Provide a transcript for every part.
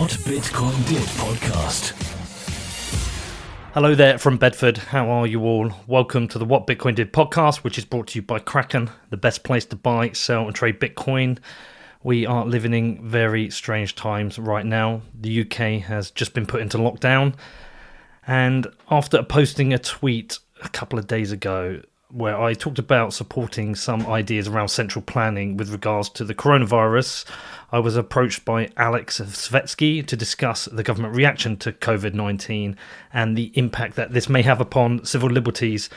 What Bitcoin Did podcast. Hello there from Bedford. How are you all? Welcome to the What Bitcoin Did podcast, which is brought to you by Kraken, the best place to buy, sell and trade Bitcoin. We are living in very strange times right now. The UK has just been put into lockdown. And after posting a tweet a couple of days ago where I talked about supporting some ideas around central planning with regards to the coronavirus, I was approached by Aleks Svetski to discuss the government reaction to COVID-19 and the impact that this may have upon civil liberties.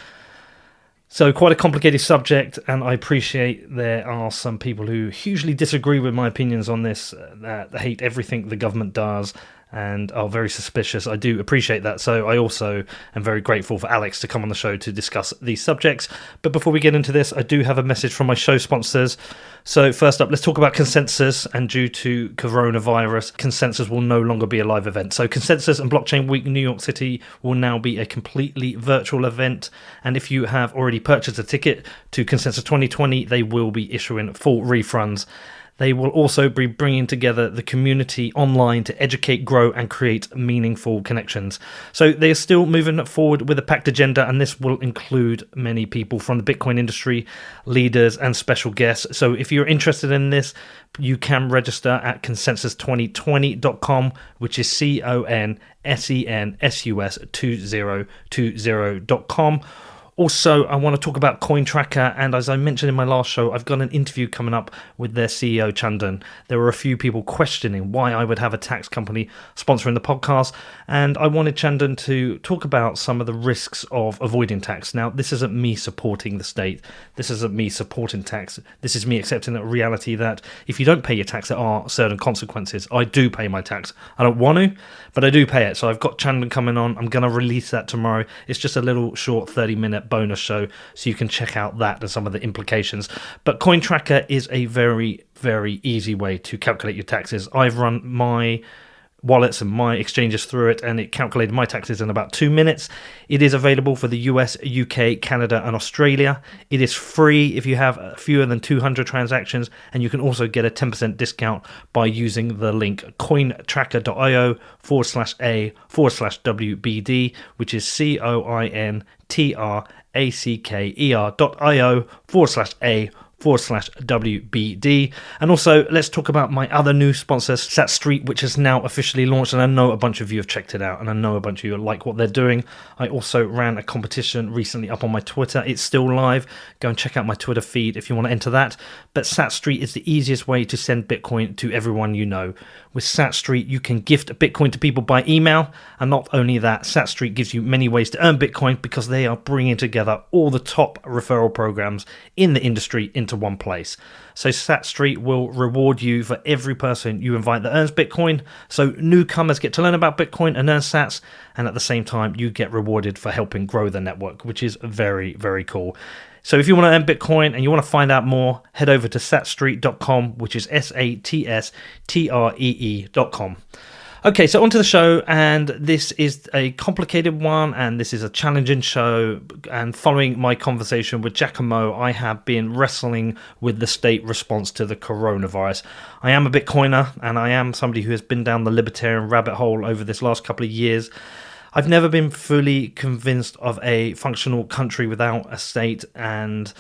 So quite a complicated subject, and I appreciate there are some people who hugely disagree with my opinions on this, that hate everything the government does and are very suspicious. I do appreciate that. So I also am very grateful for Alex to come on the show to discuss these subjects. But before we get into this, I do have a message from my show sponsors. So first up, let's talk about Consensus. And due to coronavirus, Consensus will no longer be a live event. So Consensus and Blockchain Week New York City will now be a completely virtual event. And if you have already purchased a ticket to Consensus 2020, they will be issuing full refunds. They will also be bringing together the community online to educate, grow, and create meaningful connections. So they are still moving forward with a packed agenda, and this will include many people from the Bitcoin industry, leaders, and special guests. So if you're interested in this, you can register at consensus2020.com, which is consensus2020.com. Also, I want to talk about Coin Tracker, and as I mentioned in my last show, I've got an interview coming up with their CEO, Chandan. There were a few people questioning why I would have a tax company sponsoring the podcast, and I wanted Chandan to talk about some of the risks of avoiding tax. Now, this isn't me supporting the state. This isn't me supporting tax. This is me accepting the reality that if you don't pay your tax, there are certain consequences. I do pay my tax. I don't want to, but I do pay it. So I've got Chandan coming on. I'm going to release that tomorrow. It's just a little short 30-minute bonus show, so you can check out that and some of the implications. But Coin Tracker is a very, very easy way to calculate your taxes. I've run my wallets and my exchanges through it, and it calculated my taxes in about 2 minutes. It is available for the US, UK, Canada, and Australia. It is free if you have fewer than 200 transactions, and you can also get a 10% discount by using the link cointracker.io/a/WBD, which is cointracker.io/a/WBD. And also, let's talk about my other new sponsor, Sat Street, which is now officially launched, and I know a bunch of you have checked it out, and I know a bunch of you like what they're doing. I also ran a competition recently up on my Twitter. It's still live. Go and check out my Twitter feed if you want to enter that. But Sat Street is the easiest way to send Bitcoin to everyone you know. With Sat Street, you can gift Bitcoin to people by email, and not only that, Sat Street gives you many ways to earn Bitcoin because they are bringing together all the top referral programs in the industry into one place. So Sat Street will reward you for every person you invite that earns Bitcoin. So newcomers get to learn about Bitcoin and earn sats, and at the same time, you get rewarded for helping grow the network, which is very, very cool. So if you want to earn Bitcoin and you want to find out more, head over to satstree.com, which is SATSTREE.com. Okay, so onto the show, and this is a complicated one, and this is a challenging show, and following my conversation with Giacomo, I have been wrestling with the state response to the coronavirus. I am a Bitcoiner, and I am somebody who has been down the libertarian rabbit hole over this last couple of years. I've never been fully convinced of a functional country without a state, and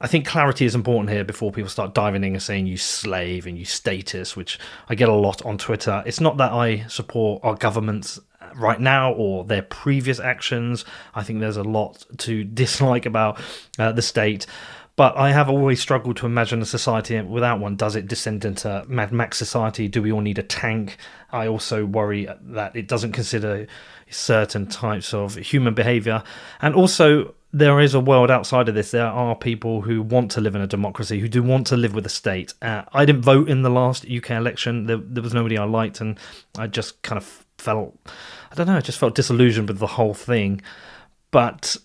I think clarity is important here before people start diving in and saying you slave and you statist, which I get a lot on Twitter. It's not that I support our governments right now or their previous actions. I think there's a lot to dislike about the state. But I have always struggled to imagine a society without one. Does it descend into Mad Max society? Do we all need a tank? I also worry that it doesn't consider certain types of human behavior. And also, there is a world outside of this. There are people who want to live in a democracy, who do want to live with a state. I didn't vote in the last UK election. There was nobody I liked, and I just kind of felt, I just felt disillusioned with the whole thing. But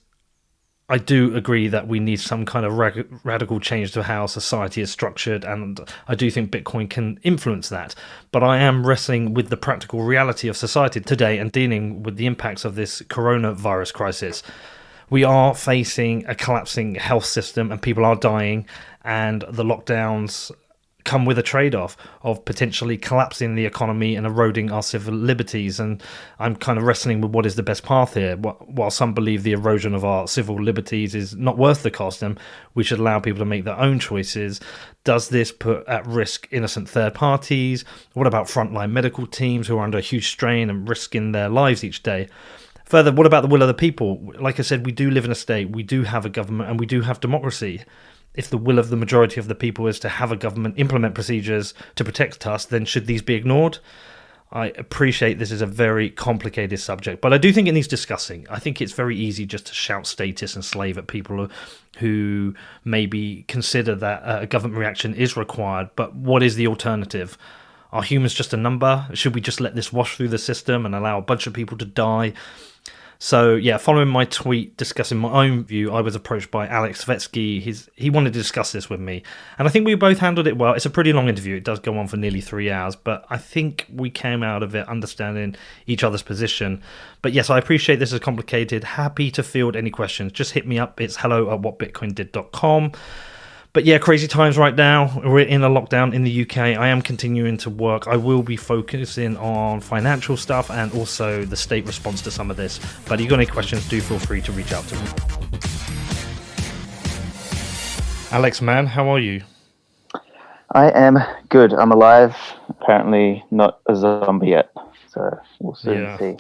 I do agree that we need some kind of radical change to how society is structured, and I do think Bitcoin can influence that. But I am wrestling with the practical reality of society today and dealing with the impacts of this coronavirus crisis. We are facing a collapsing health system, and people are dying, and the lockdowns come with a trade-off of potentially collapsing the economy and eroding our civil liberties. And I'm kind of wrestling with what is the best path here. While some believe the erosion of our civil liberties is not worth the cost and we should allow people to make their own choices, does this put at risk innocent third parties? What about frontline medical teams who are under a huge strain and risking their lives each day? Further, what about the will of the people? Like I said, we do live in a state, we do have a government, and we do have democracy. If the will of the majority of the people is to have a government implement procedures to protect us, then should these be ignored? I appreciate this is a very complicated subject, but I do think it needs discussing. I think it's very easy just to shout status and slave at people who maybe consider that a government reaction is required, but what is the alternative? Are humans just a number? Should we just let this wash through the system and allow a bunch of people to die? So, yeah, following my tweet discussing my own view, I was approached by Aleks Svetski. He wanted to discuss this with me. And I think we both handled it well. It's a pretty long interview. It does go on for nearly 3 hours. But I think we came out of it understanding each other's position. But yes, I appreciate this is complicated. Happy to field any questions. Just hit me up. It's hello@whatbitcoindid.com. But yeah, crazy times right now. We're in a lockdown in the UK. I am continuing to work. I will be focusing on financial stuff and also the state response to some of this. But if you've got any questions, do feel free to reach out to me. Alex, man, how are you? I am good. I'm alive. Apparently not a zombie yet. So we'll soon see.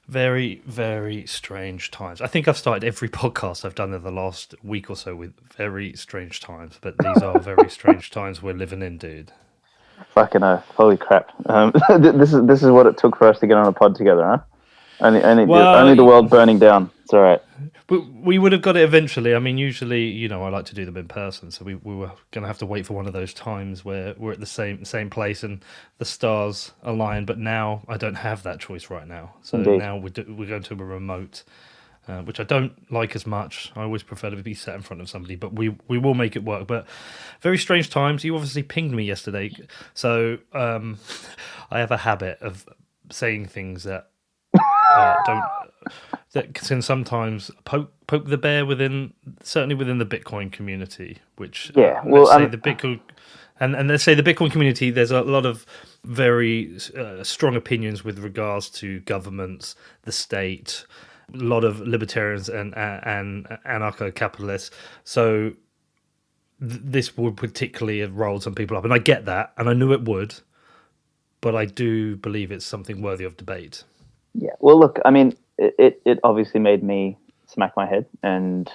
Very, very strange times. I think I've started every podcast I've done in the last week or so with very strange times, but these are very strange times we're living in, dude. Fucking oath. Holy crap. This is what it took for us to get on a pod together, huh? Only the world burning down. It's all right. We would have got it eventually. I mean, usually, I like to do them in person, so we were going to have to wait for one of those times where we're at the same place and the stars align. But now I don't have that choice right now. So Indeed. Now we're going to a remote, which I don't like as much. I always prefer to be sat in front of somebody, but we will make it work. But very strange times. You obviously pinged me yesterday, so I have a habit of saying things that that can sometimes poke the bear certainly within the Bitcoin community, which let's say the Bitcoin and let's say the Bitcoin community, there's a lot of very strong opinions with regards to governments, the state, a lot of libertarians and anarcho-capitalists. So this would particularly have rolled some people up, and I get that, and I knew it would, but I do believe it's something worthy of debate. Yeah, well, look, I mean, it obviously made me smack my head, and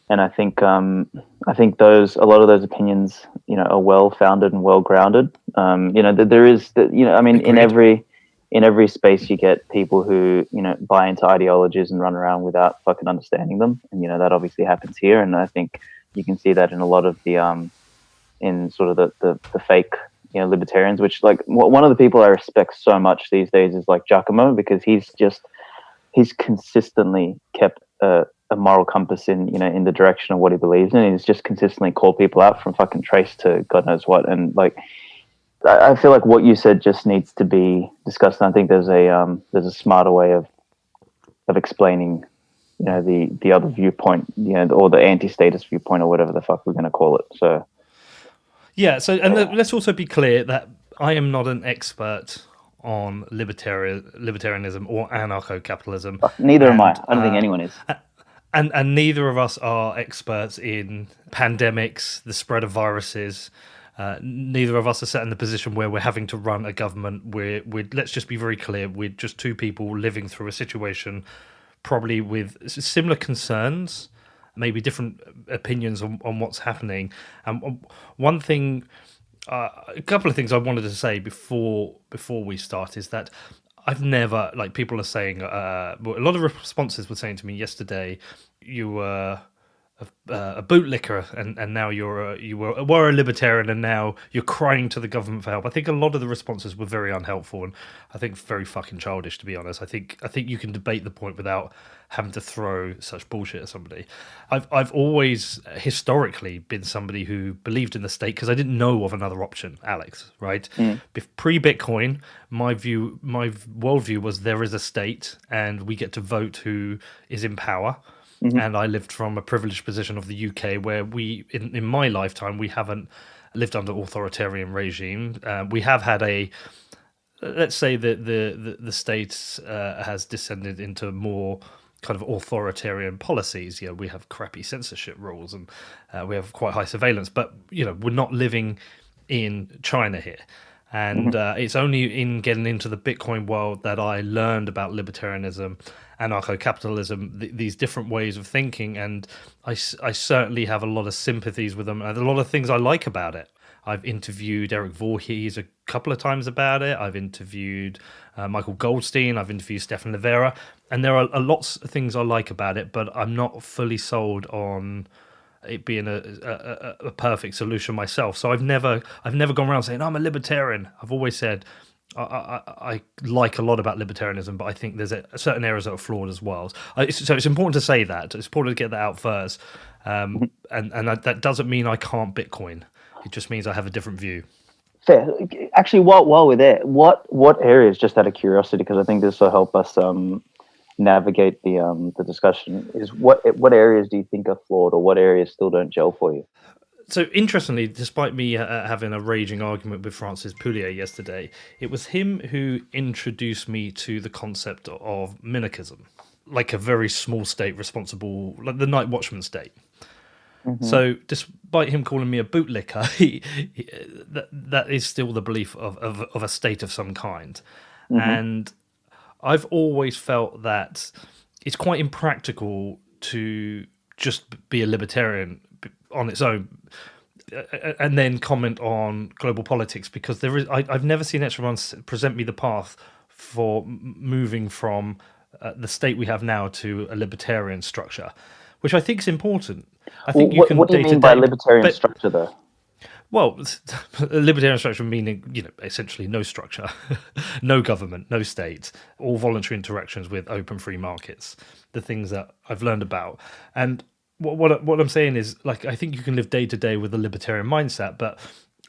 I think a lot of those opinions, are well founded and well grounded. There is Agreed. in every space you get people who buy into ideologies and run around without fucking understanding them, and that obviously happens here, and I think you can see that in a lot of the in sort of the fake libertarians, which like one of the people I respect so much these days is like Giacomo, because he's consistently kept a moral compass in the direction of what he believes in. He's just consistently called people out from fucking Trace to God knows what, and like I feel like what you said just needs to be discussed. And I think there's a smarter way of explaining the other viewpoint, or the anti-status viewpoint, or whatever the fuck we're going to call it. So yeah, let's also be clear that I am not an expert on libertarianism or anarcho-capitalism. Neither am I. I don't think anyone is. And neither of us are experts in pandemics, the spread of viruses. Neither of us are set in the position where we're having to run a government. We're let's just be very clear. We're just two people living through a situation, probably with similar concerns, maybe different opinions on what's happening. And one thing, a couple of things I wanted to say before we start is that I've never, like people are saying, a lot of responses were saying to me yesterday, you were a bootlicker and now you were a libertarian and now you're crying to the government for help. I think a lot of the responses were very unhelpful and I think very fucking childish, to be honest. I think you can debate the point without having to throw such bullshit at somebody. I've always historically been somebody who believed in the state because I didn't know of another option, Alex, right? Pre-Bitcoin, my worldview was there is a state and we get to vote who is in power. Mm-hmm. And I lived from a privileged position of the UK where we, in my lifetime, we haven't lived under authoritarian regime. We have had let's say that the state has descended into more kind of authoritarian policies. We have crappy censorship rules, and we have quite high surveillance, but we're not living in China here. And it's only in getting into the Bitcoin world that I learned about libertarianism, anarcho-capitalism, these different ways of thinking, and I certainly have a lot of sympathies with them, and a lot of things I like about it. I've interviewed Eric Voorhees a couple of times about it. I've interviewed Michael Goldstein. I've interviewed Stefan Livera, and there are lots of things I like about it, but I'm not fully sold on it being a perfect solution myself. So I've never gone around saying I'm a libertarian. I've always said I like a lot about libertarianism, but I think there's certain areas that are flawed as well. So it's important to say that. It's important to get that out first, and that doesn't mean I can't Bitcoin. It just means I have a different view. Fair. Actually, while we're there, what areas, just out of curiosity, because I think this will help us navigate the discussion, is what areas do you think are flawed, or what areas still don't gel for you? So interestingly, despite me having a raging argument with Francis Poulier yesterday, it was him who introduced me to the concept of minarchism, like a very small state responsible, like the night watchman state. Mm-hmm. So despite him calling me a bootlicker, that is still the belief of a state of some kind. Mm-hmm. And I've always felt that it's quite impractical to just be a libertarian on its own and then comment on global politics, because I've never seen anyone present me the path for moving from the state we have now to a libertarian structure, which I think is important. I think what do you mean by libertarian structure, though? Well, libertarian structure meaning, essentially no structure, no government, no state, all voluntary interactions with open free markets, the things that I've learned about. And what I'm saying is, like, I think you can live day to day with a libertarian mindset, but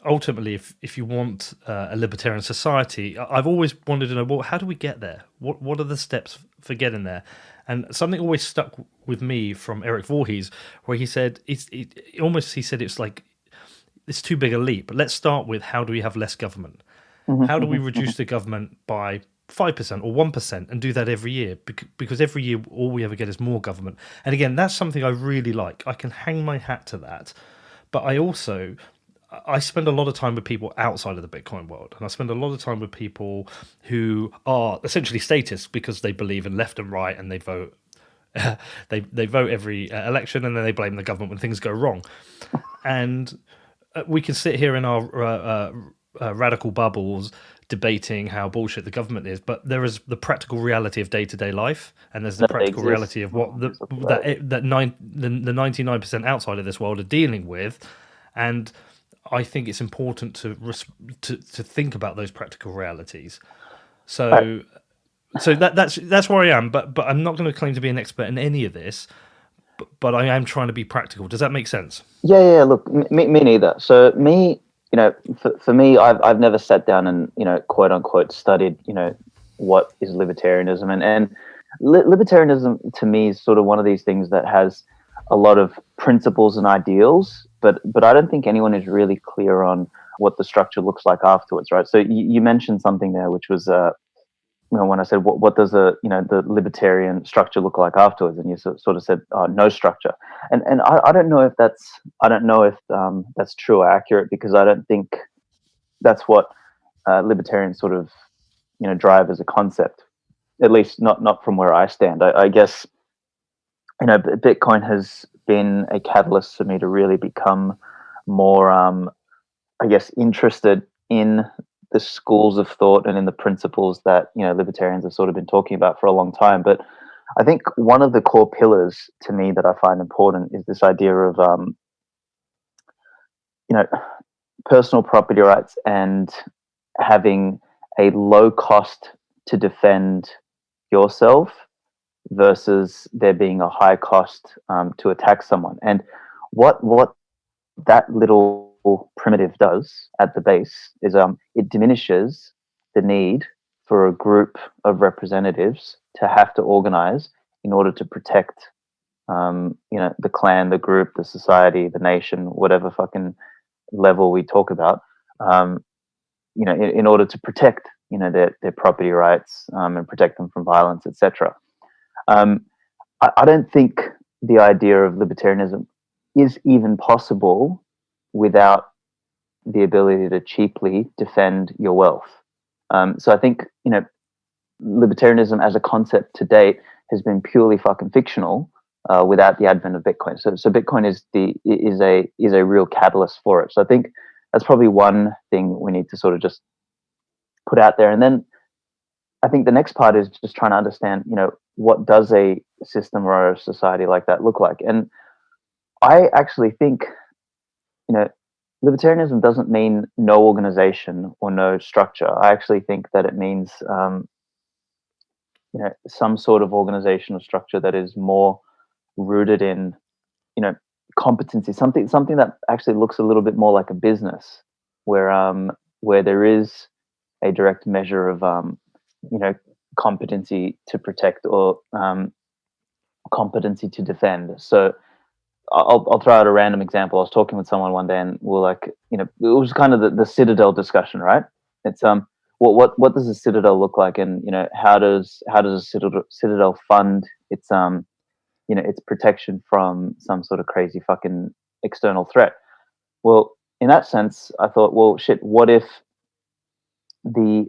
ultimately, if you want a libertarian society, I've always wanted to know, well, how do we get there? What are the steps for getting there? And something always stuck with me from Eric Voorhees, where he said it's like, it's too big a leap. But let's start with, how do we have less government? How do we reduce the government by 5% or 1% and do that every year? Because every year all we ever get is more government. And again, that's something I really like. I can hang my hat to that. But I spend a lot of time with people outside of the Bitcoin world, and I spend a lot of time with people who are essentially statists because they believe in left and right, and they vote. They vote every election, and then they blame the government when things go wrong. And we can sit here in our radical bubbles debating how bullshit the government is, but there is the practical reality of day-to-day life, and there's the practical reality of what the 99% outside of this world are dealing with, and I think it's important to think about those practical realities. So that's where I am. But I'm not going to claim to be an expert in any of this. But I am trying to be practical. Does that make sense? Yeah. Look, me neither. So me, for me, I've never sat down and quote unquote studied what is libertarianism, and libertarianism to me is sort of one of these things that has a lot of principles and ideals, but I don't think anyone is really clear on what the structure looks like afterwards, right? So you mentioned something there, which was when I said what does the libertarian structure look like afterwards, and you sort of said no structure, and I don't know if that's true or accurate, because I don't think that's what libertarians sort of drive as a concept, at least not from where I stand. I guess Bitcoin has been a catalyst for me to really become more, interested in the schools of thought and in the principles that libertarians have sort of been talking about for a long time. But I think one of the core pillars to me that I find important is this idea of personal property rights and having a low cost to defend yourself versus there being a high cost to attack someone. And what that little primitive does at the base is it diminishes the need for a group of representatives to have to organize in order to protect the clan, the group, the society, the nation, whatever fucking level we talk about, in order to protect, their property rights, and protect them from violence, etc. I don't think the idea of libertarianism is even possible without the ability to cheaply defend your wealth. So I think, libertarianism as a concept to date has been purely fucking fictional, without the advent of Bitcoin. So Bitcoin is a real catalyst for it. So I think that's probably one thing we need to sort of just put out there. And then I think the next part is just trying to understand, what does a system or a society like that look like? And I actually think, libertarianism doesn't mean no organization or no structure. I actually think that it means, some sort of organizational structure that is more rooted in, competency, something that actually looks a little bit more like a business, where there is a direct measure of, competency to protect, or competency to defend. So I'll throw out a random example. I was talking with someone one day, and we're like, it was kind of the Citadel discussion, right? It's what does a Citadel look like, and how does a Citadel fund its its protection from some sort of crazy fucking external threat? Well, in that sense, I thought, well, shit, what if the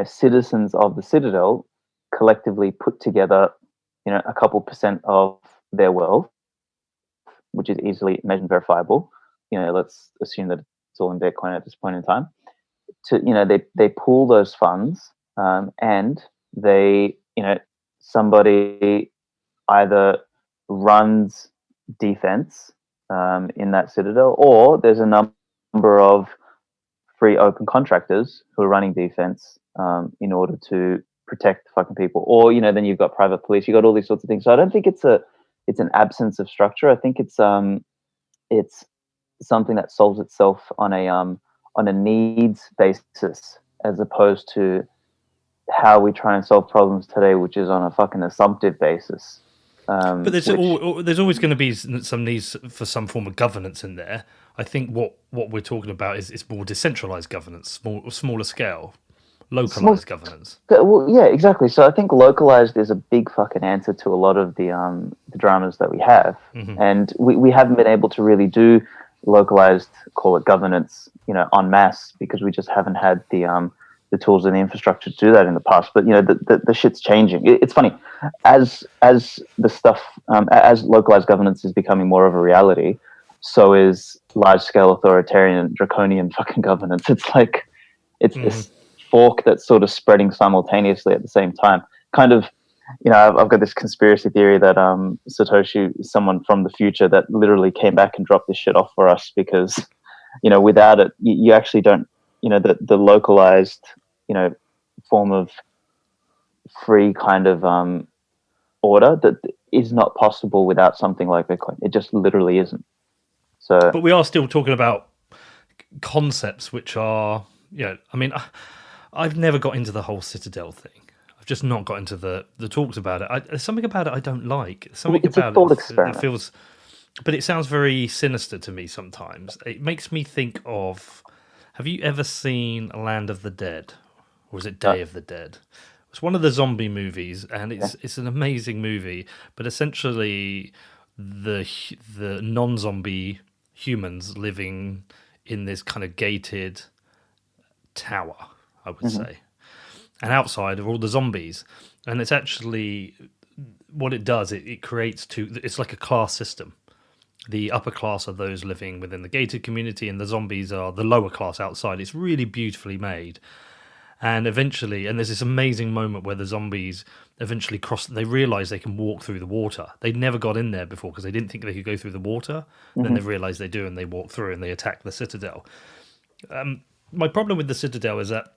citizens of the Citadel collectively put together a couple percent of their wealth, which is easily measured and verifiable. Let's assume that it's all in Bitcoin at this point in time. They pool those funds, and they, somebody either runs defense in that Citadel, or there's a number of free open contractors who are running defense in order to protect fucking people. Or then you've got private police. You got all these sorts of things. So I don't think it's an absence of structure. I think it's something that solves itself on a needs basis, as opposed to how we try and solve problems today, which is on a fucking assumptive basis. But there's always going to be some needs for some form of governance in there. I think what we're talking about is more decentralized governance, smaller scale, localized governance. Well, yeah, exactly. So I think localized is a big fucking answer to a lot of the dramas that we have, and we haven't been able to really do localized, call it governance, en masse, because we just haven't had the tools and the infrastructure to do that in the past. But the shit's changing. It's funny, as the stuff as localized governance is becoming more of a reality, so is large scale authoritarian draconian fucking governance. It's like this fork that's sort of spreading simultaneously at the same time. Kind of, I've got this conspiracy theory that Satoshi is someone from the future that literally came back and dropped this shit off for us, because without it, you actually don't, the localized form of free kind of order that is not possible without something like Bitcoin. It just literally isn't. So, but we are still talking about concepts which are, I've never got into the whole Citadel thing. I've just not got into the talks about it. There's something about it I don't like. Something it's about a thought it experiment. that feels, but it sounds very sinister to me sometimes. It makes me think of, have you ever seen Land of the Dead? Or is it Day of the Dead? It's one of the zombie movies, and it's an amazing movie. But essentially, the non-zombie humans living in this kind of gated tower, I would say, and outside are all the zombies. And it's actually what it does. It creates it's like a class system. The upper class are those living within the gated community, and the zombies are the lower class outside. It's really beautifully made. And eventually, and there's this amazing moment where the zombies eventually they realize they can walk through the water. They'd never got in there before because they didn't think they could go through the water. Then they realize they do, and they walk through and they attack the Citadel. My problem with the Citadel is that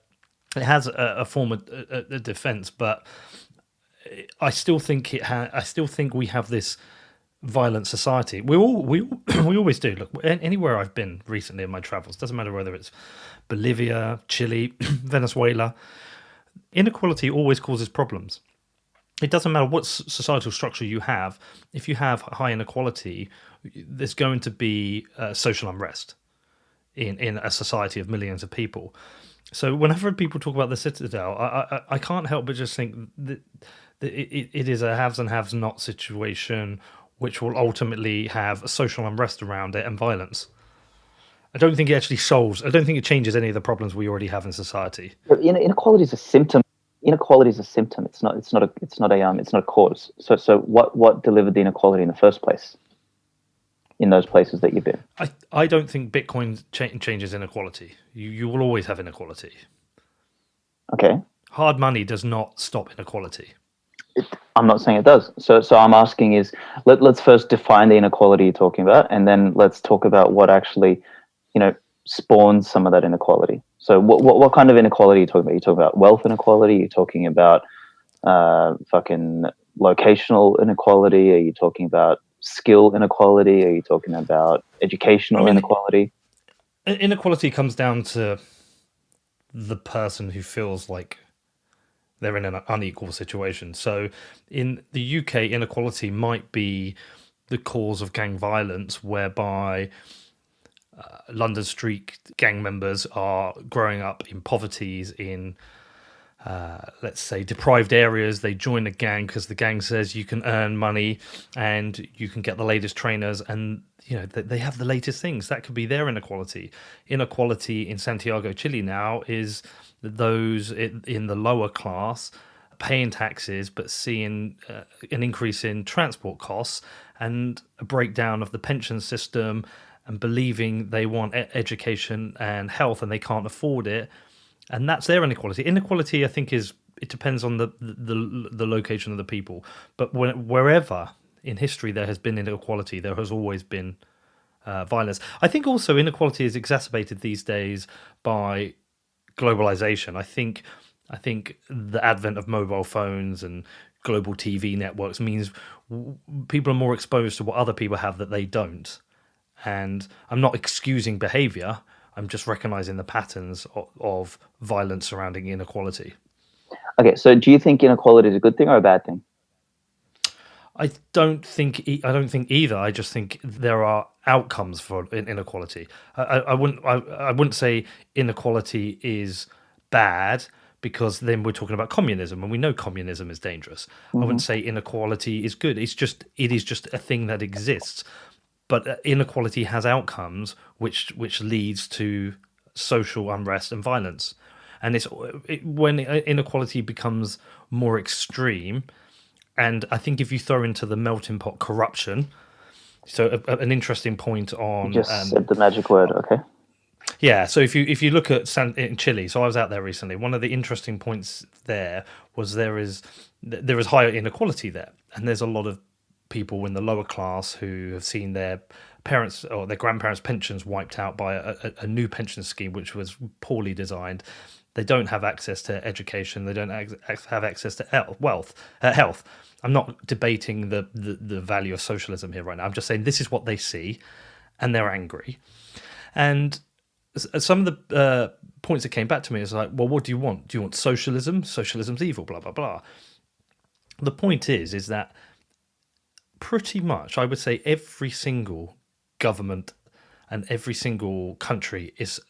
it has a form of a defense, but I still think we have this violent society. We always do. Look, anywhere I've been recently in my travels, doesn't matter whether it's Bolivia, Chile, Venezuela, inequality always causes problems. It doesn't matter what societal structure you have. If you have high inequality, there's going to be social unrest. in a society of millions of people. So whenever people talk about the citadel, I can't help but just think that it is a haves and haves not situation, which will ultimately have social unrest around it and violence. I don't think it actually solves. I don't think it changes any of the problems we already have in society. Inequality is a symptom. Inequality is a symptom. It's not a cause. So what delivered the inequality in the first place? In those places that you've been, I don't think Bitcoin changes inequality. You will always have inequality. Okay. Hard money does not stop inequality. I'm not saying it does. So I'm asking is let's first define the inequality you're talking about, and then let's talk about what actually, spawns some of that inequality. So what kind of inequality are you talking about? Are you talking about wealth inequality? Are you talking about fucking locational inequality? Are you talking about skill inequality? Are you talking about educational inequality? Inequality comes down to the person who feels like they're in an unequal situation. So in the UK, inequality might be the cause of gang violence, whereby London street gang members are growing up in poverties in let's say deprived areas. They join a gang because the gang says you can earn money and you can get the latest trainers, and they have the latest things. That could be their inequality. Inequality in Santiago, Chile now is those in the lower class paying taxes but seeing an increase in transport costs and a breakdown of the pension system, and believing they want education and health and they can't afford it. And that's their inequality. Inequality, I think, it depends on the location of the people. But wherever in history there has been inequality, there has always been violence. I think also inequality is exacerbated these days by globalization. I think the advent of mobile phones and global TV networks means people are more exposed to what other people have that they don't. And I'm not excusing behavior. I'm just recognizing the patterns of violence surrounding inequality. Okay, so do you think inequality is a good thing or a bad thing? I don't think either. I just think there are outcomes for inequality. I wouldn't say inequality is bad, because then we're talking about communism, and we know communism is dangerous. I wouldn't say inequality is good. It is just a thing that exists. But inequality has outcomes which leads to social unrest and violence. And when inequality becomes more extreme, and I think if you throw into the melting pot corruption, so an interesting point on... You just said the magic word, okay. Yeah, so if you look at in Chile, so I was out there recently. One of the interesting points there was there is higher inequality there, and there's a lot of people in the lower class who have seen their parents or their grandparents' pensions wiped out by a new pension scheme which was poorly designed. They don't have access to education. They don't have access to health. I'm not debating the value of socialism here right now. I'm just saying this is what they see, and they're angry. And some of the points that came back to me is like, well, what do you want? Do you want socialism? Socialism's evil, blah, blah, blah. The point is that pretty much, I would say every single government and every single country is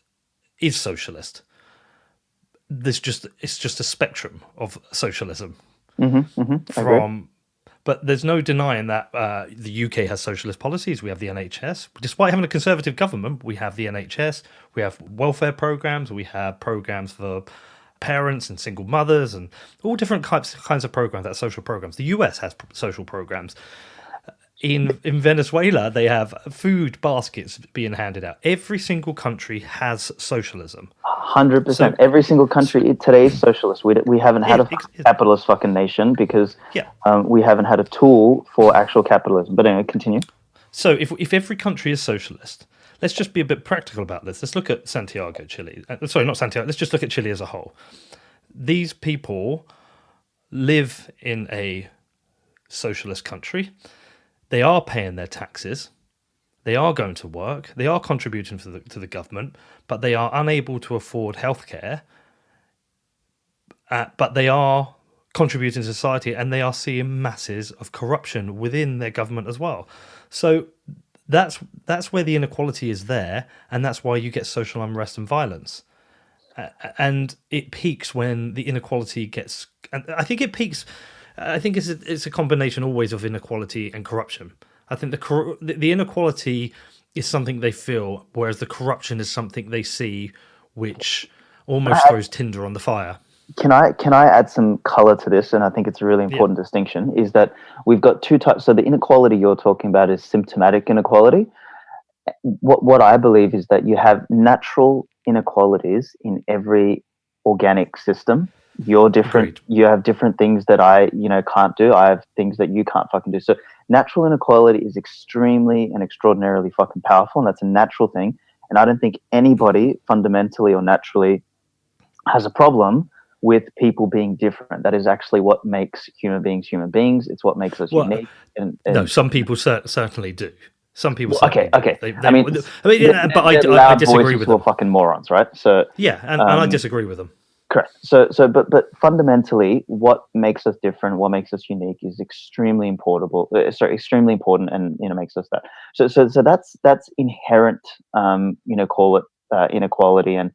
socialist. It's just a spectrum of socialism. But there's no denying that the UK has socialist policies. We have the NHS. Despite having a conservative government, we have the NHS. We have welfare programs. We have programs for parents and single mothers and all different kinds of programs, that social programs. The US has social programs. In Venezuela, they have food baskets being handed out. Every single country has socialism. 100%. So, every single country today is socialist. We haven't had a capitalist fucking nation because we haven't had a tool for actual capitalism. But anyway, continue. So if every country is socialist, let's just be a bit practical about this. Let's look at Santiago, Chile. Sorry, not Santiago. Let's just look at Chile as a whole. These people live in a socialist country. They are paying their taxes. They are going to work. They are contributing to the government, but they are unable to afford healthcare. But they are contributing to society, and they are seeing masses of corruption within their government as well. So that's where the inequality is there, and that's why you get social unrest and violence. And it peaks when the inequality gets. And I think it peaks. I think it's a combination always of inequality and corruption. I think the inequality is something they feel, whereas the corruption is something they see, which almost throws tinder on the fire. Can I add some color to this? And I think it's a really important distinction, is that we've got two types. So the inequality you're talking about is symptomatic inequality. What I believe is that you have natural inequalities in every organic system. You're different. Agreed. You have different things that I can't do. I have things that you can't fucking do. So natural inequality is extremely and extraordinarily fucking powerful, and that's a natural thing. And I don't think anybody fundamentally or naturally has a problem with people being different. That is actually what makes human beings human beings. It's what makes us unique. And no, some people certainly do. Some people. Okay. I mean, but I disagree with them. Fucking morons, right? So yeah, and I disagree with them. Correct. But fundamentally, what makes us different, what makes us unique, is extremely important, and makes us that. So that's inherent. Call it inequality, and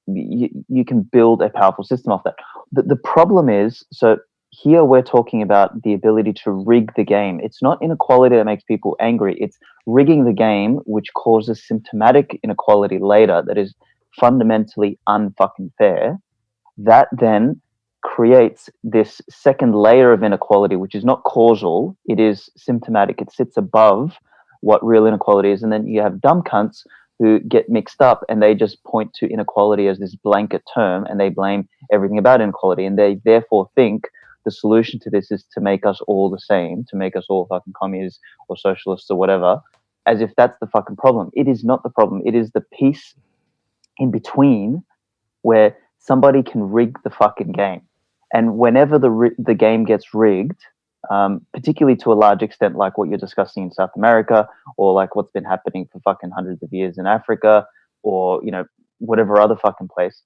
you can build a powerful system off that. The problem is, so here we're talking about the ability to rig the game. It's not inequality that makes people angry. It's rigging the game, which causes symptomatic inequality later that is fundamentally unfucking fair. That then creates this second layer of inequality, which is not causal. It is symptomatic. It sits above what real inequality is. And then you have dumb cunts who get mixed up, and they just point to inequality as this blanket term, and they blame everything about inequality. And they therefore think the solution to this is to make us all the same, to make us all fucking communists or socialists or whatever, as if that's the fucking problem. It is not the problem. It is the piece in between where somebody can rig the fucking game. And whenever the game gets rigged, particularly to a large extent, like what you're discussing in South America, or like what's been happening for fucking hundreds of years in Africa, or whatever other fucking place,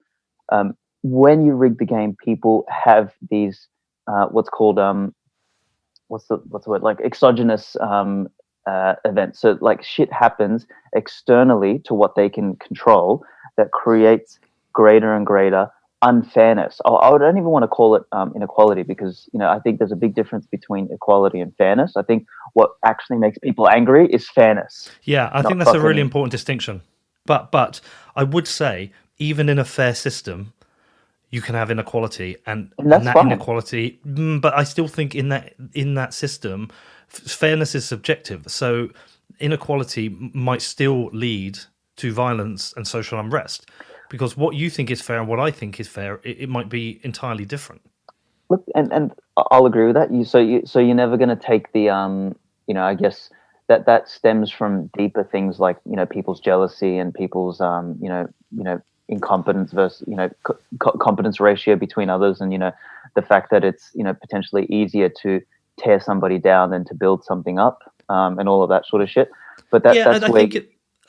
when you rig the game, people have these what's called what's the word, like exogenous events. So like shit happens externally to what they can control that creates greater and greater unfairness. I don't even want to call it inequality, because I think there's a big difference between equality and fairness. I think what actually makes people angry is fairness. Yeah, I think that's a really important distinction. But I would say, even in a fair system, you can have inequality, and that fine. Inequality. But I still think in that system, fairness is subjective. So inequality might still lead to violence and social unrest, because what you think is fair and what I think is fair, it might be entirely different. Look, and I'll agree with that. So you're never going to take the I guess that stems from deeper things like people's jealousy and people's incompetence versus competence ratio between others, and the fact that it's potentially easier to tear somebody down than to build something up, and all of that sort of shit. But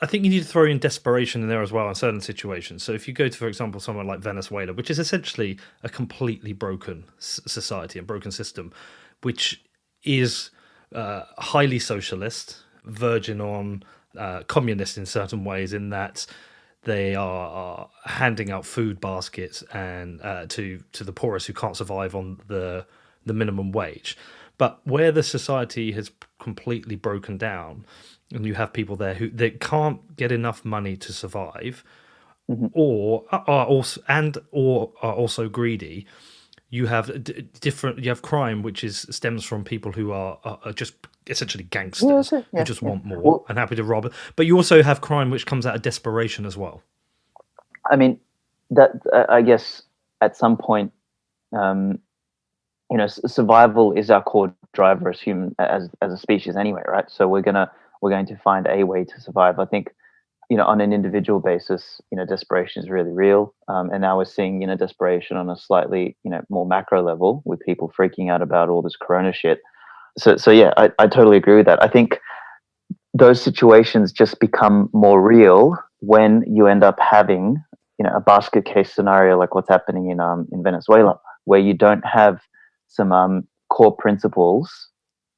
I think you need to throw in desperation in there as well in certain situations. So if you go to, for example, somewhere like Venezuela, which is essentially a completely broken society and broken system, which is highly socialist, verging on communist in certain ways, in that they are handing out food baskets and to the poorest who can't survive on the minimum wage. But where the society has completely broken down, and you have people there who they can't get enough money to survive, mm-hmm. or are also greedy. You have different. You have crime, which stems from people who are just essentially gangsters who just want more and happy to rob. But you also have crime which comes out of desperation as well. I mean, that I guess at some point, survival is our core driver as a species anyway, right? So we're going to find a way to survive. I think, on an individual basis, desperation is really real. And now we're seeing, desperation on a slightly, more macro level, with people freaking out about all this corona shit. So yeah, I totally agree with that. I think those situations just become more real when you end up having, a basket case scenario like what's happening in Venezuela, where you don't have some core principles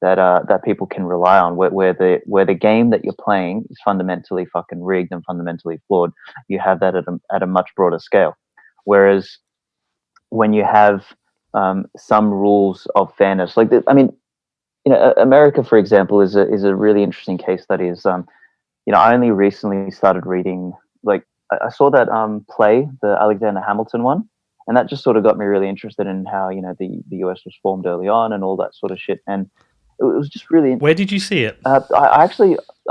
that people can rely on, where the game that you're playing is fundamentally fucking rigged and fundamentally flawed. You have that at a much broader scale. Whereas when you have some rules of fairness, like I mean, America, for example, is a really interesting case study. I only recently started reading, like, I saw that play, the Alexander Hamilton one, and that just sort of got me really interested in how the US was formed early on and all that sort of shit. And it was just really. Where did you see it? I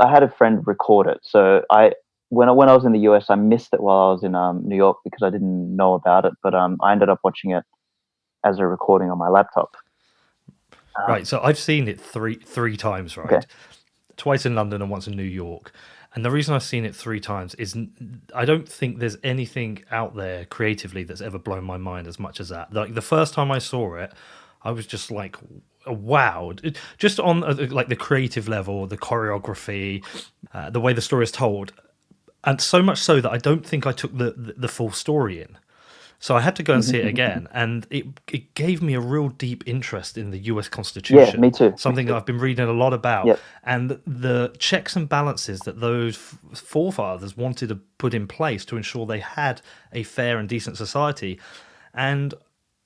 had a friend record it, so when I was in the US, I missed it while I was in New York because I didn't know about it. But I ended up watching it as a recording on my laptop. Right, so I've seen it three times, right? Okay. Twice in London and once in New York. And the reason I've seen it 3 times is I don't think there's anything out there creatively that's ever blown my mind as much as that. Like the first time I saw it, I was just like, wow. Just on like the creative level, the choreography, the way the story is told. And so much so that I don't think I took the full story in. So I had to go and see it again, and it gave me a real deep interest in the US Constitution. Yeah, me too. Something I've been reading a lot about. Yep. And the checks and balances that those forefathers wanted to put in place to ensure they had a fair and decent society. And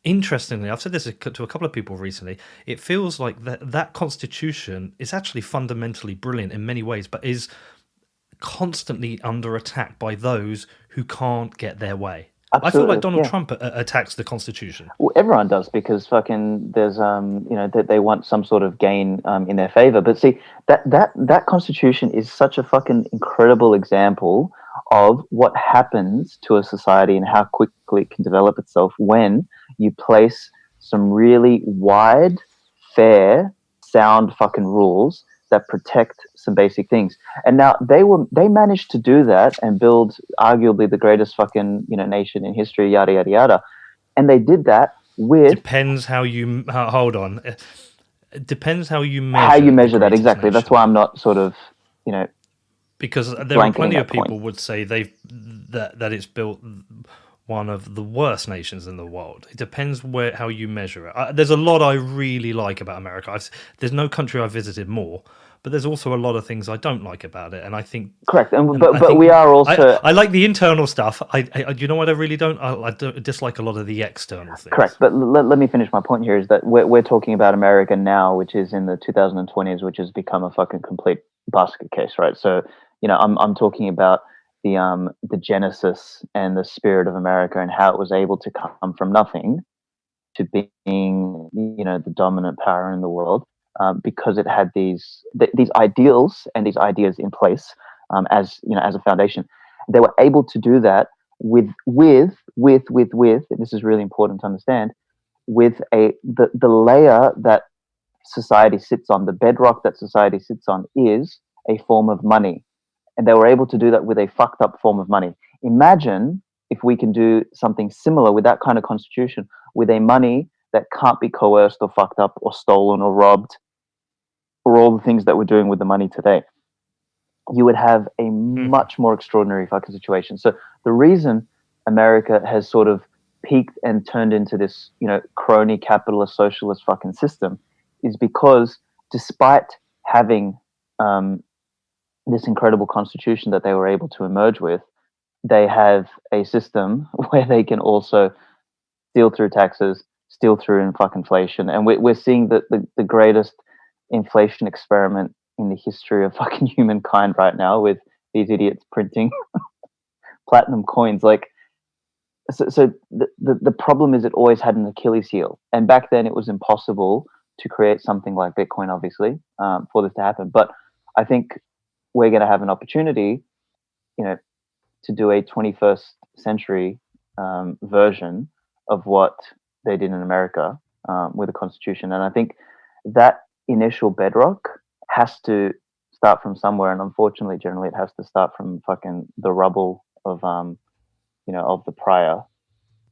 interestingly, I've said this to a couple of people recently, it feels like that Constitution is actually fundamentally brilliant in many ways, but is constantly under attack by those who can't get their way. Absolutely, I feel like Donald Trump attacks the Constitution. Well, everyone does, because fucking there's they want some sort of gain in their favor. But see, that Constitution is such a fucking incredible example of what happens to a society and how quickly it can develop itself when you place some really wide, fair, sound fucking rules that protect some basic things. And now they managed to do that and build arguably the greatest fucking nation in history, yada yada yada. And they did that with depends how you hold on. It depends how you measure that exactly. Nation. That's why I'm not sort of because there are plenty of people would say that it's built one of the worst nations in the world. It depends how you measure it. There's a lot I really like about America. There's no country I've visited more, but there's also a lot of things I don't like about it. And I think correct. But we are also. I like the internal stuff. You know what I really don't. I don't dislike a lot of the external things. Correct. But let me finish my point here. Is that we're talking about America now, which is in the 2020s, which has become a fucking complete basket case, right? So I'm talking about the genesis and the spirit of America and how it was able to come from nothing to being, the dominant power in the world, because it had these ideals and these ideas in place as a foundation. They were able to do that with, and this is really important to understand, with the layer that society sits on, the bedrock that society sits on is a form of money. And they were able to do that with a fucked up form of money. Imagine if we can do something similar with that kind of constitution, with a money that can't be coerced or fucked up or stolen or robbed, or all the things that we're doing with the money today. You would have a much more extraordinary fucking situation. So the reason America has sort of peaked and turned into this, crony capitalist socialist fucking system is because despite having this incredible constitution that they were able to emerge with, they have a system where they can also steal through taxes, steal through inflation. And we're seeing the greatest inflation experiment in the history of fucking humankind right now, with these idiots printing platinum coins. Like, so the problem is it always had an Achilles heel. And back then it was impossible to create something like Bitcoin, obviously, for this to happen. But I think we're going to have an opportunity, to do a 21st century version of what they did in America with the Constitution. And I think that initial bedrock has to start from somewhere. And unfortunately, generally, it has to start from fucking the rubble of, of the prior,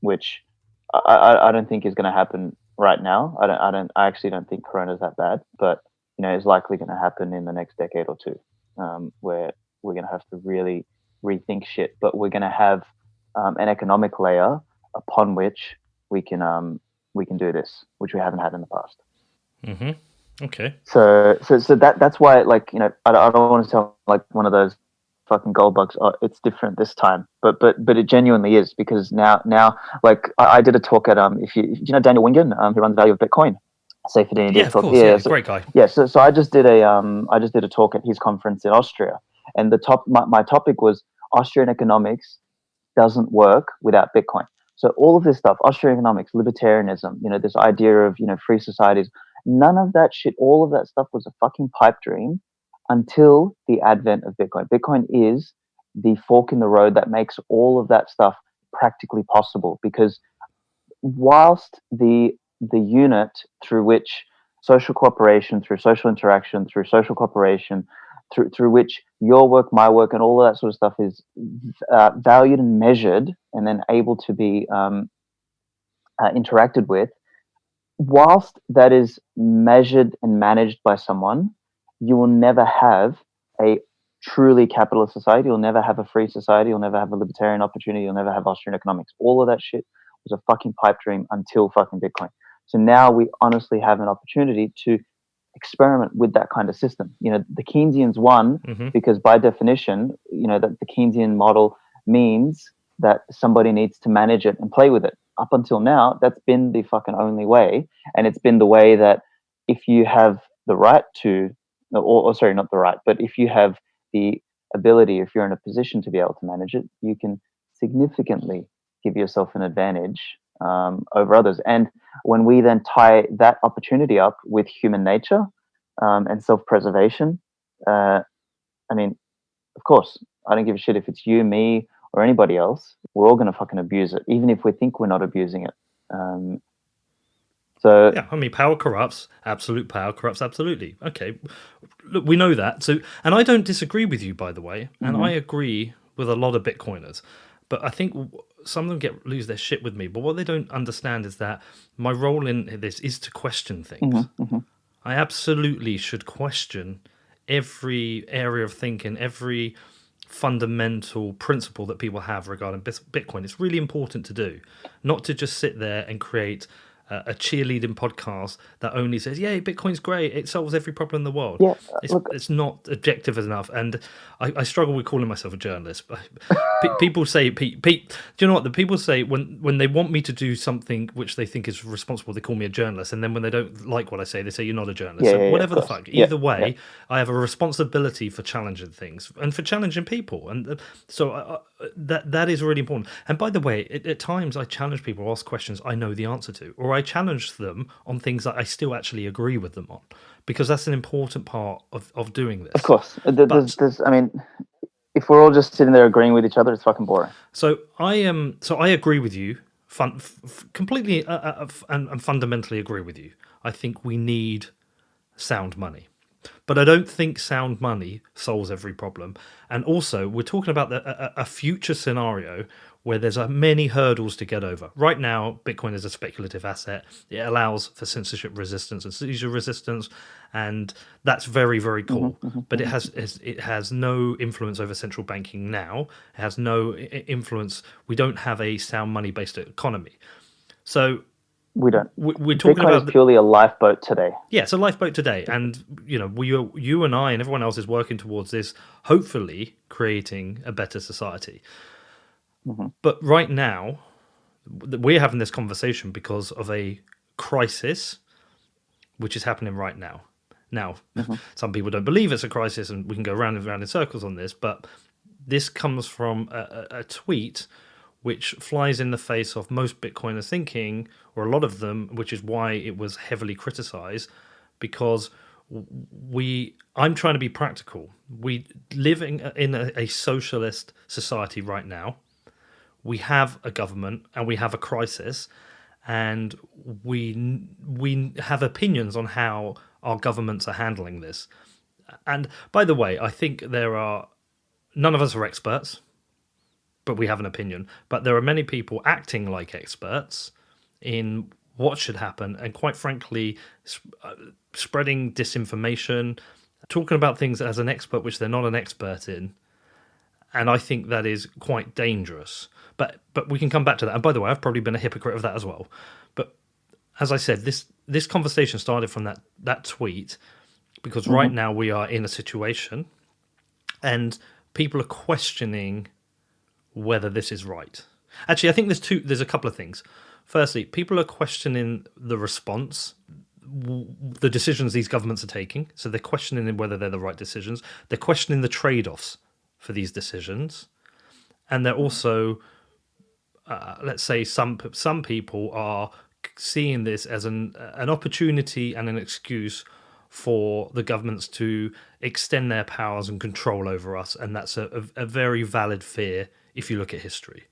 which I don't think is going to happen right now. I actually don't think Corona's that bad, but is likely going to happen in the next decade or two, where we're going to have to really rethink shit. But we're going to have an economic layer upon which we can do this, which we haven't had in the past. Mm-hmm. Okay. So that's why, like, I don't want to sound like one of those fucking gold bugs. Oh, it's different this time, but it genuinely is, because now like I did a talk at if you do you know Daniel Wingen, who runs Value of Bitcoin, Safety and Yeah, of talk. course. Yeah, great guy. Yeah, so I just did a talk at his conference in Austria, and my topic was Austrian economics doesn't work without Bitcoin. So all of this stuff, Austrian economics, libertarianism, this idea of free societies, none of that shit, all of that stuff was a fucking pipe dream until the advent of Bitcoin. Bitcoin is the fork in the road that makes all of that stuff practically possible, because whilst the unit through which social cooperation, through social interaction, through social cooperation, through which your work, my work, and all of that sort of stuff is valued and measured, and then able to be interacted with, whilst that is measured and managed by someone, you will never have a truly capitalist society. You'll never have a free society. You'll never have a libertarian opportunity. You'll never have Austrian economics. All of that shit was a fucking pipe dream until fucking Bitcoin. So now we honestly have an opportunity to experiment with that kind of system. The Keynesians won because, by definition, that the Keynesian model means that somebody needs to manage it and play with it. Up until now, that's been the fucking only way, and it's been the way that if you have the right to, or sorry, not the right, but if you have the ability, if you're in a position to be able to manage it, you can significantly give yourself an advantage over others. And when we then tie that opportunity up with human nature and self-preservation, I mean, of course, I don't give a shit if it's you, me, or anybody else. We're all going to fucking abuse it, even if we think we're not abusing it. So yeah, I mean, power corrupts. Absolute power corrupts absolutely. Okay, look, we know that. So, and I don't disagree with you, by the way, and I agree with a lot of Bitcoiners. But I think some of them lose their shit with me. But what they don't understand is that my role in this is to question things. I absolutely should question every area of thinking, every fundamental principle that people have regarding Bitcoin. It's really important to do, not to just sit there and create a cheerleading podcast that only says, "Yay, Bitcoin's great, it solves every problem in the world." yeah, It's not objective enough, and I struggle with calling myself a journalist. People say, Pete, do you know what? The people say when they want me to do something which they think is responsible, they call me a journalist, and then when they don't like what I say, they say you're not a journalist. Yeah, So yeah, whatever the of course. fuck. Either way, Yeah. I have a responsibility for challenging things and for challenging people, and so that is really important. And by the way, at times I challenge people, ask questions I know the answer to, or I challenge them on things that I still actually agree with them on, because that's an important part of doing this. Of course. I mean, if we're all just sitting there agreeing with each other, it's fucking boring. So I agree with you, completely and fundamentally agree with you. I think we need sound money. But I don't think sound money solves every problem. And also, we're talking about a future scenario where there's many hurdles to get over. Right now, Bitcoin is a speculative asset. It allows for censorship resistance and seizure resistance, and that's very, very cool. But it has no influence over central banking now. It has no influence. We don't have a sound money-based economy. So We don't. we're talking Bitcoin about is purely a lifeboat today. yeah, it's a lifeboat today, and you and I and everyone else is working towards this, hopefully creating a better society. But right now, we're having this conversation because of a crisis which is happening right now. Now, some people don't believe it's a crisis, and we can go round and round in circles on this, but this comes from a tweet which flies in the face of most Bitcoiners thinking, or a lot of them, which is why it was heavily criticized, because I'm trying to be practical. We live in a socialist society right now. We have a government and we have a crisis, and we have opinions on how our governments are handling this. And by the way, I think none of us are experts, but we have an opinion. But there are many people acting like experts in what should happen, and quite frankly, spreading disinformation, talking about things as an expert which they're not an expert in. And I think that is quite dangerous. But we can come back to that. And by the way, I've probably been a hypocrite of that as well. But as I said, this conversation started from that tweet, because right now we are in a situation and people are questioning whether this is right. Actually, I think there's a couple of things. Firstly, people are questioning the response, the decisions these governments are taking. So they're questioning whether they're the right decisions. They're questioning the trade-offs for these decisions. And they're also, let's say, some people are seeing this as an opportunity and an excuse for the governments to extend their powers and control over us. And that's a very valid fear if you look at history.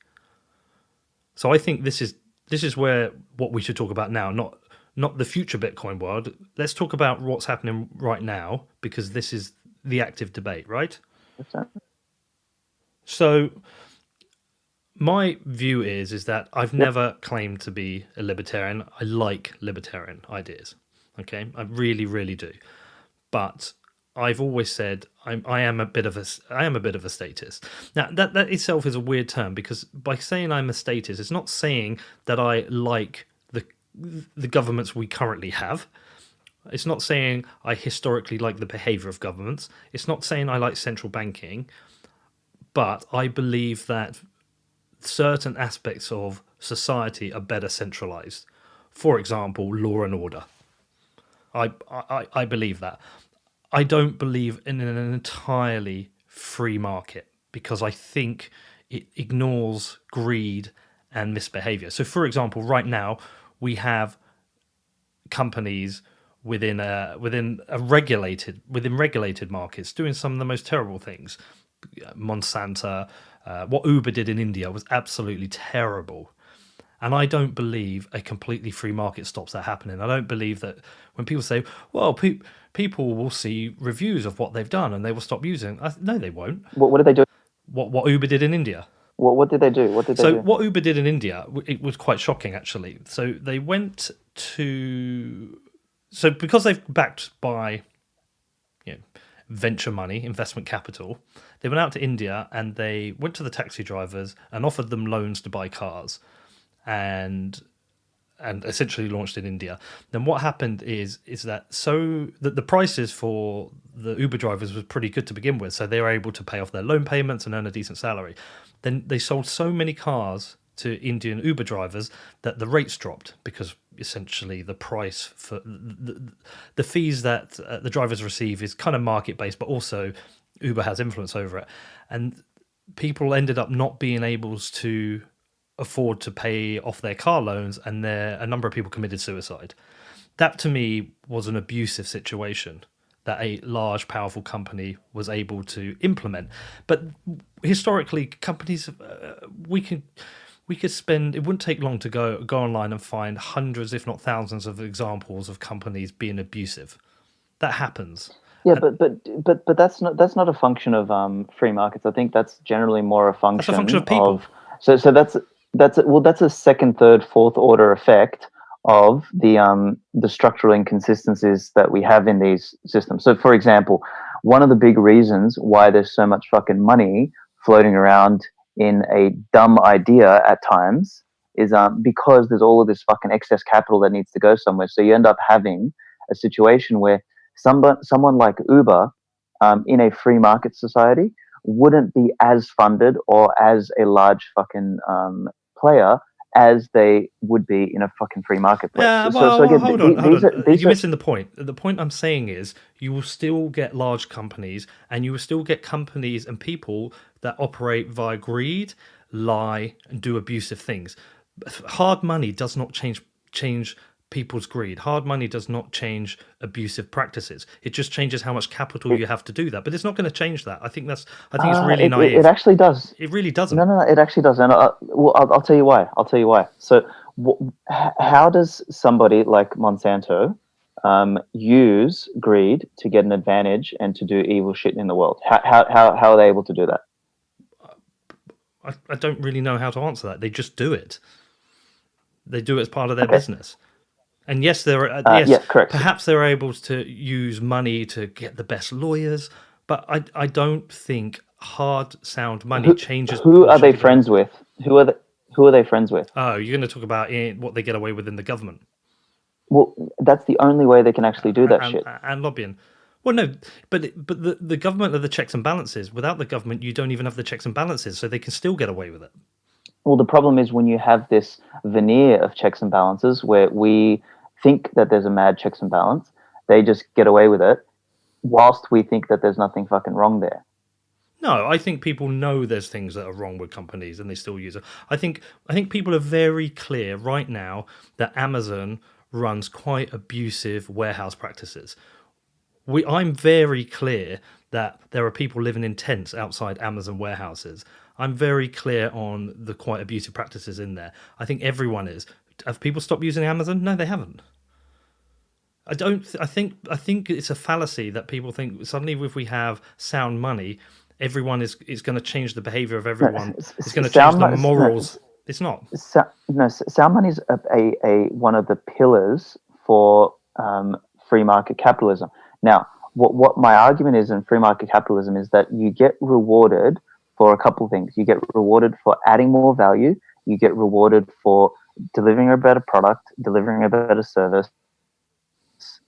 So I think this is where what we should talk about now, not the future Bitcoin world. Let's talk about what's happening right now, because this is the active debate, right? So my view is that I've never claimed to be a libertarian. I like libertarian ideas. Okay, I really, really do. But I've always said I am a bit of a statist. Now that itself is a weird term, because by saying I'm a statist, it's not saying that I like the governments we currently have. It's not saying I historically like the behavior of governments. It's not saying I like central banking. But I believe that certain aspects of society are better centralized. For example, law and order. I believe that. I don't believe in an entirely free market, because I think it ignores greed and misbehavior. So, for example, right now we have companies within regulated markets doing some of the most terrible things. Monsanto, what Uber did in India was absolutely terrible. And I don't believe a completely free market stops that happening. I don't believe that when people say, well, people will see reviews of what they've done and they will stop using. No, they won't. What did they do? What Uber did in India. What did they do? What Uber did in India, it was quite shocking, actually. So they went to... So because they've backed by venture money, investment capital, they went out to India and they went to the taxi drivers and offered them loans to buy cars. And essentially launched in India. Then what happened is that the prices for the Uber drivers was pretty good to begin with, so they were able to pay off their loan payments and earn a decent salary. Then they sold so many cars to Indian Uber drivers that the rates dropped, because essentially the price for the fees that the drivers receive is kind of market based, but also Uber has influence over it, and people ended up not being able to afford to pay off their car loans, and a number of people committed suicide. That to me was an abusive situation that a large, powerful company was able to implement. But historically, companies, we could spend, it wouldn't take long to go online and find hundreds, if not thousands, of examples of companies being abusive. That happens. Yeah, but that's not a function of free markets. I think that's generally more a function. That's a function of people. So that's a second, third, fourth order effect of the structural inconsistencies that we have in these systems. So, for example, one of the big reasons why there's so much fucking money floating around in a dumb idea at times is because there's all of this fucking excess capital that needs to go somewhere. So you end up having a situation where someone like Uber, in a free market society, wouldn't be as funded or as a large fucking player as they would be in a fucking free marketplace. Yeah, well, so again, hold on. You're missing the point. The point I'm saying is you will still get large companies, and you will still get companies and people that operate via greed, lie, and do abusive things. Hard money does not change people's greed. Hard money does not change abusive practices. It just changes how much capital you have to do that. But it's not going to change that. I think it's really naive. It actually does. It really doesn't. No, it actually does. And I'll tell you why. So how does somebody like Monsanto use greed to get an advantage and to do evil shit in the world? How are they able to do that? I don't really know how to answer that. They just do it. They do it as part of their business. And yes, correct. Perhaps they're able to use money to get the best lawyers, but I don't think hard, sound money changes. Who are they friends with? Who are they friends with? Oh, you're going to talk about what they get away with in the government. Well, that's the only way they can actually do that shit. And lobbying. Well, no, but the government are the checks and balances. Without the government, you don't even have the checks and balances, so they can still get away with it. Well, the problem is when you have this veneer of checks and balances where we think that there's a mad checks and balance, they just get away with it, whilst we think that there's nothing fucking wrong there. No, I think people know there's things that are wrong with companies and they still use it. I think people are very clear right now that Amazon runs quite abusive warehouse practices. I'm very clear that there are people living in tents outside Amazon warehouses. I'm very clear on the quite abusive practices in there. I think everyone is. Have people stopped using Amazon? No, they haven't. I think it's a fallacy that people think suddenly if we have sound money, everyone is going to change the behavior of everyone. It's going to change the morals. It's not. Sound money is a one of the pillars for free market capitalism. Now, what my argument is in free market capitalism is that you get rewarded for a couple of things. You get rewarded for adding more value. You get rewarded for delivering a better product, delivering a better service,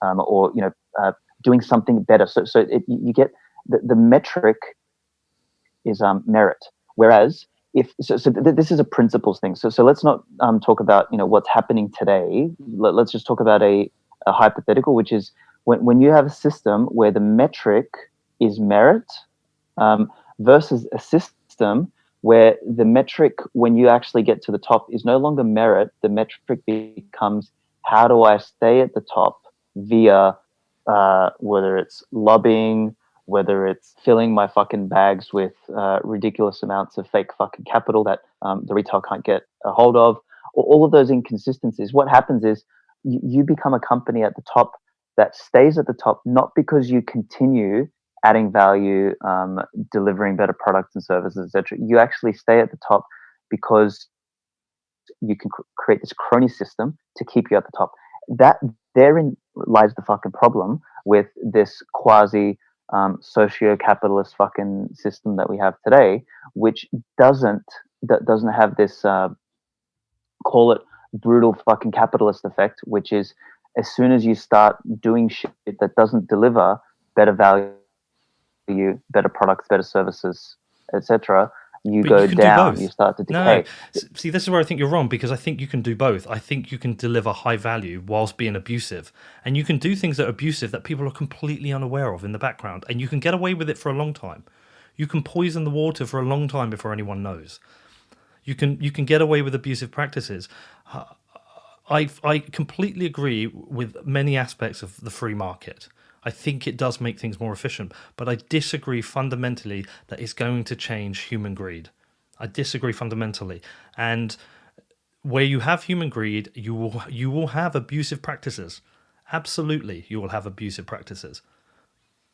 or doing something better. So you get the metric is merit. Whereas this is a principles thing. So let's not talk about what's happening today. Let's just talk about a hypothetical, which is when you have a system where the metric is merit versus a system where the metric, when you actually get to the top, is no longer merit. The metric becomes how do I stay at the top via whether it's lobbying, whether it's filling my fucking bags with ridiculous amounts of fake fucking capital that the retail can't get a hold of, or all of those inconsistencies. What happens is you become a company at the top that stays at the top, not because you continue adding value, delivering better products and services, etc. You actually stay at the top because you can create this crony system to keep you at the top. That therein lies the fucking problem with this quasi socio-capitalist fucking system that we have today, which doesn't have this call it brutal fucking capitalist effect, which is as soon as you start doing shit that doesn't deliver better value, better products, better services, etc., you go down, you start to decay. No. See, this is where I think you're wrong, because I think you can do both. I think you can deliver high value whilst being abusive, and you can do things that are abusive that people are completely unaware of in the background, and you can get away with it for a long time. You can poison the water for a long time before anyone knows. You can get away with abusive practices. I completely agree with many aspects of the free market. I think it does make things more efficient, but I disagree fundamentally that it's going to change human greed. I disagree fundamentally. And where you have human greed, you will have abusive practices. Absolutely, you will have abusive practices.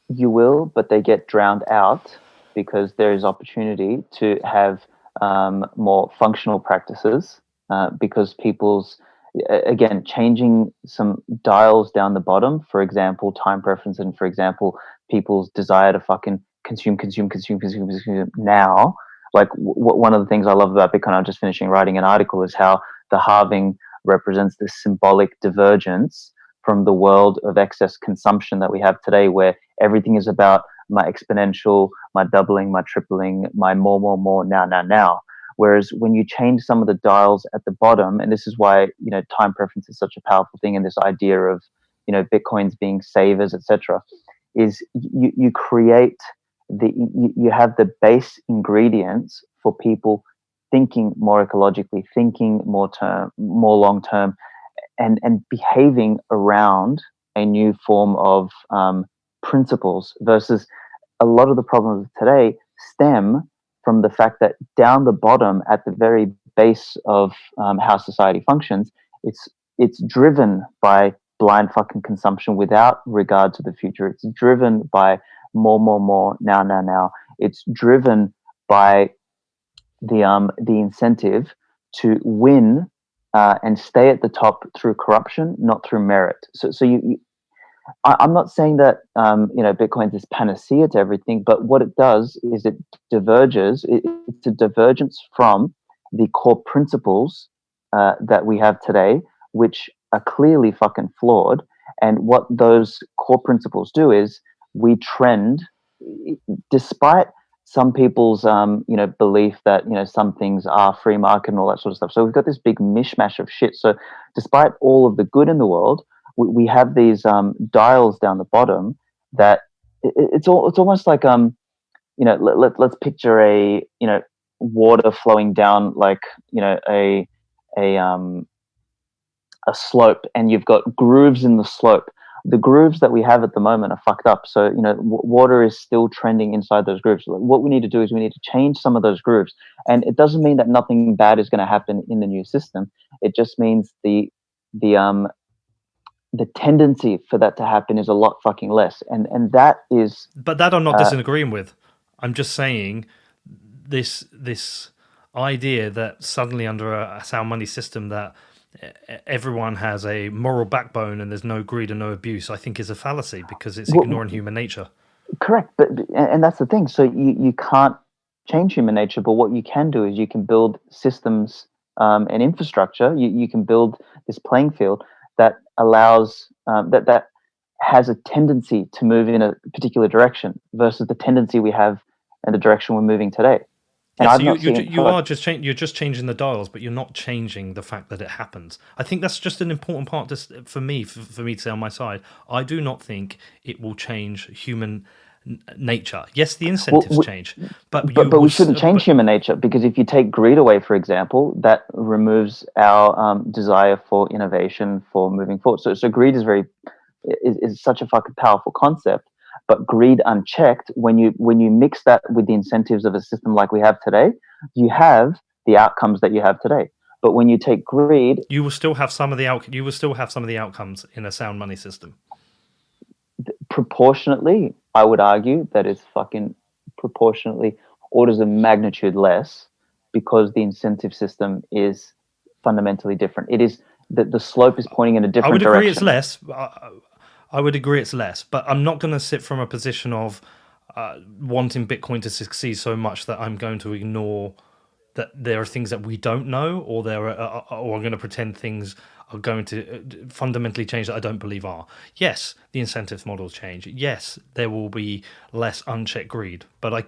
You will, but they get drowned out because there is opportunity to have more functional practices because people's, again, changing some dials down the bottom, for example, time preference, and for example, people's desire to fucking consume now. Like one of the things I love about Bitcoin, I'm just finishing writing an article, is how the halving represents this symbolic divergence from the world of excess consumption that we have today, where everything is about my exponential, my doubling, my tripling, my more, now. Whereas when you change some of the dials at the bottom, and this is why time preference is such a powerful thing, and this idea of Bitcoins being savers, etc., is you create you have the base ingredients for people thinking more ecologically, thinking more long term, and behaving around a new form of principles. Versus a lot of the problems of today stem from the fact that down the bottom, at the very base of how society functions, it's driven by blind fucking consumption without regard to the future. It's driven by more, now. It's driven by the incentive to win and stay at the top through corruption, not through merit. So I'm not saying that Bitcoin is panacea to everything, but what it does is it diverges. It's a divergence from the core principles that we have today, which are clearly fucking flawed. And what those core principles do is we trend, despite some people's belief that some things are free market and all that sort of stuff. So we've got this big mishmash of shit. So despite all of the good in the world, we have these dials down the bottom that it's almost like let's picture a water flowing down like a slope, and you've got grooves in the slope. The grooves that we have at the moment are fucked up. So, water is still trending inside those grooves. What we need to do is we need to change some of those grooves. And it doesn't mean that nothing bad is going to happen in the new system. It just means the tendency for that to happen is a lot fucking less. And that is... But that I'm not disagreeing with. I'm just saying this idea that suddenly under a sound money system that everyone has a moral backbone and there's no greed and no abuse, I think is a fallacy, because it's ignoring human nature. Correct, and that's the thing. So you can't change human nature, but what you can do is you can build systems and infrastructure. You can build this playing field that allows that has a tendency to move in a particular direction versus the tendency we have and the direction we're moving today. Yeah, so you're just changing the dials, but you're not changing the fact that it happens. I think that's just an important part for me to say on my side. I do not think it will change human nature. Yes, the incentives change, but we shouldn't change human nature, because if you take greed away, for example, that removes our desire for innovation, for moving forward. So greed is such a fucking powerful concept. But greed unchecked, when you mix that with the incentives of a system like we have today, you have the outcomes that you have today. But when you take greed, you will still have some of the outcomes in a sound money system. Proportionately, I would argue that it's fucking proportionately orders of magnitude less, because the incentive system is fundamentally different. It is the slope is pointing in a different direction. I would agree it's less. I would agree it's less, but I'm not going to sit from a position of wanting Bitcoin to succeed so much that I'm going to ignore that there are things that we don't know, or I'm going to pretend things are going to fundamentally change that I don't believe are. Yes, the incentives models change. Yes, there will be less unchecked greed, but I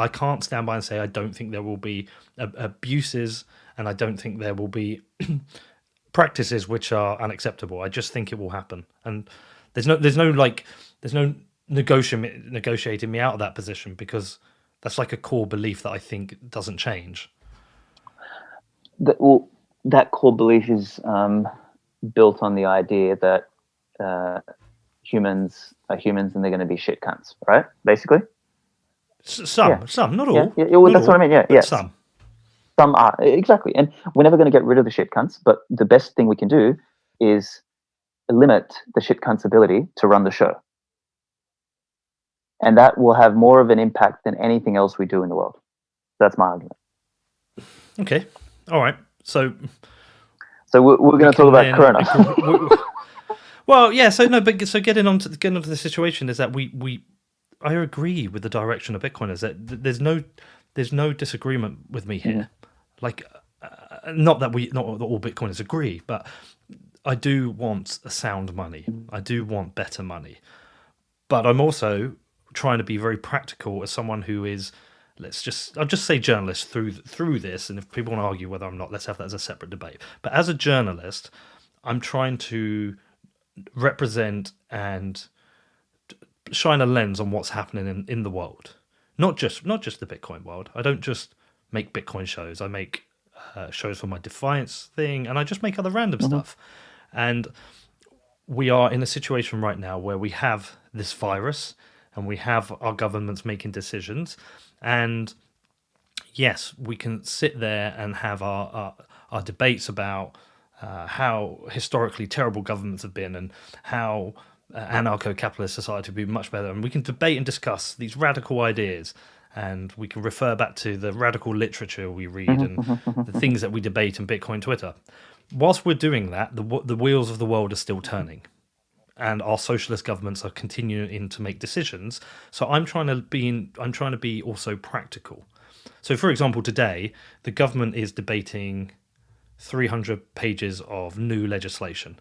can't stand by and say I don't think there will be abuses, and I don't think there will be practices which are unacceptable. I just think it will happen, and there's no negotiating me out of that position, because that's like a core belief that I think doesn't change. That core belief is built on the idea that humans are humans and they're going to be shit cunts, right? Basically, some, not all. Yeah, well, that's what I mean. Yeah, yes. Some are, exactly, and we're never going to get rid of the shit cunts. But the best thing we can do is limit the shit cunt's ability to run the show. And that will have more of an impact than anything else we do in the world. That's my argument. Okay. All right. So we're going to talk about Corona. Well, yeah. So getting onto the situation is that I agree with the direction of Bitcoin. Is that there's no disagreement with me here. Like, not that all Bitcoiners agree, but I do want a sound money. I do want better money, but I'm also trying to be very practical as someone who is, I'll just say journalist through this, and if people want to argue whether I'm not, let's have that as a separate debate. But as a journalist, I'm trying to represent and shine a lens on what's happening in the world, not just the Bitcoin world. I don't just make Bitcoin shows. I make shows for my Defiance thing, and I just make other random stuff. And we are in a situation right now where we have this virus, and we have our governments making decisions. And yes, we can sit there and have our debates about how historically terrible governments have been, and how anarcho-capitalist society would be much better. And we can debate and discuss these radical ideas, and we can refer back to the radical literature we read and the things that we debate on Bitcoin Twitter. Whilst we're doing that, the wheels of the world are still turning, and our socialist governments are continuing to make decisions. So I'm trying to be also practical. So, for example, today the government is debating 300 pages of new legislation,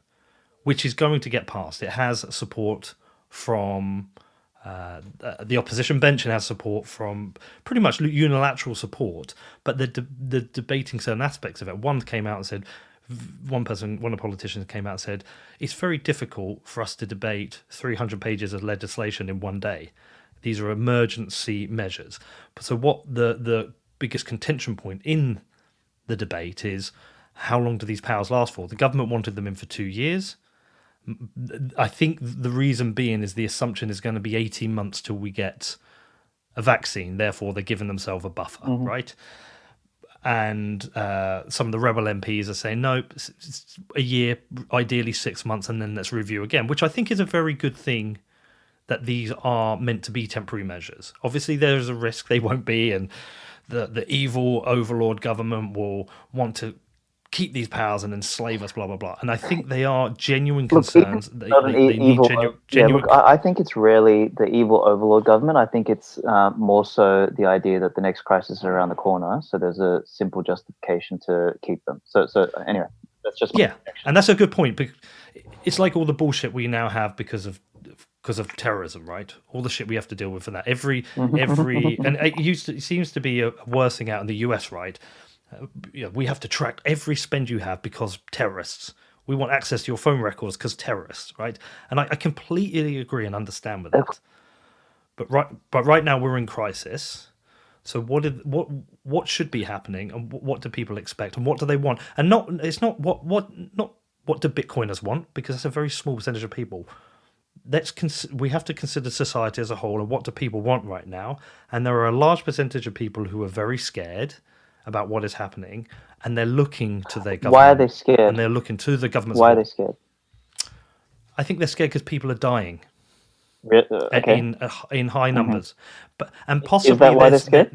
which is going to get passed. It has support from the opposition bench, and has support from pretty much unilateral support, but the debating certain aspects of it. One of the politicians came out and said, it's very difficult for us to debate 300 pages of legislation in one day. These are emergency measures. So what the biggest contention point in the debate is, how long do these powers last for? The government wanted them in for 2 years. I think the reason being is the assumption is going to be 18 months till we get a vaccine. Therefore, they're giving themselves a buffer, right? And some of the rebel MPs are saying, no, it's a year, ideally 6 months, and then let's review again, which I think is a very good thing, that these are meant to be temporary measures. Obviously, there's a risk they won't be, and the evil overlord government will want to keep these powers and enslave us, blah, blah, blah. And I think they are genuine concerns. They need genuine... I think it's rarely the evil overlord government. I think it's more so the idea that the next crisis is around the corner, so there's a simple justification to keep them. So anyway, that's just my connection. And that's a good point. It's like all the bullshit we now have because of terrorism, right? All the shit we have to deal with for that. Every and it seems to be a worse thing out in the US, right? We have to track every spend you have because terrorists. We want access to your phone records because terrorists, right? And I completely agree and understand with that. But right now we're in crisis. So what should be happening, and what do people expect, and what do they want? And not what do Bitcoiners want, because that's a very small percentage of people. We have to consider society as a whole, and what do people want right now? And there are a large percentage of people who are very scared about what is happening, and they're looking to their government. Why are they scared? And they're looking to the government. Why are they scared? I think they're scared because people are dying okay. in high numbers. And possibly is that why they're scared?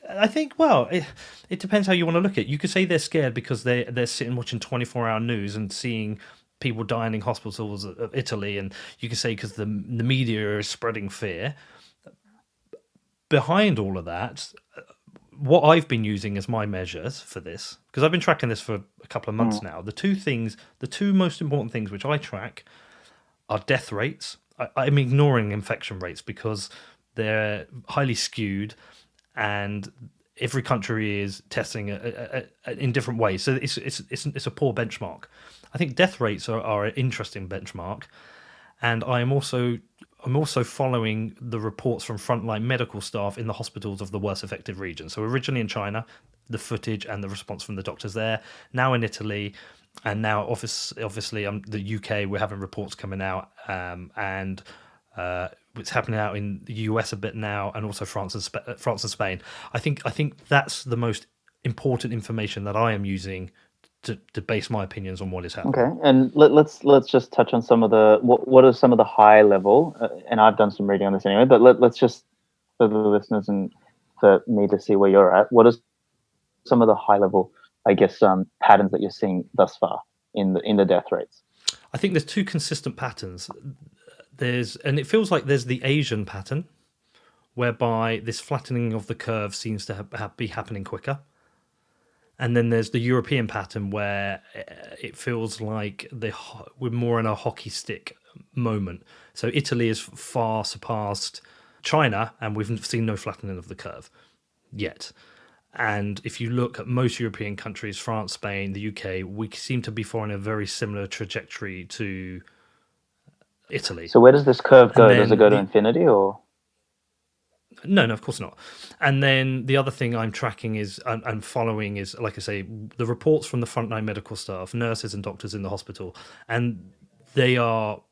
I think, well, it depends how you want to look at it. You could say they're scared because they're sitting watching 24-hour news and seeing people dying in hospitals of Italy, and you could say because the media is spreading fear. Behind all of that, what I've been using as my measures for this, because I've been tracking this for a couple of months now, the two most important things which I track are death rates. I'm ignoring infection rates because they're highly skewed, and every country is testing in different ways. So it's a poor benchmark. I think death rates are an interesting benchmark, and I'm also following the reports from frontline medical staff in the hospitals of the worst affected regions. So originally in China, the footage and the response from the doctors there. Now in Italy, and now obviously the UK, we're having reports coming out, and it's happening out in the US a bit now, and also France and Spain. I think that's the most important information that I am using to base my opinions on what is happening. Okay, and let's just touch on some of the what are some of the high level, and I've done some reading on this anyway, but let's just, for the listeners and for me to see where you're at, what is some of the high level, I guess, patterns that you're seeing thus far in the death rates? I think there's two consistent patterns. And it feels like there's the Asian pattern, whereby this flattening of the curve seems to be happening quicker. And then there's the European pattern, where it feels like we're more in a hockey stick moment. So Italy has far surpassed China, and we've seen no flattening of the curve yet. And if you look at most European countries, France, Spain, the UK, we seem to be following a very similar trajectory to Italy. So where does this curve go? Does it go to infinity, or...? No, of course not. And then the other thing I'm tracking and following is, like I say, the reports from the frontline medical staff, nurses and doctors in the hospital, and they are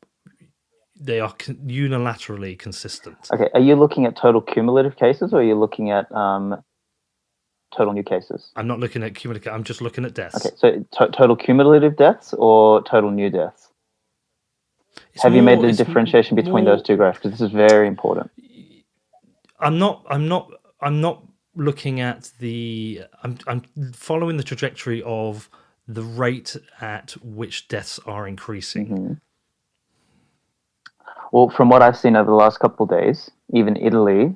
unilaterally consistent. Okay, are you looking at total cumulative cases, or are you looking at total new cases? I'm not looking at cumulative. I'm just looking at deaths. Okay, so total cumulative deaths or total new deaths? Have you made the differentiation between those two graphs? Because this is very important. I'm not looking at I'm following the trajectory of the rate at which deaths are increasing. Mm-hmm. Well, from what I've seen over the last couple of days, even Italy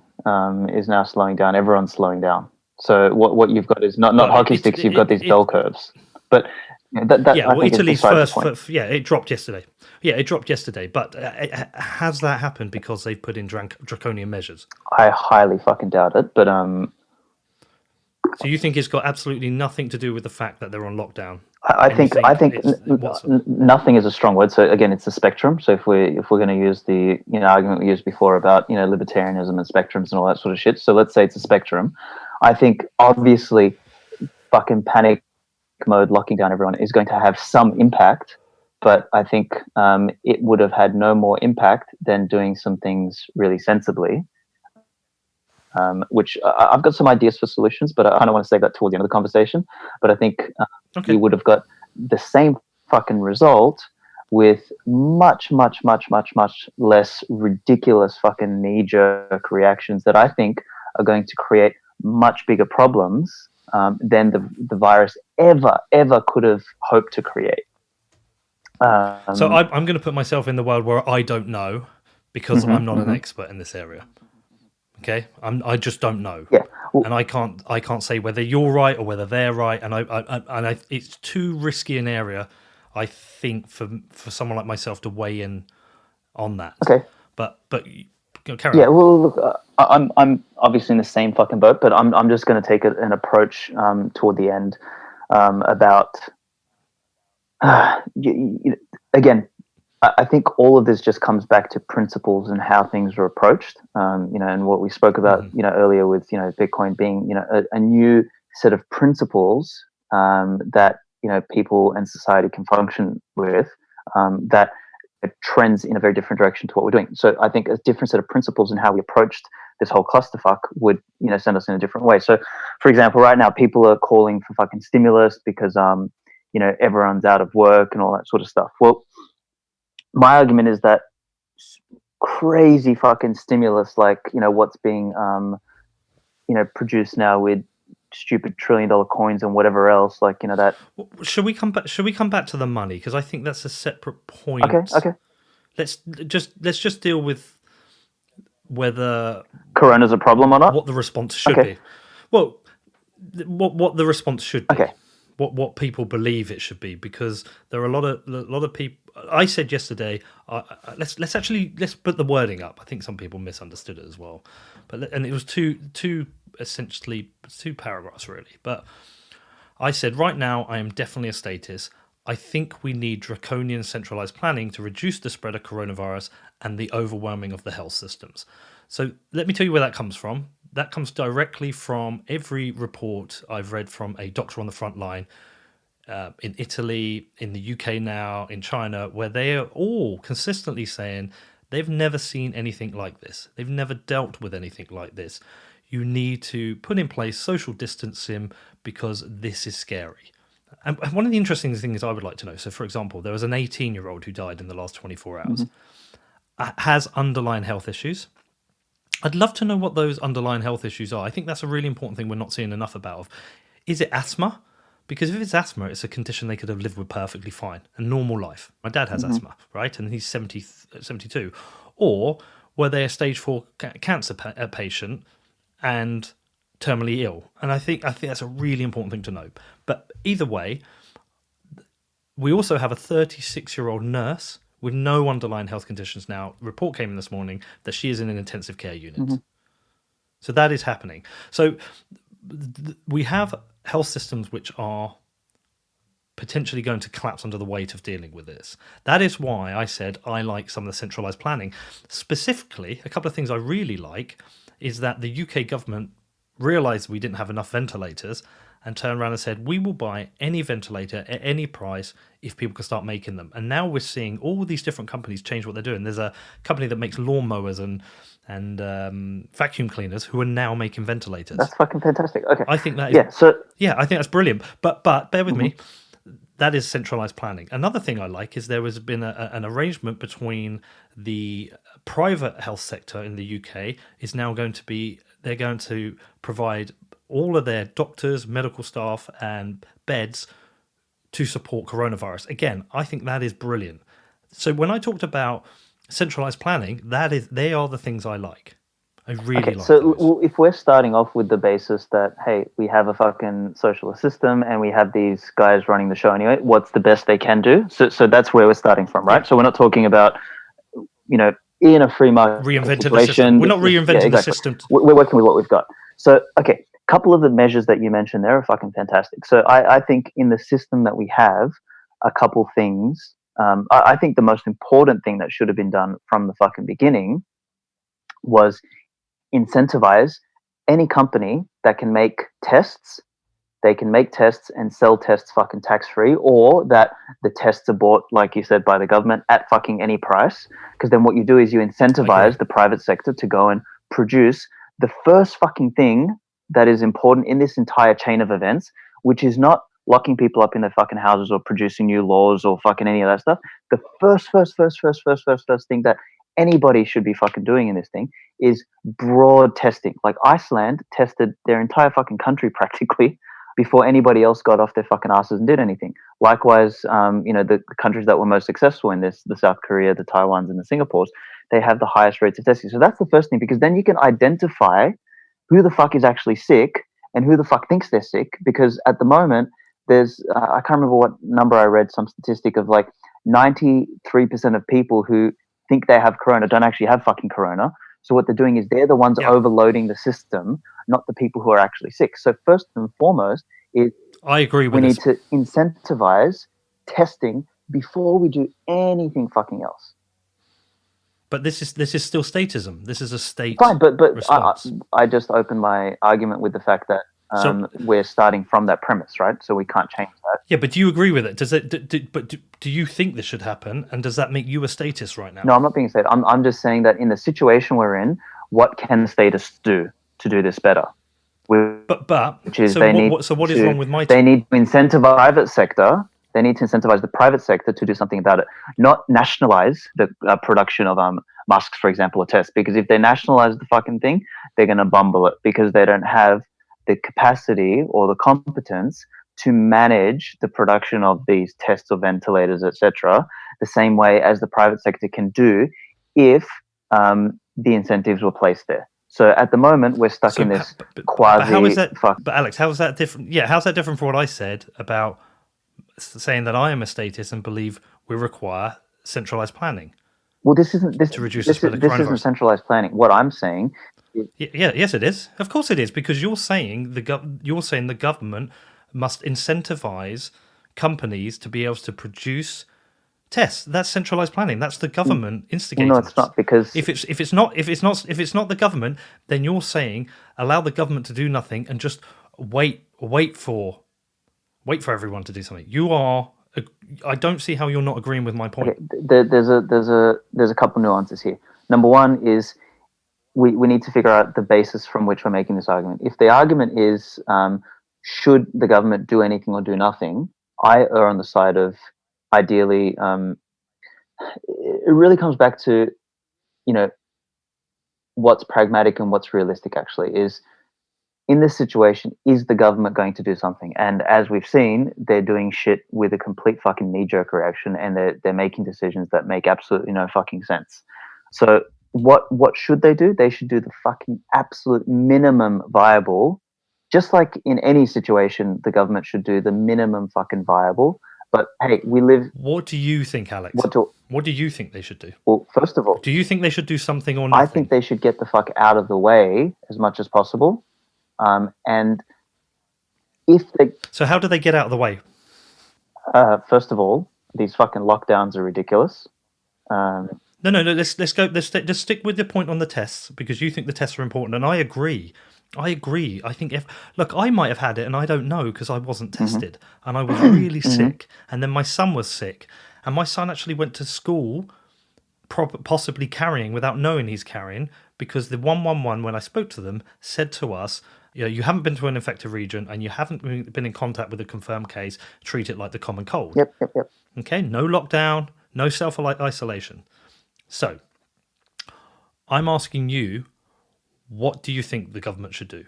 is now slowing down. Everyone's slowing down. So what you've got is not Well, hockey sticks. You've got these bell curves. But that yeah, I well, think Italy's is besides the first, point. yeah, it dropped yesterday. Yeah, it dropped yesterday. But has that happened because they've put in draconian measures? I highly fucking doubt it. But So you think it's got absolutely nothing to do with the fact that they're on lockdown? I And you think what's nothing is a strong word. So again, it's a spectrum. So if we're going to use the argument we used before about libertarianism and spectrums and all that sort of shit. So let's say it's a spectrum. I think obviously fucking panic mode locking down everyone is going to have some impact, but I think it would have had no more impact than doing some things really sensibly. Which I've got some ideas for solutions, but I don't want to say that towards the end of the conversation. But I think we would have got the same fucking result with much, much, much, much, much less ridiculous fucking knee-jerk reactions that I think are going to create much bigger problems than the virus ever could have hoped to create. So I'm going to put myself in the world where I don't know because I'm not an expert in this area. Okay, I just don't know. Yeah, well, and I can't say whether you're right or whether they're right, and I it's too risky an area, I think, for someone like myself to weigh in on that. Okay, but carry on. Yeah, well, look, I'm obviously in the same fucking boat, but I'm just going to take an approach toward the end about again. I think all of this just comes back to principles and how things are approached, and what we spoke about, earlier with, Bitcoin being, a new set of principles that, people and society can function with, that trends in a very different direction to what we're doing. So I think a different set of principles in how we approached this whole clusterfuck would, send us in a different way. So, for example, right now people are calling for fucking stimulus because, everyone's out of work and all that sort of stuff. Well, my argument is that crazy fucking stimulus, like what's being produced now with stupid $1 trillion coins and whatever else, like that. Should we come back to the money, because I think that's a separate point. Okay. Let's just deal with whether Corona's a problem or not. What the response should be. Well, what the response should be. Okay. What people believe it should be, because there are a lot of people. I said yesterday, let's put the wording up. I think some people misunderstood it as well, and it was essentially two paragraphs really. But I said, right now I am definitely a statist. I think we need draconian centralized planning to reduce the spread of coronavirus and the overwhelming of the health systems. So let me tell you where that comes from. That comes directly from every report I've read from a doctor on the front line in Italy, in the UK now, in China, where they are all consistently saying they've never seen anything like this. They've never dealt with anything like this. You need to put in place social distancing because this is scary. And one of the interesting things I would like to know, so for example, there was an 18-year-old who died in the last 24 hours, has underlying health issues. I'd love to know what those underlying health issues are. I think that's a really important thing we're not seeing enough about. Is it asthma? Because if it's asthma, it's a condition they could have lived with perfectly fine, a normal life. My dad has asthma, right? And he's 72. Or were they a stage 4 cancer patient and terminally ill? And I think that's a really important thing to know. But either way, we also have a 36-year-old nurse with no underlying health conditions now. A report came in this morning that she is in an intensive care unit. So that is happening. So we have health systems which are potentially going to collapse under the weight of dealing with this. That is why I said I like some of the centralised planning. Specifically, a couple of things I really like is that the UK government realised we didn't have enough ventilators and turned around and said, we will buy any ventilator at any price if people can start making them. And now we're seeing all these different companies change what they're doing. There's a company that makes lawnmowers and vacuum cleaners who are now making ventilators. That's fucking fantastic. Okay. I think that is, I think that's brilliant. But bear with me. That is centralized planning. Another thing I like is there has been an arrangement between the private health sector in the UK is now going to be, they're going to provide all of their doctors, medical staff and beds to support coronavirus. Again, I think that is brilliant. So when I talked about centralized planning, they are the things I like. I really Okay, like so those. if we're starting off with the basis that, hey, we have a fucking socialist system and we have these guys running the show anyway, what's the best they can do? So that's where we're starting from, Yeah. right? So we're not talking about, you know, in a free market Reinventing the system. situation. We're not Yeah, reinventing the exactly. system. We're working with what we've got. So, okay, a couple of the measures that you mentioned there are fucking fantastic. So I think in the system that we have, a couple things, I think the most important thing that should have been done from the fucking beginning was incentivize any company that can make tests. They can make tests and sell tests fucking tax free, or that the tests are bought, like you said, by the government at fucking any price. Because then what you do is you I agree. incentivize the private sector to go and produce the first fucking thing that is important in this entire chain of events, which is not locking people up in their fucking houses or producing new laws or fucking any of that stuff. The first thing that anybody should be fucking doing in this thing is broad testing. Like Iceland tested their entire fucking country practically before anybody else got off their fucking asses and did anything. Likewise, the countries that were most successful in this, the South Korea, the Taiwans, and the Singapores, they have the highest rates of testing. So that's the first thing, because then you can identify who the fuck is actually sick and who the fuck thinks they're sick. Because at the moment, there's, I can't remember what number I read, some statistic of like 93% of people who think they have corona don't actually have fucking corona. So what they're doing is they're the ones Yeah. overloading the system, not the people who are actually sick. So first and foremost is I agree we with need this. to incentivize testing before we do anything fucking else. But this is still statism. This is a state Fine, but response. I just opened my argument with the fact that So we're starting from that premise, right? So we can't change that. yeah, but do you agree with it? Does it? Do you think this should happen? And does that make you a statist right now? No, I'm not being said. I'm just saying that in the situation we're in, what can statists do to do this better? Which is So what is wrong with my? They need to incentivize private sector. They need to incentivize the private sector to do something about it, not nationalize the production of masks, for example, or tests. Because if they nationalize the fucking thing, they're going to bumble it because they don't have the capacity or the competence to manage the production of these tests or ventilators, etc., the same way as the private sector can do if the incentives were placed there. So at the moment, we're stuck in this quasi. But how is that? But Alex, how is that different? Yeah, how's that different from what I said about saying that I am a statist and believe we require centralized planning? Well, this isn't this to reduce the spread of this coronavirus. isn't centralized planning. What I'm saying. Yes, it is. Of course, it is, because you're saying the government must incentivize companies to be able to produce tests. That's centralized planning. That's the government instigating. No, it's not, because if it's not the government, then you're saying allow the government to do nothing and just wait for everyone to do something. I don't see how you're not agreeing with my point. Okay, there's a couple nuances here. Number one is we need to figure out the basis from which we're making this argument. If the argument is should the government do anything or do nothing, I err on the side of ideally. It really comes back to, what's pragmatic and what's realistic. Actually, is in this situation, is the government going to do something? And as we've seen, they're doing shit with a complete fucking knee-jerk reaction, and they're making decisions that make absolutely no fucking sense. So what should they do? They should do the fucking absolute minimum viable. Just like in any situation, the government should do the minimum fucking viable. But hey, we live. What do you think, Alex? What do you think they should do? Well, first of all, do you think they should do something or nothing? I think they should get the fuck out of the way as much as possible. And if they... So how do they get out of the way? First of all, these fucking lockdowns are ridiculous. No. Let's stick with the point on the tests, because you think the tests are important, and I agree. I think I might have had it and I don't know because I wasn't tested, and I was really sick, and then my son was sick, and my son actually went to school possibly carrying without knowing he's carrying, because the 111, when I spoke to them, said to us, you haven't been to an infected region and you haven't been in contact with a confirmed case, treat it like the common cold. Yep. Okay, no lockdown, no self-isolation. So, I'm asking you, what do you think the government should do?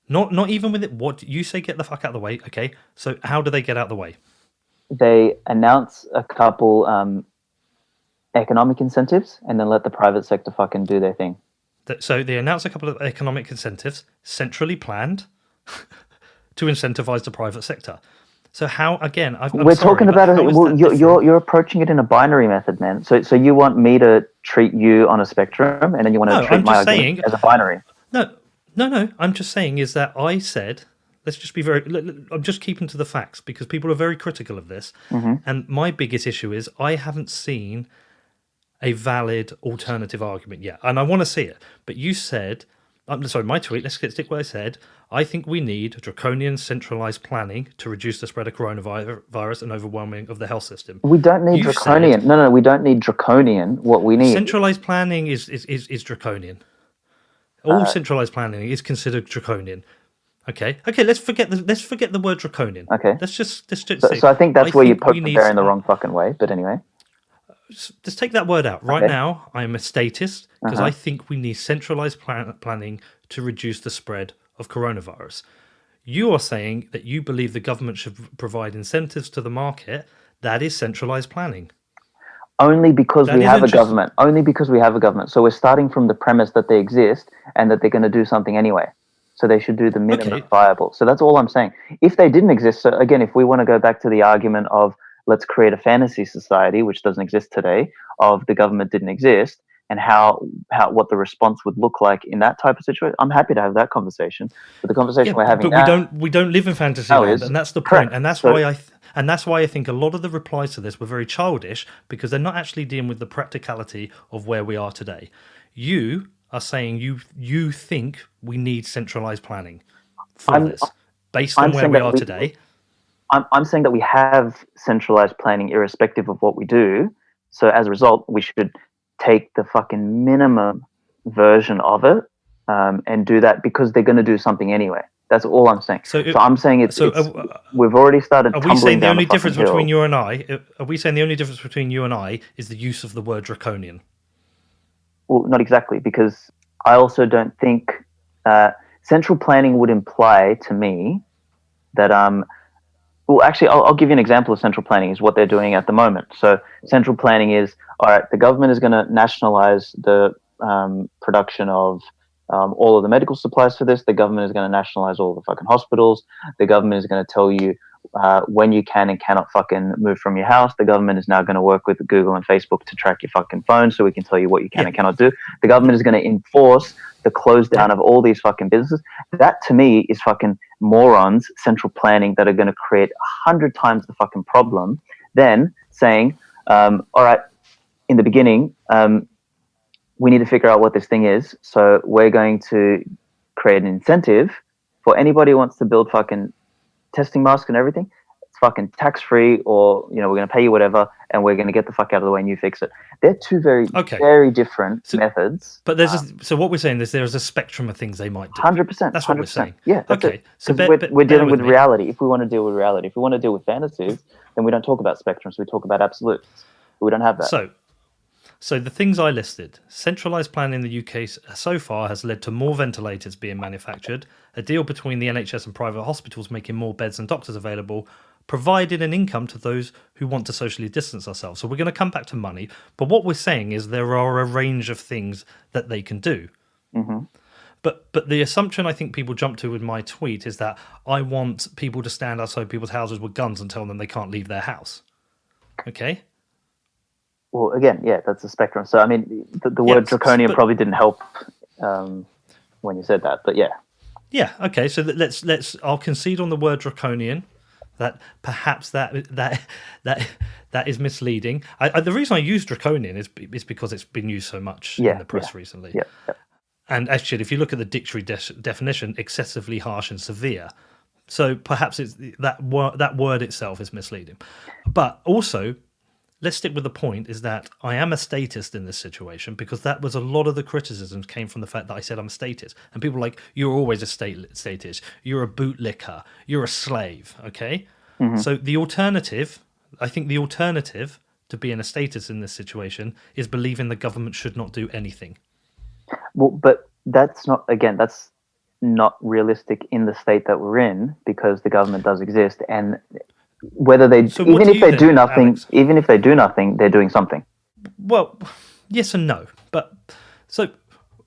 Not even with it. What you say, get the fuck out of the way. Okay, so how do they get out of the way? They announce a couple economic incentives and then let the private sector fucking do their thing. So they announced a couple of economic incentives, centrally planned, to incentivize the private sector. So how, again, we're talking about it. Well, you're approaching it in a binary method, man. So you want me to treat you on a spectrum, and then you want to treat my argument as a binary. No. I'm just saying is that I said, let's just be I'm just keeping to the facts because people are very critical of this. Mm-hmm. And my biggest issue is I haven't seen a valid alternative argument yet. And I want to see it. But you said, my tweet, let's stick with what I said. I think we need draconian centralized planning to reduce the spread of coronavirus and overwhelming of the health system. We don't need draconian. No, we don't need draconian. What we need... Centralized planning is draconian. All centralized planning is considered draconian. Okay. Let's forget the word draconian. Okay. Let's just so I think that's where you poke the bear in the wrong fucking way. But anyway, just take that word out. Right now, I am a statist because I think we need centralized planning to reduce the spread of coronavirus. You are saying that you believe the government should provide incentives to the market. That is centralized planning. Only because we have a government. Only because we have a government. So we're starting from the premise that they exist and that they're going to do something anyway. So they should do the minimum viable. So that's all I'm saying. If they didn't exist, so again, if we want to go back to the argument of let's create a fantasy society, which doesn't exist today, of the government didn't exist, and what the response would look like in that type of situation, I'm happy to have that conversation. But the conversation we're having now... we don't live in fantasy land, and that's the point. And that's why I think a lot of the replies to this were very childish because they're not actually dealing with the practicality of where we are today. You are saying you think we need centralized planning for this based on where we are today. I'm saying that we have centralized planning irrespective of what we do. So as a result, we should take the fucking minimum version of it and do that because they're going to do something anyway. That's all I'm saying. So I'm saying we've already started. Are we saying the only difference between you and I? Are we saying the only difference between you and I is the use of the word draconian? Well, not exactly, because I also don't think central planning would imply to me that well, actually, I'll give you an example of central planning is what they're doing at the moment. So central planning is, all right, the government is going to nationalize the production of all of the medical supplies for this. The government is going to nationalize all the fucking hospitals. The government is going to tell you when you can and cannot fucking move from your house. The government is now going to work with Google and Facebook to track your fucking phone so we can tell you what you can and cannot do. The government is going to enforce the close down of all these fucking businesses. That to me is fucking morons, central planning that are going to create 100 times the fucking problem than saying, all right, in the beginning, we need to figure out what this thing is. So we're going to create an incentive for anybody who wants to build fucking testing masks and everything. It's fucking tax-free, or, we're going to pay you whatever, and we're going to get the fuck out of the way and you fix it. They're two very different methods. But so what we're saying is there's a spectrum of things they might do. 100%. That's what we're saying. Yeah. Okay. So we're dealing with reality. If we want to deal with reality, if we want to deal with fantasies, then we don't talk about spectrums. We talk about absolutes. But we don't have that. So the things I listed, centralised plan in the UK so far has led to more ventilators being manufactured, a deal between the NHS and private hospitals making more beds and doctors available, provided an income to those who want to socially distance ourselves. So we're going to come back to money, but what we're saying is there are a range of things that they can do. Mm-hmm. But the assumption I think people jump to in my tweet is that I want people to stand outside people's houses with guns and tell them they can't leave their house. Okay? Well, again, that's the spectrum. So, I mean, the word draconian probably didn't help when you said that, but yeah. Yeah, okay, so I'll concede on the word draconian, that perhaps that is misleading. The reason I use draconian is because it's been used so much in the press recently. Yeah. And actually, if you look at the dictionary definition, excessively harsh and severe. So perhaps it's that word itself is misleading. But also, let's stick with the point is that I am a statist in this situation because that was a lot of the criticisms came from the fact that I said I'm a statist. And people were like, you're always a statist. You're a bootlicker. You're a slave. Okay? Mm-hmm. So I think the alternative to being a statist in this situation is believing the government should not do anything. Well, but that's not realistic in the state that we're in because the government does exist, and whether even if they do nothing, they're doing something. Well, yes and no. But so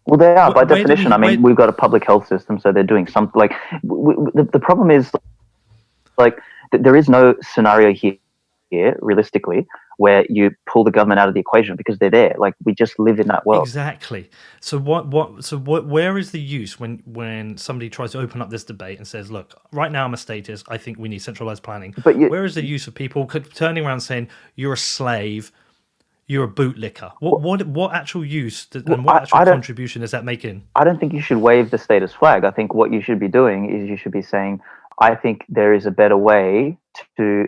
Well, they are by Where do definition. I mean, we've got a public health system, so they're doing something. Like the problem is, like, there is no scenario here, realistically, where you pull the government out of the equation because they're there. Like, we just live in that world. Exactly. So where is the use when somebody tries to open up this debate and says, look, right now I'm a statist, I think we need centralized planning. But where is the use of people turning around saying you're a slave, you're a bootlicker? What actual use and what actual contribution is that making? I don't think you should wave the status flag. I think what you should be doing is you should be saying, I think there is a better way to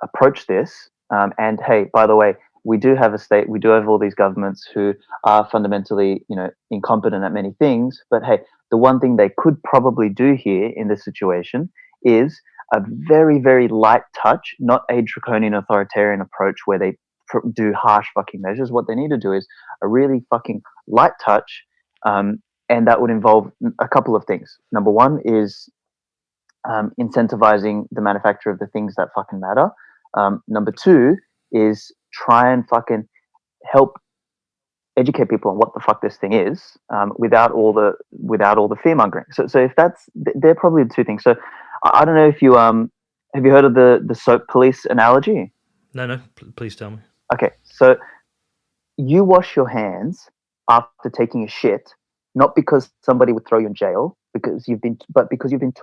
approach this. And hey, by the way, we do have a state, we do have all these governments who are fundamentally, incompetent at many things. But hey, the one thing they could probably do here in this situation is a very, very light touch, not a draconian authoritarian approach where they do harsh fucking measures. What they need to do is a really fucking light touch. And that would involve a couple of things. Number one is incentivizing the manufacture of the things that fucking matter. Number two is try and fucking help educate people on what the fuck this thing is, without all the fear mongering. So if they're probably the two things. So I don't know if you have you heard of the soap police analogy? No, please tell me. Okay, so you wash your hands after taking a shit, not because somebody would throw you in jail, because you've been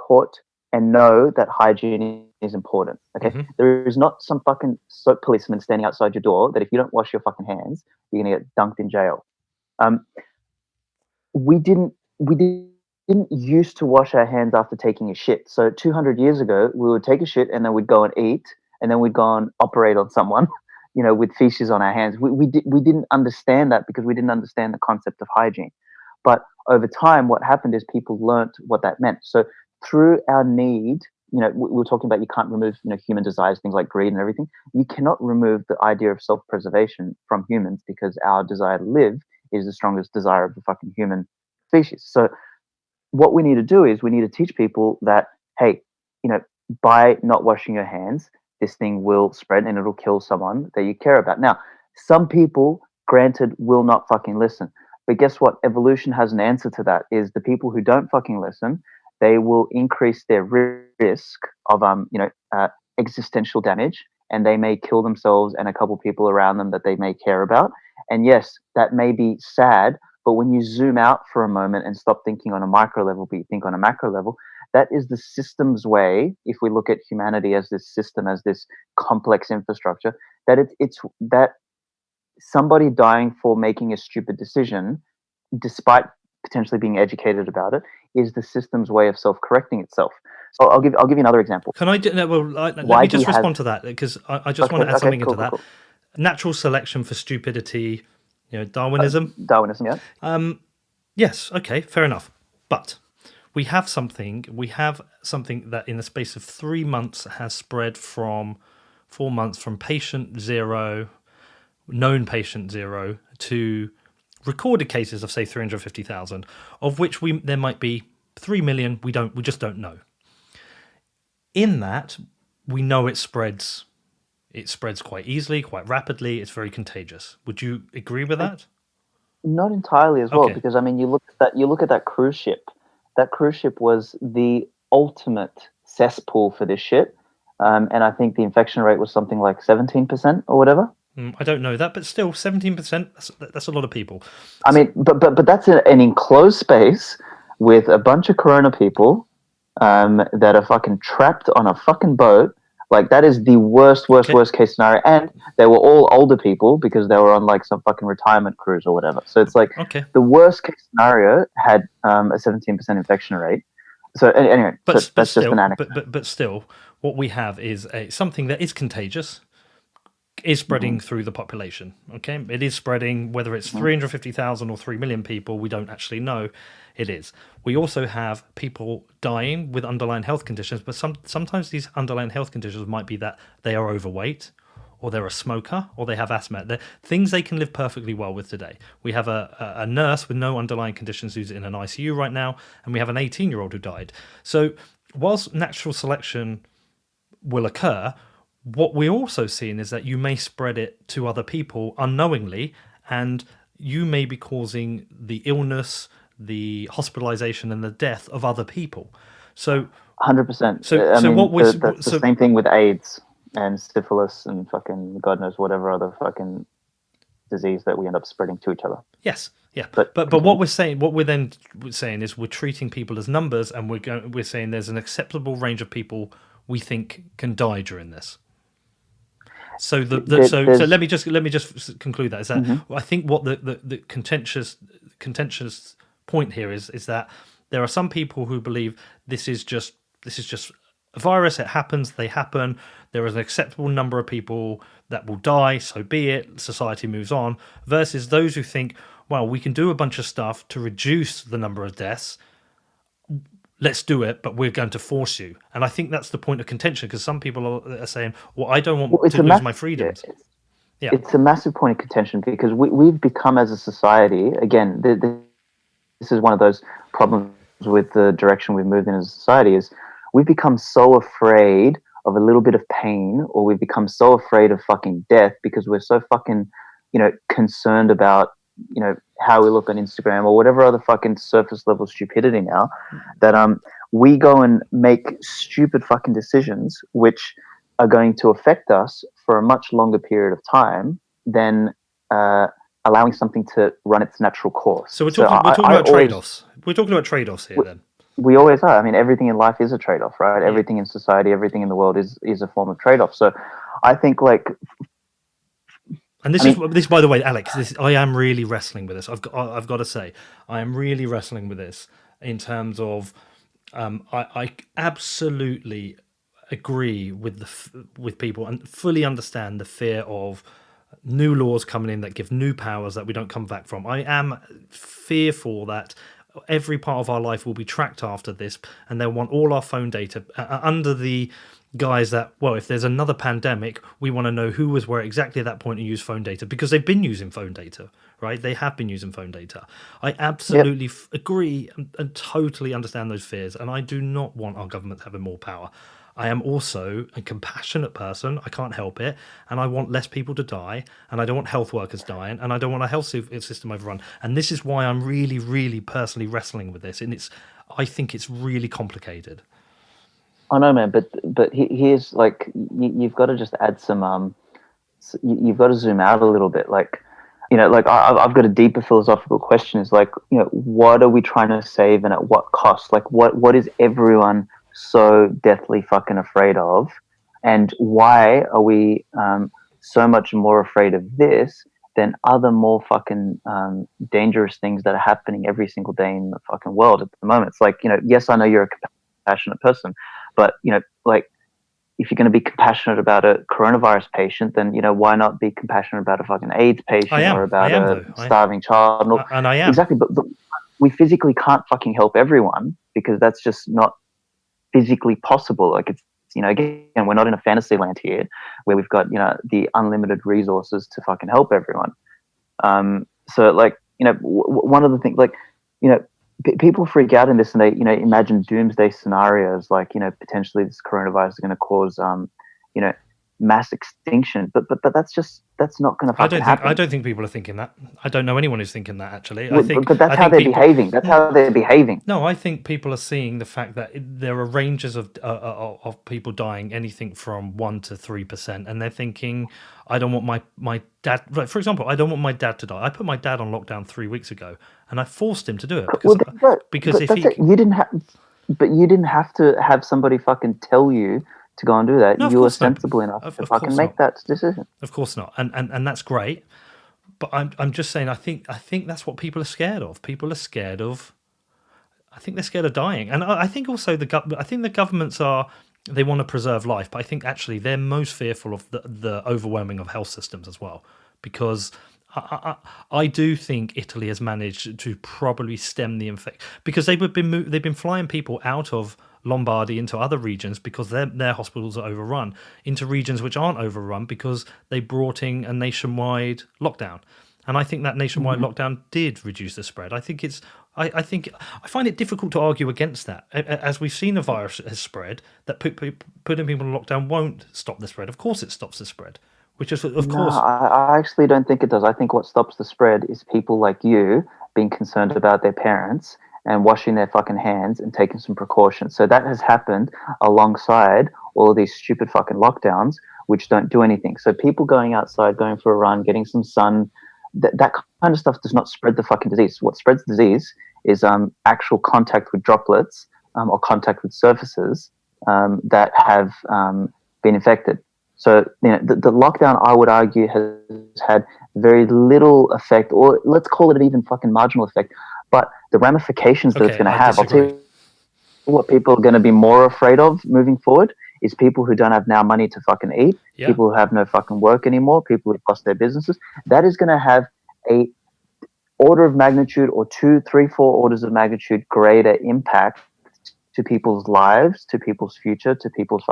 taught and know that hygiene is important. Okay, There is not some fucking soap policeman standing outside your door that if you don't wash your fucking hands, you're gonna get dunked in jail. We didn't used to wash our hands after taking a shit. So 200 years ago, we would take a shit and then we'd go and eat, and then we'd go and operate on someone, with feces on our hands. We didn't understand that because we didn't understand the concept of hygiene. But over time, what happened is people learnt what that meant. So through our need, we were talking about you can't remove, human desires, things like greed and everything. You cannot remove the idea of self-preservation from humans because our desire to live is the strongest desire of the fucking human species. So what we need to do is we need to teach people that, hey, by not washing your hands, this thing will spread and it'll kill someone that you care about. Now, some people, granted, will not fucking listen. But guess what? Evolution has an answer to that, is the people who don't fucking listen, they will increase their risk of, existential damage, and they may kill themselves and a couple people around them that they may care about. And yes, that may be sad, but when you zoom out for a moment and stop thinking on a micro level, but you think on a macro level, that is the system's way. If we look at humanity as this system, as this complex infrastructure, that it's that somebody dying for making a stupid decision, despite potentially being educated about it, is the system's way of self-correcting itself. So I'll give you another example. Can I do? No, well, let me just respond to that, because I just want to add something into that. Cool. Natural selection for stupidity, Darwinism. Darwinism, yeah. Yes. Okay. Fair enough. But we have something that in the space of 3 months has spread from 4 months from patient zero, known patient zero, to recorded cases of say 350,000, of which there might be 3 million we just don't know. In that, we know it spreads quite easily, quite rapidly. It's very contagious. Would you agree with that? Not entirely as well, because I mean, you look at that cruise ship. That cruise ship was the ultimate cesspool for this shit, and I think the infection rate was something like 17% or whatever. I don't know that, but still, 17%. That's a lot of people. I mean, but that's an enclosed space with a bunch of corona people that are fucking trapped on a fucking boat. Like, that is the worst case scenario. And they were all older people because they were on like some fucking retirement cruise or whatever. So it's like the worst case scenario had a 17% infection rate. So anyway, that's just an anecdote. But still, what we have is something that is contagious, is spreading through the population. Okay, it is spreading, whether it's 350,000 or 3 million people, we don't actually know. It is. We also have people dying with underlying health conditions, but sometimes these underlying health conditions might be that they are overweight, or they're a smoker, or they have asthma. They're things they can live perfectly well with today. We have a nurse with no underlying conditions who's in an ICU right now, and we have an 18-year-old who died. So whilst natural selection will occur, what we're also seeing is that you may spread it to other people unknowingly, and you may be causing the illness, the hospitalization, and the death of other people. So 100%. That's the same thing with AIDS and syphilis and fucking God knows whatever other fucking disease that we end up spreading to each other. Yes, yeah. But what we're then saying is we're treating people as numbers, and we're saying there's an acceptable range of people we think can die during this. So let me just conclude that is that I think what the contentious point here is that there are some people who believe this is just a virus. It happens. They happen. There is an acceptable number of people that will die. So be it. Society moves on. Versus those who think, well, we can do a bunch of stuff to reduce the number of deaths. Let's do it, but we're going to force you. And I think that's the point of contention, because some people are saying, well, I don't want to lose my freedoms. Yeah. It's a massive point of contention because we've become, as a society, again, this is one of those problems with the direction we've moved in as a society, is we've become so afraid of a little bit of pain, or we've become so afraid of fucking death because we're so fucking, concerned about, how we look on Instagram or whatever other fucking surface level stupidity now, that we go and make stupid fucking decisions which are going to affect us for a much longer period of time than allowing something to run its natural course. So we're talking about trade-offs. We're talking about trade-offs here then. We always are. I mean, everything in life is a trade-off, right? Yeah. Everything in society, everything in the world is a form of trade-off. So I think and this, by the way, Alex, I am really wrestling with this. I've got to say, I am really wrestling with this in terms of, I absolutely agree with people and fully understand the fear of new laws coming in that give new powers that we don't come back from. I am fearful that every part of our life will be tracked after this, and they'll want all our phone data under the guise that, well, if there's another pandemic, we want to know who was where exactly at that point and use phone data, because they've been using phone data, right? They have been using phone data. I absolutely agree and totally understand those fears, and I do not want our government having more power. I am also a compassionate person. I can't help it. And I want less people to die. And I don't want health workers dying. And I don't want a health system overrun. And this is why I'm really, really personally wrestling with this. And I think it's really complicated. I know, man. But here's you've got to just add some. You've got to zoom out a little bit. I've got a deeper philosophical question. Is what are we trying to save and at what cost? What is everyone so deathly fucking afraid of, and why are we so much more afraid of this than other more fucking dangerous things that are happening every single day in the fucking world at the moment? It's yes, I know you're a compassionate person, but if you're going to be compassionate about a coronavirus patient, then why not be compassionate about a fucking AIDS patient or about a starving child? And I am exactly, but we physically can't fucking help everyone because that's just not physically possible. It's again, we're not in a fantasy land here where we've got the unlimited resources to fucking help everyone. So one of the things, people freak out in this, and they imagine doomsday scenarios, potentially this coronavirus is going to cause mass extinction, but that's not going to fucking happen. I don't think people are thinking that. I don't know anyone who's thinking that, actually. But that's how they're behaving. That's how they're behaving. No, I think people are seeing the fact that there are ranges of people dying, anything from 1% to 3%, and they're thinking, I don't want my dad. For example, I don't want my dad to die. I put my dad on lockdown 3 weeks ago, and I forced him to do it because you didn't have to have somebody fucking tell you to go and do that. No, you were sensible enough to fucking make that decision. Of course not, and that's great. But I'm just saying, I think that's what people are scared of. People are scared of. I think they're scared of dying, and I think also the governments are. They want to preserve life, but I think actually they're most fearful of the overwhelming of health systems as well, because I do think Italy has managed to probably stem the infection, because they've been flying people out of Lombardy into other regions because their hospitals are overrun, into regions which aren't overrun because they brought in a nationwide lockdown. And I think that nationwide lockdown did reduce the spread. I think I find it difficult to argue against that. As we've seen, a virus has spread, that putting people in lockdown won't stop the spread. Of course it stops the spread. which is, of No, course... I actually don't think it does. I think what stops the spread is people like you being concerned about their parents and washing their fucking hands and taking some precautions. So that has happened alongside all of these stupid fucking lockdowns, which don't do anything. So people going outside, going for a run, getting some sun, that kind of stuff does not spread the fucking disease. What spreads the disease is actual contact with droplets or contact with surfaces that have been infected. So, the lockdown, I would argue, has had very little effect, or let's call it an even fucking marginal effect. But the ramifications that it's going to have, I'll tell you what people are going to be more afraid of moving forward is people who don't have now money to fucking eat, people who have no fucking work anymore, people who've lost their businesses. That is going to have a order of magnitude or 2, 3, 4 orders of magnitude greater impact to people's lives, to people's future, to people's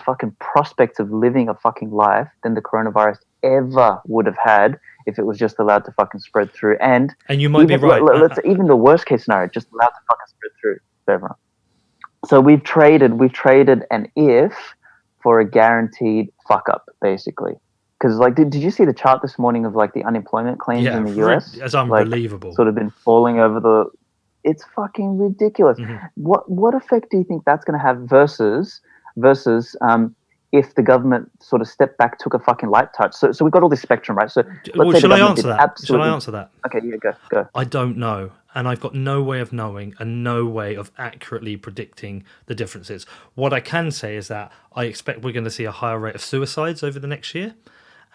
fucking prospects of living a fucking life than the coronavirus ever would have had if it was just allowed to fucking spread through. And you might be right. Let's even the worst case scenario, just allowed to fucking spread through to everyone. So we've traded an if for a guaranteed fuck up, basically. Because did you see the chart this morning of the unemployment claims in the US? It's unbelievable. Sort of been falling over the. It's fucking ridiculous. Mm-hmm. What effect do you think that's going to have versus if the government sort of stepped back, took a fucking light touch? So we've got all this spectrum, right? So shall I answer that? Shall I answer that? Okay, yeah, go. I don't know, and I've got no way of knowing and no way of accurately predicting the differences. What I can say is that I expect we're going to see a higher rate of suicides over the next year,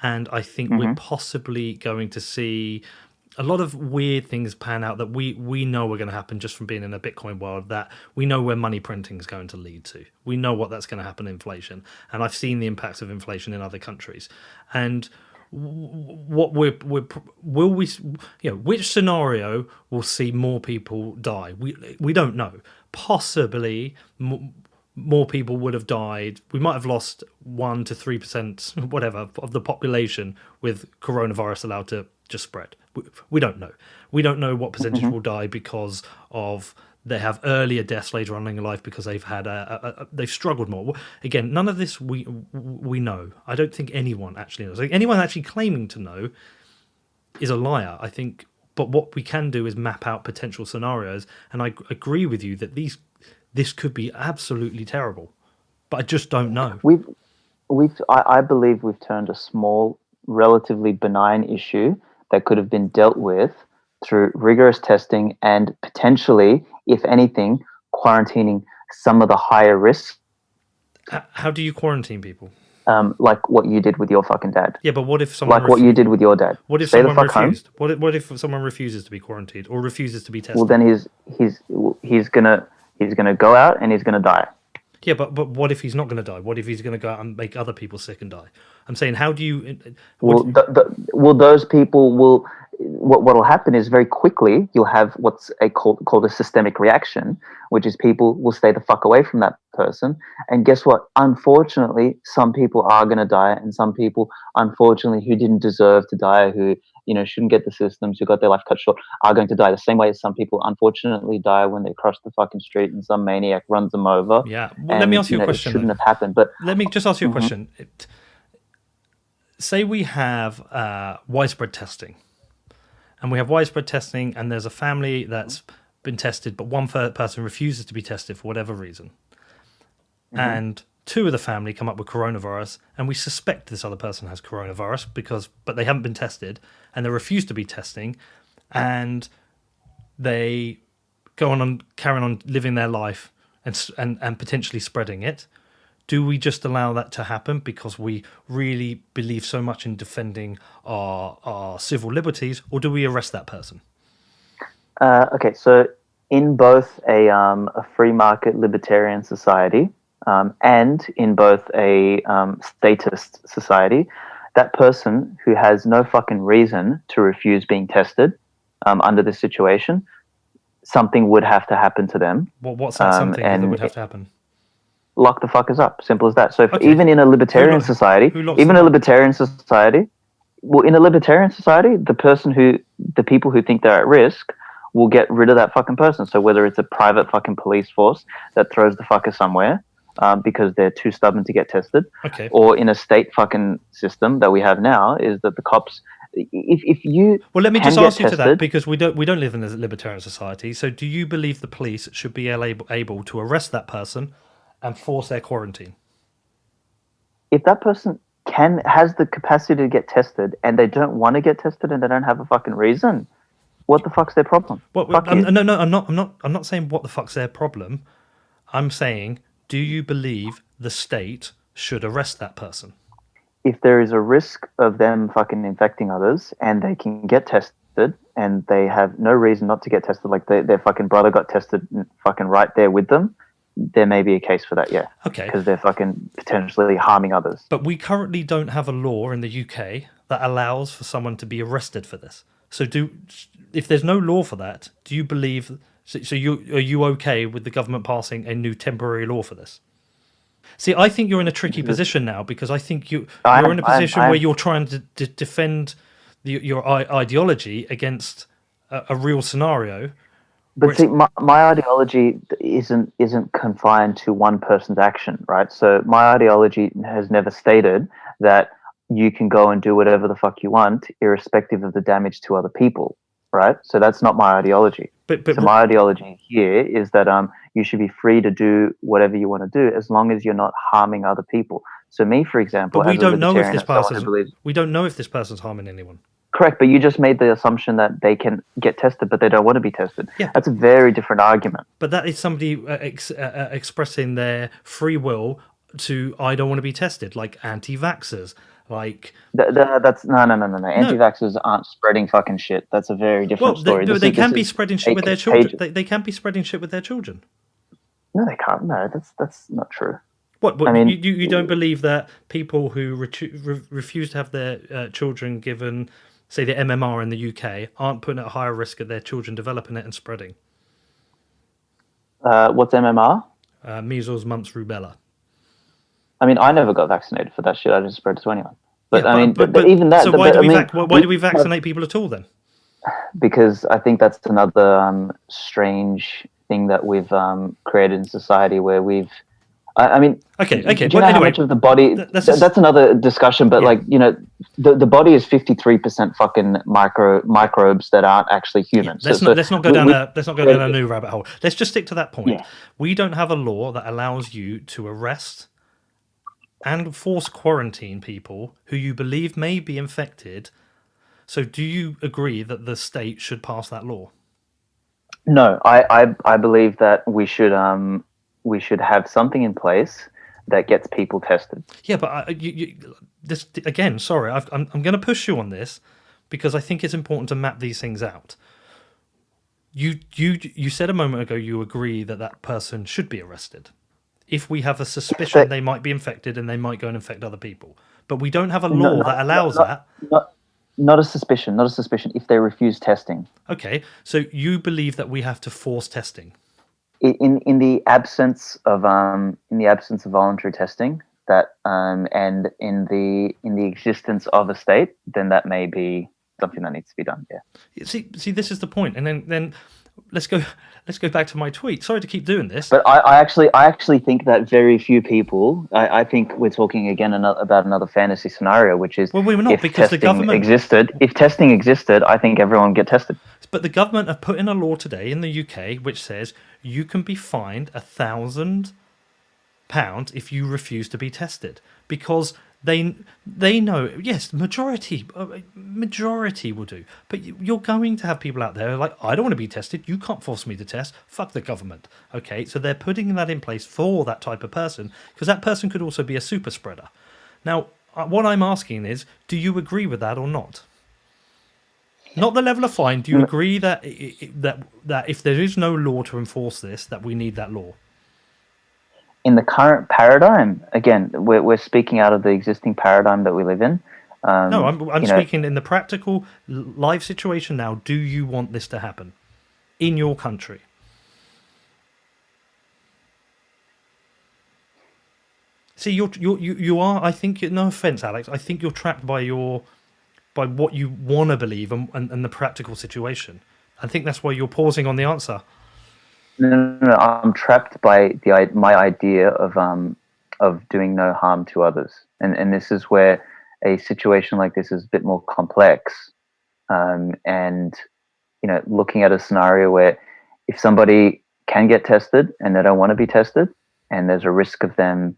and I think we're possibly going to see a lot of weird things pan out that we know are going to happen just from being in a Bitcoin world, that we know where money printing is going to lead to. We know what that's going to happen in inflation. And I've seen the impacts of inflation in other countries. And what which scenario will see more people die? We don't know. Possibly more people would have died. We might have lost 1 to 3%, whatever, of the population with coronavirus allowed to just spread. We don't know. We don't know what percentage will die because of they have earlier deaths later on in life because they've had they've struggled more. Again, none of this we know. I don't think anyone actually knows. Anyone actually claiming to know is a liar, I think. But what we can do is map out potential scenarios, and I agree with you that this could be absolutely terrible. But I just don't know. I believe we've turned a small, relatively benign issue that could have been dealt with through rigorous testing and potentially, if anything, quarantining some of the higher risks. How do you quarantine people? Like what you did with your fucking dad. Yeah, but what if someone... what you did with your dad. What if someone refused? What if someone refuses to be quarantined or refuses to be tested? Well, then he's gonna go out and he's gonna die. Yeah, but what if he's not going to die? What if he's going to go out and make other people sick and die? I'm saying, how do you... those people will... What will happen is very quickly you'll have what's called a systemic reaction, which is people will stay the fuck away from that person. And guess what? Unfortunately, some people are going to die, and some people, unfortunately, who didn't deserve to die, who shouldn't get the systems, who got their life cut short, are going to die the same way as some people unfortunately die when they cross the fucking street and some maniac runs them over. Yeah. Well, let me ask you a question. It shouldn't have happened, but let me just ask you a question. Say we have widespread testing, and we have widespread testing, and there's a family that's been tested, but one person refuses to be tested for whatever reason, and 2 of the family come up with coronavirus, and we suspect this other person has coronavirus but they haven't been tested, and they refuse to be testing, and they go on and carry on living their life and potentially spreading it. Do we just allow that to happen because we really believe so much in defending our civil liberties, or do we arrest that person? Okay, so in both a free market libertarian society and in both a statist society, that person who has no fucking reason to refuse being tested under this situation, something would have to happen to them. What's that something that would have to happen? Lock the fuckers up. Simple as that. So even in a libertarian society, well, in a libertarian society, the people who think they're at risk will get rid of that fucking person. So whether it's a private fucking police force that throws the fucker somewhere, because they're too stubborn to get tested. Okay. Or in a state fucking system that we have now, is that the cops, if you Well, let me can just get ask you to that, tested- because we don't live in a libertarian society. So, do you believe the police should be able to arrest that person and force their quarantine? if that person has the capacity to get tested and they don't want to get tested and they don't have a fucking reason, what the fuck's their problem? No, I'm not saying what the fuck's their problem. I'm saying, do you believe the state should arrest that person? If there is a risk of them fucking infecting others and they can get tested and they have no reason not to get tested, like their fucking brother got tested fucking right there with them, there may be a case for that, yeah. Okay. Because they're fucking potentially harming others. But we currently don't have a law in the UK that allows for someone to be arrested for this. So if there's no law for that, do you believe... are you okay with the government passing a new temporary law for this? See, I think you're in a tricky position now, because I think you're in a position where you're trying to defend your ideology against a real scenario. But see, my ideology isn't confined to one person's action, right? So my ideology has never stated that you can go and do whatever the fuck you want, irrespective of the damage to other people, right? So that's not my ideology. So my ideology here is that you should be free to do whatever you want to do as long as you're not harming other people. So me, for example, but we don't know if we don't know if this person's harming anyone. Correct, but you just made the assumption that they can get tested, but they don't want to be tested. Yeah. That's a very different argument. But that is somebody expressing their free will to, I don't want to be tested, like anti-vaxxers. Like that's no. Anti-vaxxers aren't spreading fucking shit. That's a very different story. They can be spreading shit with their children. They can be spreading shit with their children. No, they can't. No, that's not true. What I mean, you don't believe that people who refuse to have their children given, say, the MMR in the UK, aren't putting at higher risk of their children developing it and spreading? What's MMR? Measles, mumps, rubella. I mean, I never got vaccinated for that shit. I just spread it to anyone. But yeah, but even that. So why do we vaccinate people at all then? Because I think that's another strange thing that we've created in society, where we've. I mean, okay. Do you know how much of the body? That's another discussion. But the body is 53% fucking microbes that aren't actually humans. Yeah, let's not go down a new rabbit hole. Let's just stick to that point. Yeah. We don't have a law that allows you to arrest and force quarantine people who you believe may be infected. So, do you agree that the state should pass that law? No, I believe that we should have something in place that gets people tested. Yeah, but this again. Sorry, I'm going to push you on this because I think it's important to map these things out. You said a moment ago you agree that person should be arrested if we have a suspicion they might be infected and they might go and infect other people. But we don't have a law that allows that. Not a suspicion. If they refuse testing. Okay, so you believe that we have to force testing. In the absence of voluntary testing, that and in the existence of a state, then that may be something that needs to be done. Yeah. See, this is the point, and then let's go back to my tweet. Sorry to keep doing this, but I actually think that very few people. I think we're talking again about another fantasy scenario, which is we're not, because the government existed. If testing existed, I think everyone would get tested. But the government have put in a law today in the UK which says you can be fined £1,000 if you refuse to be tested, because they know, yes, majority will do, but you're going to have people out there like, I don't want to be tested, you can't force me to test, fuck the government. Okay, so they're putting that in place for that type of person, because that person could also be a super spreader. Now, what I'm asking is, do you agree with that or not? Not the level of fine. Do you agree that if there is no law to enforce this, that we need that law? In the current paradigm, again, we're speaking out of the existing paradigm that we live in. No, I'm speaking in the practical live situation now. Do you want this to happen in your country? See, you are. I think, no offense, Alex, I think you're trapped by what you want to believe and the practical situation. I think that's why you're pausing on the answer. No. I'm trapped by my idea of doing no harm to others, and this is where a situation like this is a bit more complex. And looking at a scenario where if somebody can get tested and they don't want to be tested, and there's a risk of them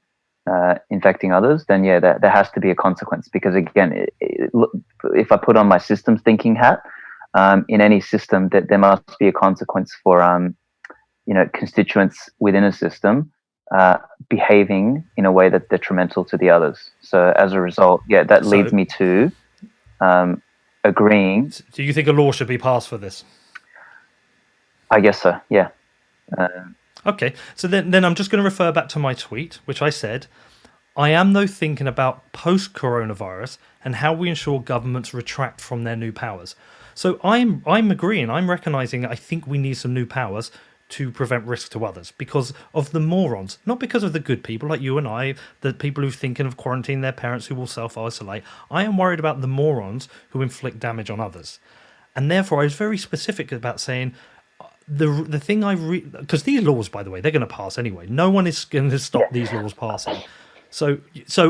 infecting others, then yeah, there has to be a consequence. Because again, if I put on my systems thinking hat, in any system, that there must be a consequence for constituents within a system behaving in a way that's detrimental to the others. So as a result, yeah, that leads me to agreeing. Do you think a law should be passed for this? I guess so, yeah. Okay, so then I'm just going to refer back to my tweet, which I said, I am though thinking about post-coronavirus and how we ensure governments retract from their new powers. So I'm agreeing, I'm recognising I think we need some new powers to prevent risk to others because of the morons, not because of the good people like you and I, the people who are thinking of quarantining their parents who will self-isolate. I am worried about the morons who inflict damage on others. And therefore I was very specific about saying the thing because these laws, by the way, they're going to pass anyway. No one is going to stop these laws passing. So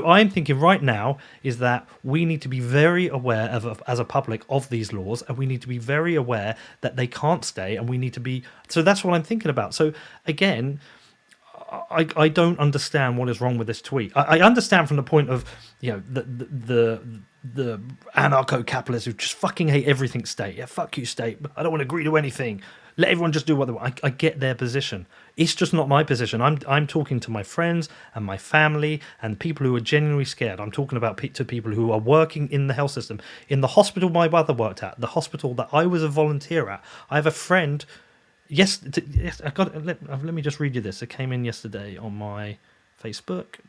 I'm thinking right now is that we need to be very aware as a public of these laws, and we need to be very aware that they can't stay, and we need to be. So that's what I'm thinking about. So again, I don't understand what is wrong with this tweet. I understand from the point of the anarcho-capitalists who just fucking hate everything state. Yeah, fuck you, state. I don't want to agree to anything. Let everyone just do what they want. I get their position. It's just not my position. I'm talking to my friends and my family and people who are genuinely scared. I'm talking about to people who are working in the health system. In the hospital my mother worked at, the hospital that I was a volunteer at, I have a friend. Yes, I got. Let me just read you this. It came in yesterday on my Facebook.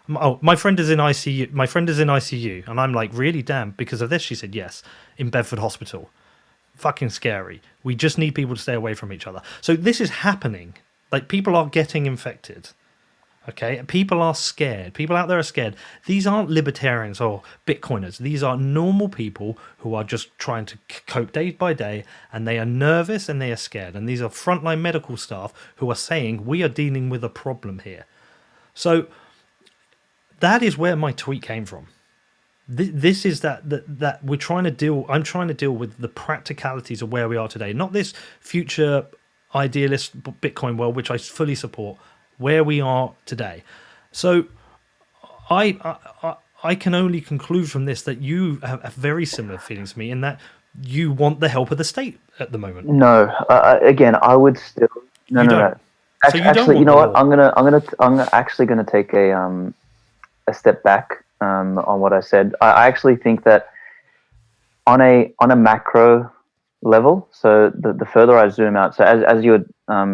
Oh, my friend is in ICU. My friend is in ICU, and I'm like, really, damn, because of this. She said yes, in Bedford Hospital. Fucking scary. We just need people to stay away from each other. So this is happening. Like, people are getting infected. Okay, people are scared. People out there are scared. These aren't libertarians or Bitcoiners. These are normal people who are just trying to cope day by day, and they are nervous and they are scared. And these are frontline medical staff who are saying we are dealing with a problem here. So that is where my tweet came from. This is that we're trying to deal. I'm trying to deal with the practicalities of where we are today, not this future idealist Bitcoin world, which I fully support. Where we are today. So I can only conclude from this that you have very similar feelings to me in that you want the help of the state at the moment. No, again, I would still no. Actually, you know what? I'm actually gonna take a step back on what I said. I actually think that on a macro level, so the further I zoom out, so as you were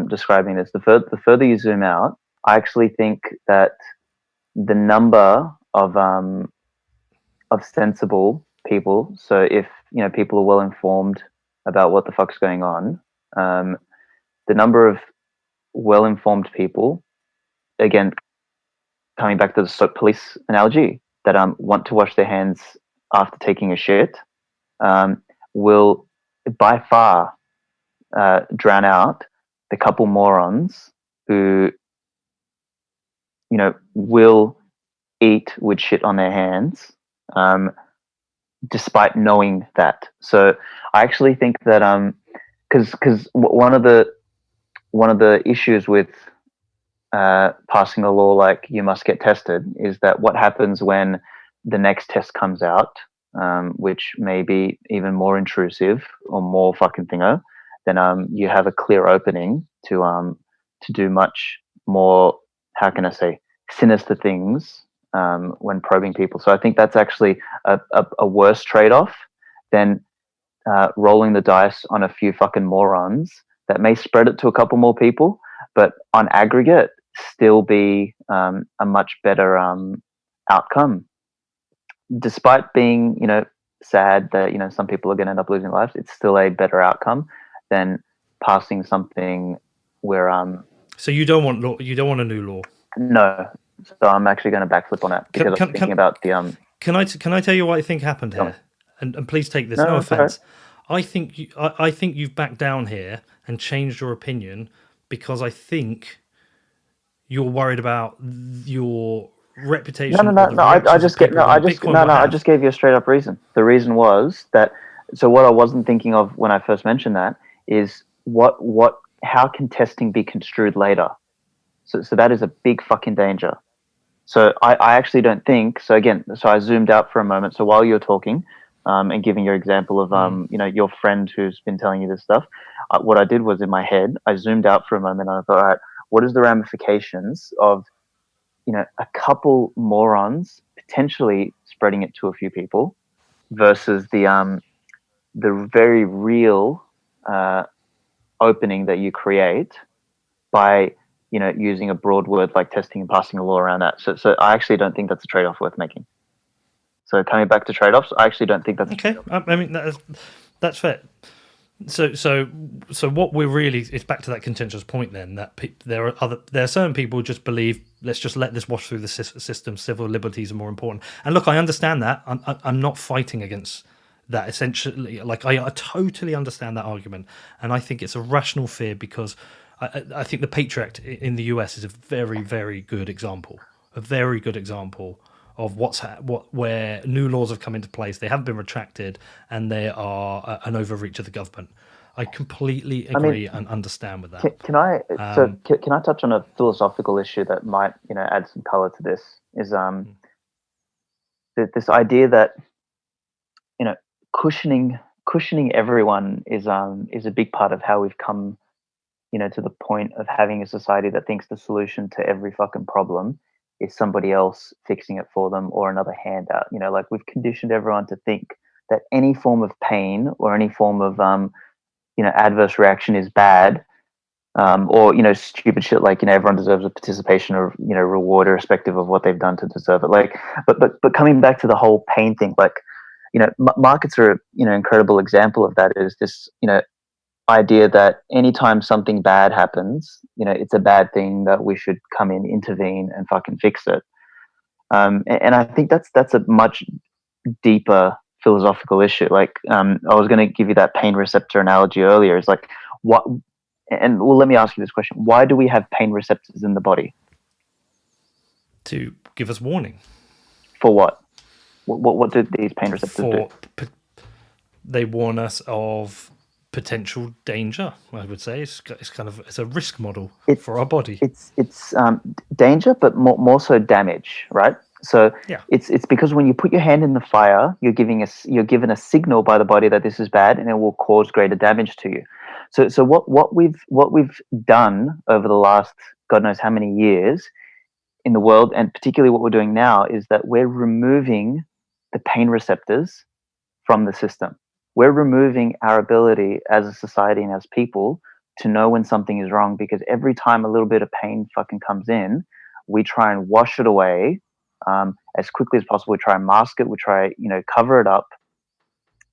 describing this, the further you zoom out, I actually think that the number of sensible people, so if people are well informed about what the fuck's going on, the number of well informed people, again, coming back to the police analogy, that want to wash their hands after taking a shit, will by far drown out the couple morons who will eat with shit on their hands, despite knowing that. So I actually think that because one of the issues with passing a law like you must get tested is that what happens when the next test comes out, which may be even more intrusive or more fucking thingo, then you have a clear opening to do much more, how can I say, sinister things when probing people. So I think that's actually a worse trade-off than rolling the dice on a few fucking morons that may spread it to a couple more people, but on aggregate still be a much better outcome. Despite being, sad that, some people are going to end up losing lives, it's still a better outcome than passing something where So you don't want law? You don't want a new law? No. So I'm actually going to backflip on it because I'm thinking about the. Can I tell you what I think happened here? And please take this, no offense. Sorry. I think I think you've backed down here and changed your opinion because I think you're worried about your No, reputation no, or no, the no. reactions of people when Bitcoin will I have. just gave you a straight up reason. The reason was that. So what I wasn't thinking of when I first mentioned that is how can testing be construed later? So that is a big fucking danger. So I actually don't think so. Again, so I zoomed out for a moment. So while you're talking, and giving your example of your friend who's been telling you this stuff, what I did was in my head I zoomed out for a moment and I thought, all right, what is the ramifications of a couple morons potentially spreading it to a few people versus the very real opening that you create by using a broad word like testing and passing a law around that. So I actually don't think that's a trade-off worth making. So coming back to trade-offs, I actually don't think that's Okay, I mean that's fair. So what we're really, it's back to that contentious point then that there are certain people who just believe let's just let this wash through the system. Civil liberties are more important. And look, I understand that. I'm not fighting against that. Essentially, like I totally understand that argument, and I think it's a rational fear because I think the Patriot Act in the US is a very, very good example. A very good example of where new laws have come into place. They haven't been retracted, and they are an overreach of the government. I completely agree and understand with that. Can I can I touch on a philosophical issue that might add some color to this? Is this idea that cushioning everyone is a big part of how we've come to the point of having a society that thinks the solution to every fucking problem is somebody else fixing it for them or another handout. Like we've conditioned everyone to think that any form of pain or any form of adverse reaction is bad, or stupid shit like everyone deserves a participation or reward irrespective of what they've done to deserve it. Like, but coming back to the whole pain thing, like markets are incredible example of that. Is this idea that anytime something bad happens, it's a bad thing that we should come in, intervene, and fucking fix it. And I think that's a much deeper philosophical issue. Like, I was going to give you that pain receptor analogy earlier. It's like, what? And well, let me ask you this question: why do we have pain receptors in the body? To give us warning. For what? What do these pain receptors do? They warn us of potential danger. I would say it's a risk model for our body. It's danger, but more so damage, right? So yeah. It's because when you put your hand in the fire, you're given a signal by the body that this is bad, and it will cause greater damage to you. So what we've done over the last God knows how many years in the world, and particularly what we're doing now, is that we're removing the pain receptors from the system. We're removing our ability as a society and as people to know when something is wrong, because every time a little bit of pain fucking comes in, we try and wash it away as quickly as possible. We try and mask it. We try, cover it up.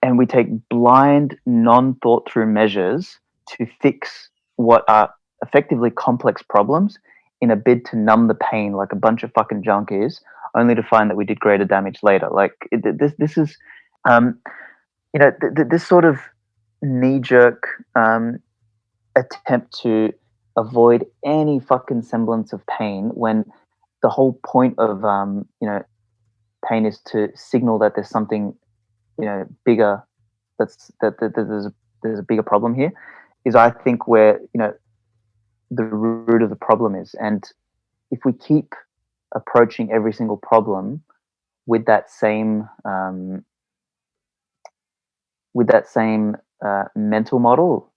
And we take blind, non-thought through measures to fix what are effectively complex problems in a bid to numb the pain like a bunch of fucking junkies, only to find that we did greater damage later. Like this is, this sort of knee-jerk attempt to avoid any fucking semblance of pain, when the whole point of pain is to signal that there's something bigger, that there's a bigger problem here, is I think where the root of the problem is. And if we keep approaching every single problem with that same mental model,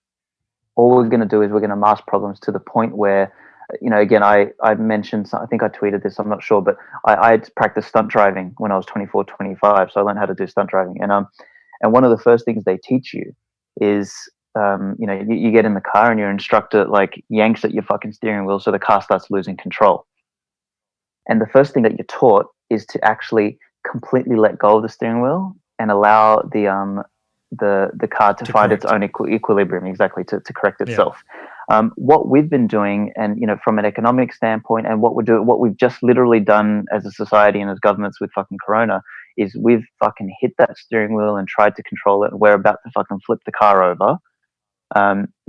all we're going to do is we're going to mask problems to the point where, again, I mentioned, I think I tweeted this, I'm not sure, but I practiced stunt driving when I was 24, 25. So I learned how to do stunt driving. And one of the first things they teach you is, you get in the car and your instructor like yanks at your fucking steering wheel so the car starts losing control. And the first thing that you're taught is to actually completely let go of the steering wheel and allow the car to find its own equilibrium, exactly, to correct itself. Yeah. What we've been doing, and from an economic standpoint, and what we've just literally done as a society and as governments with fucking Corona, is we've fucking hit that steering wheel and tried to control it, and we're about to fucking flip the car over,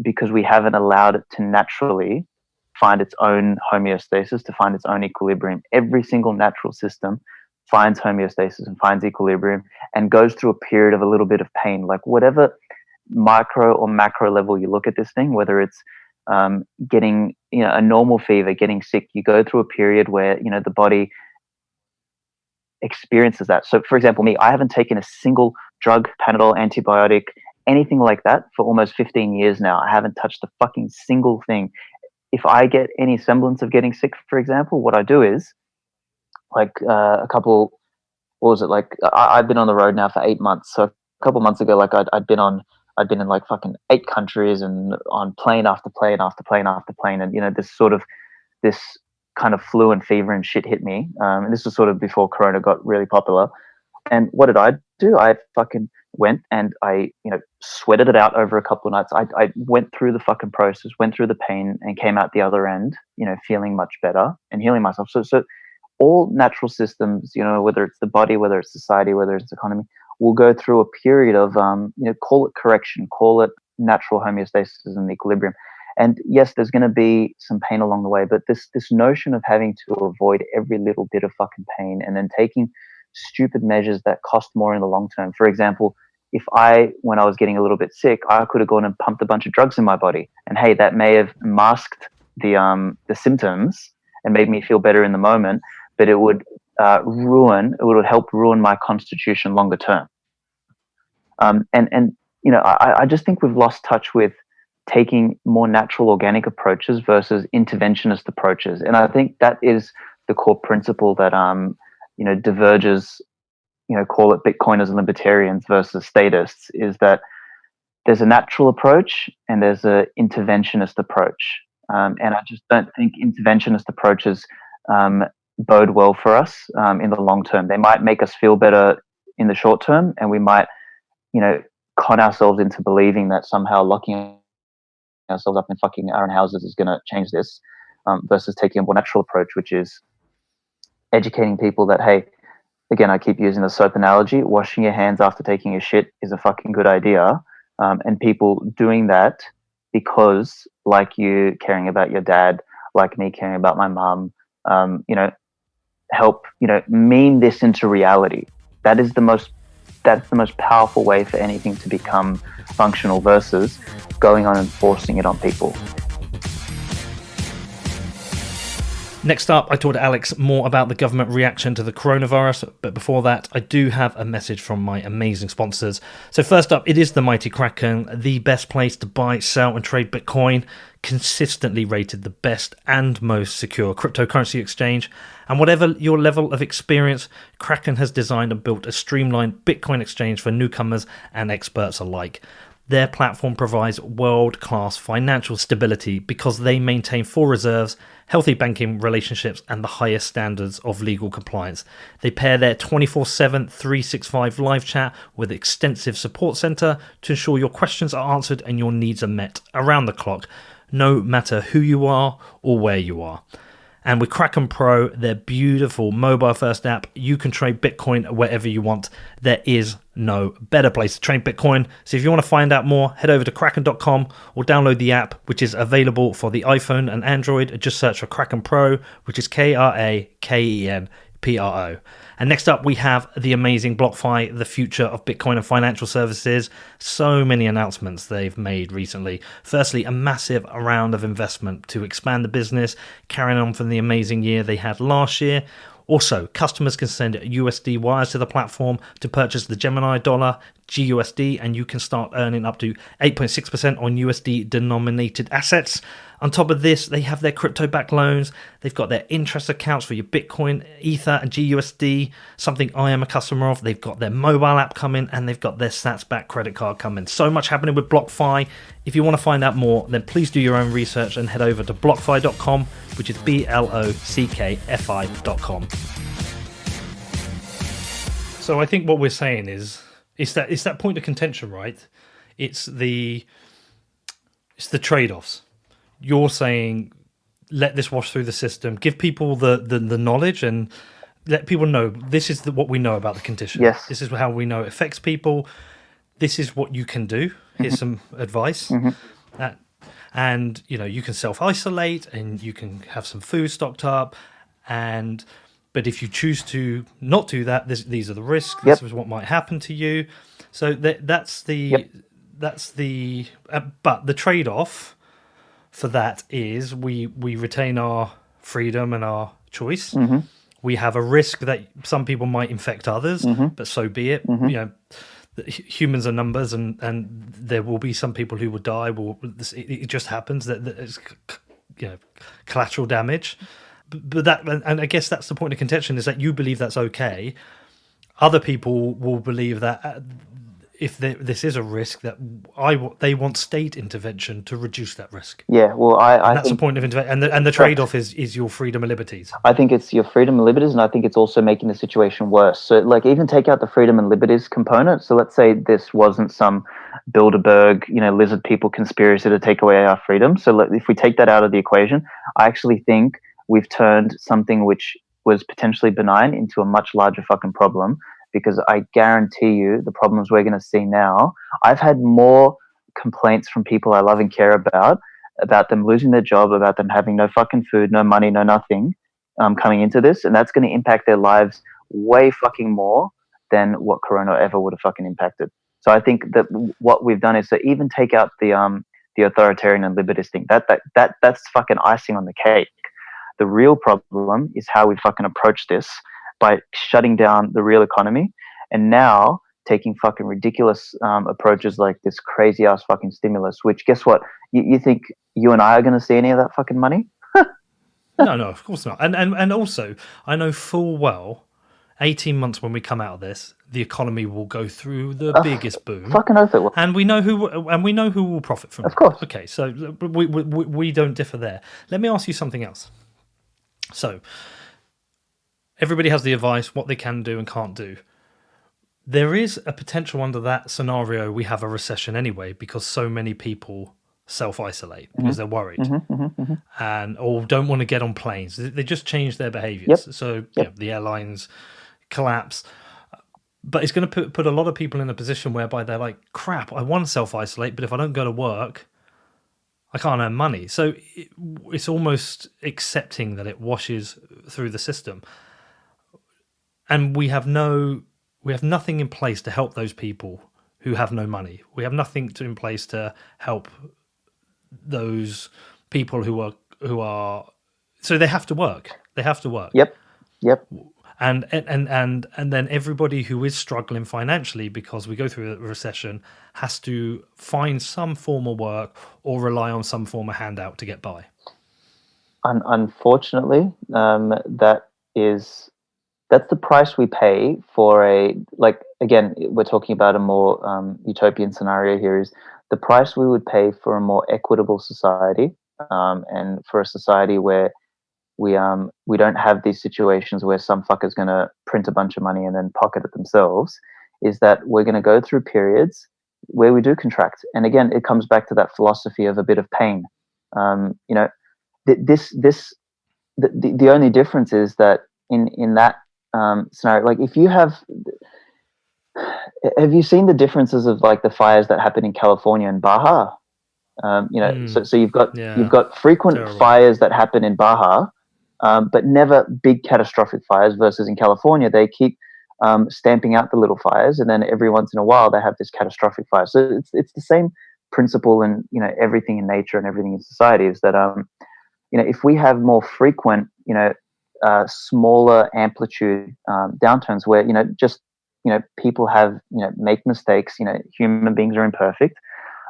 because we haven't allowed it to naturally find its own homeostasis, to find its own equilibrium. Every single natural system finds homeostasis and finds equilibrium and goes through a period of a little bit of pain. Like whatever micro or macro level you look at this thing, whether it's getting, a normal fever, getting sick, you go through a period where, the body experiences that. So for example, me, I haven't taken a single drug, Panadol, antibiotic, anything like that for almost 15 years now. I haven't touched a fucking single thing. If I get any semblance of getting sick, for example, what I do is like I've been on the road now for 8 months. So a couple months ago, like I'd been in like fucking 8 countries and on plane after plane after plane after plane. And, this kind of flu and fever and shit hit me. And this was sort of before Corona got really popular. And what did I do? I fucking went and I, sweated it out over a couple of nights. I went through the fucking process, went through the pain and came out the other end, feeling much better and healing myself. So all natural systems, whether it's the body, whether it's society, whether it's economy, will go through a period of, call it correction, call it natural homeostasis and equilibrium. And yes, there's going to be some pain along the way, but this notion of having to avoid every little bit of fucking pain and then taking stupid measures that cost more in the long term. For example, when I was getting a little bit sick, I could have gone and pumped a bunch of drugs in my body, and hey, that may have masked the symptoms and made me feel better in the moment, but it would help ruin my constitution longer term. I just think we've lost touch with taking more natural organic approaches versus interventionist approaches. And I think that is the core principle that, diverges, call it Bitcoiners and libertarians versus statists, is that there's a natural approach and there's a interventionist approach. And I just don't think interventionist approaches bode well for us in the long term. They might make us feel better in the short term, and we might, con ourselves into believing that somehow locking ourselves up in fucking our own houses is going to change this, versus taking a more natural approach, which is educating people that, hey, again, I keep using the soap analogy, washing your hands after taking a shit is a fucking good idea. And people doing that because, like you caring about your dad, like me caring about my mom, help, meme this into reality. That's the most powerful way for anything to become functional versus going on and forcing it on people. Next up, I talked to Aleks more about the government reaction to the coronavirus, but before that, I do have a message from my amazing sponsors. So first up, it is the mighty Kraken, the best place to buy, sell and trade Bitcoin, consistently rated the best and most secure cryptocurrency exchange. And whatever your level of experience, Kraken has designed and built a streamlined Bitcoin exchange for newcomers and experts alike. Their platform provides world-class financial stability because they maintain full reserves, healthy banking relationships, and the highest standards of legal compliance. They pair their 24/7, 365 live chat with extensive support center to ensure your questions are answered and your needs are met around the clock, no matter who you are or where you are. And with Kraken Pro, their beautiful mobile-first app, you can trade Bitcoin wherever you want. There is no better place to trade Bitcoin. So if you want to find out more, head over to kraken.com or download the app, which is available for the iPhone and Android. Just search for Kraken Pro, which is KrakenPro. And next up, we have the amazing BlockFi, the future of Bitcoin and financial services. So many announcements they've made recently. Firstly, a massive round of investment to expand the business, carrying on from the amazing year they had last year. Also, customers can send USD wires to the platform to purchase the Gemini dollar, GUSD, and you can start earning up to 8.6% on USD denominated assets. On top of this, they have their crypto-backed loans. They've got their interest accounts for your Bitcoin, Ether, and GUSD, something I am a customer of. They've got their mobile app coming, and they've got their sats-backed credit card coming. So much happening with BlockFi. If you want to find out more, then please do your own research and head over to blockfi.com, which is BLOCKFI.com. So I think what we're saying is, it's that point of contention, right? It's the trade-offs. You're saying let this wash through the system, give people the knowledge and let people know this is what we know about the condition. Yes. This is how we know it affects people. This is what you can do. Here's some advice. And, you can self-isolate and you can have some food stocked up. But if you choose to not do that, these are the risks. Yep. This is what might happen to you. So that's the... Yep. That's the... but the trade-off for that is we retain our freedom and our choice. We have a risk that some people might infect others, but so be it. Humans are numbers, and there will be some people who will die. It just happens that it's collateral damage. But that, and I guess that's the point of contention, is that you believe that's okay. Other people will believe that if this is a risk, that they want state intervention to reduce that risk. Yeah, well, I that's think the point of intervention, and the trade-off is your freedom and liberties. I think it's your freedom and liberties, and I think it's also making the situation worse. So, like, even take out the freedom and liberties component. So, let's say this wasn't some Bilderberg, lizard people conspiracy to take away our freedom. So, if we take that out of the equation, I actually think we've turned something which was potentially benign into a much larger fucking problem. Because I guarantee you, the problems we're going to see now, I've had more complaints from people I love and care about them losing their job, about them having no fucking food, no money, no nothing, coming into this, and that's going to impact their lives way fucking more than what Corona ever would have fucking impacted. So I think that what we've done is to even take out the authoritarian and libertist thing. That's fucking icing on the cake. The real problem is how we fucking approach this by shutting down the real economy, and now taking fucking ridiculous approaches like this crazy ass fucking stimulus, which, guess what? You think you and I are going to see any of that fucking money? No, of course not. And also, I know full well, 18 months when we come out of this, the economy will go through the biggest boom. Fucking oath it will. And we know who will profit from it. Of course. Okay, so we don't differ there. Let me ask you something else. So, everybody has the advice, what they can do and can't do. There is a potential under that scenario we have a recession anyway, because so many people self-isolate because they're worried and or don't want to get on planes. They just change their behaviors. Yep. So the airlines collapse. But it's going to put a lot of people in a position whereby they're like, crap, I want to self-isolate, but if I don't go to work, I can't earn money. So it's almost accepting that it washes through the system. And we have nothing in place to help those people who have no money. We have nothing in place to help those people who are so they have to work. Yep. And then everybody who is struggling financially because we go through a recession has to find some form of work or rely on some form of handout to get by. Unfortunately, that's the price we pay for again, we're talking about a more utopian scenario here, is the price we would pay for a more equitable society, and for a society where we don't have these situations where some fucker's going to print a bunch of money and then pocket it themselves, is that we're going to go through periods where we do contract. And again, it comes back to that philosophy of a bit of pain. The only difference is that in that scenario, like if you have you seen the differences of like the fires that happen in California and Baja? So you've got frequent Terrible fires that happen in Baja, but never big catastrophic fires, versus in California they keep stamping out the little fires, and then every once in a while they have this catastrophic fire. So it's the same principle in everything in nature and everything in society, is that if we have more frequent smaller amplitude downturns where people have make mistakes, human beings are imperfect,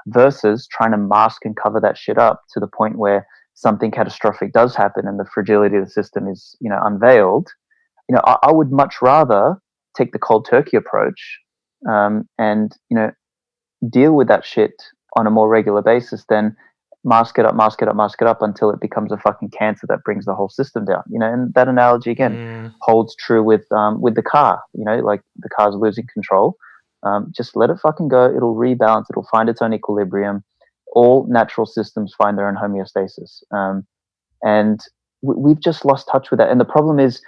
versus trying to mask and cover that shit up to the point where something catastrophic does happen and the fragility of the system is unveiled. I would much rather take the cold turkey approach and deal with that shit on a more regular basis than mask it up until it becomes a fucking cancer that brings the whole system down. And that analogy again holds true with the car. Like the car's losing control. Just let it fucking go. It'll rebalance. It'll find its own equilibrium. All natural systems find their own homeostasis. And we've just lost touch with that. And the problem is,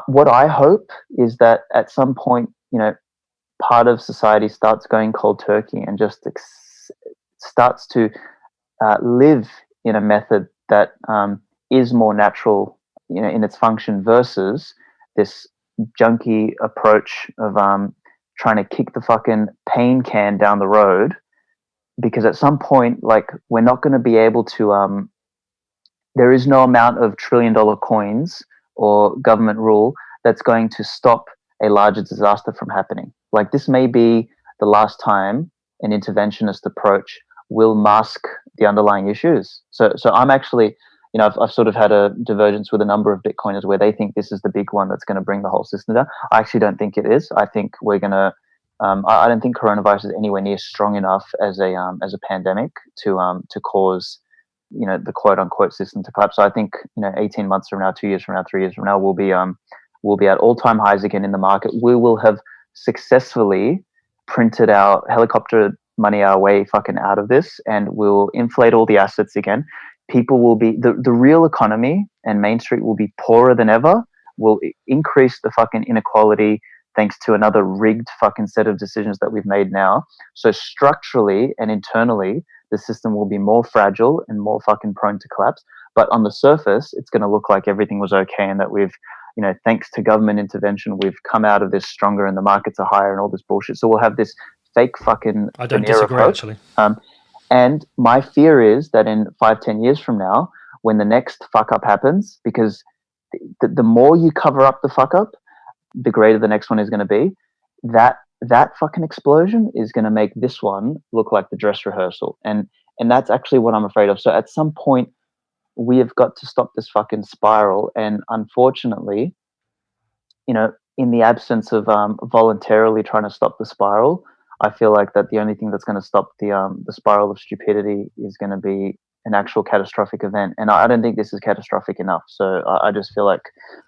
what I hope is that at some point, part of society starts going cold turkey and just starts to live in a method that is more natural, in its function versus this junky approach of trying to kick the fucking pain can down the road. Because at some point, like, we're not going to be able to. There is no amount of trillion-dollar coins or government rule that's going to stop a larger disaster from happening. Like, this may be the last time an interventionist approach will mask the underlying issues. So I'm actually, I've sort of had a divergence with a number of Bitcoiners where they think this is the big one that's going to bring the whole system down. I actually don't think it is. I think we're going to. I don't think coronavirus is anywhere near strong enough as a pandemic to cause the quote unquote system to collapse. So I think 18 months from now, 2 years from now, 3 years from now, we'll be at all-time highs again in the market. We will have successfully printed our helicopter money our way fucking out of this, and we'll inflate all the assets again. People will be the real economy, and Main Street will be poorer than ever. Will increase the fucking inequality thanks to another rigged fucking set of decisions that we've made now. So structurally and internally, the system will be more fragile and more fucking prone to collapse. But on the surface, it's going to look like everything was okay and that we've, thanks to government intervention, we've come out of this stronger and the markets are higher and all this bullshit. So we'll have this fake fucking. I don't disagree, actually. And my fear is that in 5-10 years from now, when the next fuck up happens, because the more you cover up the fuck up, the greater the next one is going to be. That fucking explosion is going to make this one look like the dress rehearsal, and that's actually what I'm afraid of. So at some point, we have got to stop this fucking spiral. And unfortunately, in the absence of voluntarily trying to stop the spiral, I feel like that the only thing that's going to stop the spiral of stupidity is going to be an actual catastrophic event. And I don't think this is catastrophic enough. So I just feel like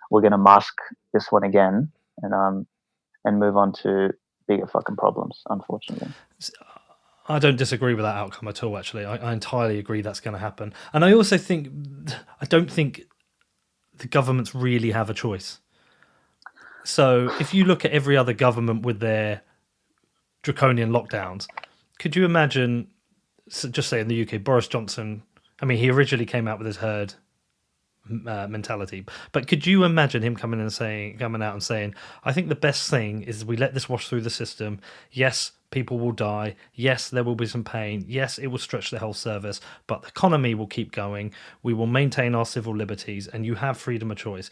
we're going to mask this one again and move on to bigger fucking problems, unfortunately. I don't disagree with that outcome at all, actually. I entirely agree that's going to happen. And I also think, I don't think the governments really have a choice. So if you look at every other government with their draconian lockdowns, could you imagine, just say in the UK, Boris Johnson, I mean, he originally came out with his herd mentality, but could you imagine him coming out and saying, I think the best thing is we let this wash through the system. Yes, people will die. Yes, there will be some pain. Yes, it will stretch the health service, but the economy will keep going. We will maintain our civil liberties, and you have freedom of choice.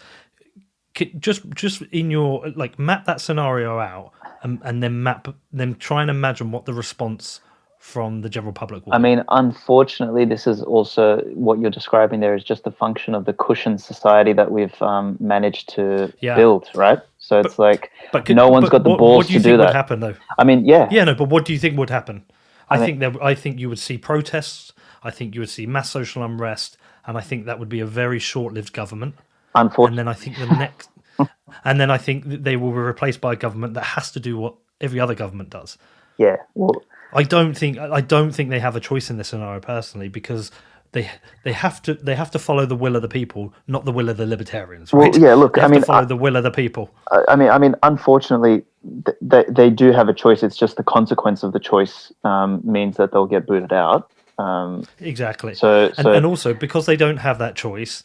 Just in your, like, map that scenario out, and then try and imagine what the response from the general public will be. I mean, unfortunately, this is also what you're describing there is just a function of the cushioned society that we've managed to build, right? So it's no one's got the balls to do that. What do you think would happen, though? I mean, yeah. No, but what do you think would happen? I think you would see protests. I think you would see mass social unrest, and I think that would be a very short-lived government. Unfortunately, and then I think the next, and then I think that they will be replaced by a government that has to do what every other government does. Yeah, well, I don't think they have a choice in this scenario personally, because they have to follow the will of the people, not the will of the libertarians. Right? Well, yeah, look, they have to follow the will of the people. I mean, unfortunately, they do have a choice. It's just the consequence of the choice means that they'll get booted out. Exactly. And also, because they don't have that choice,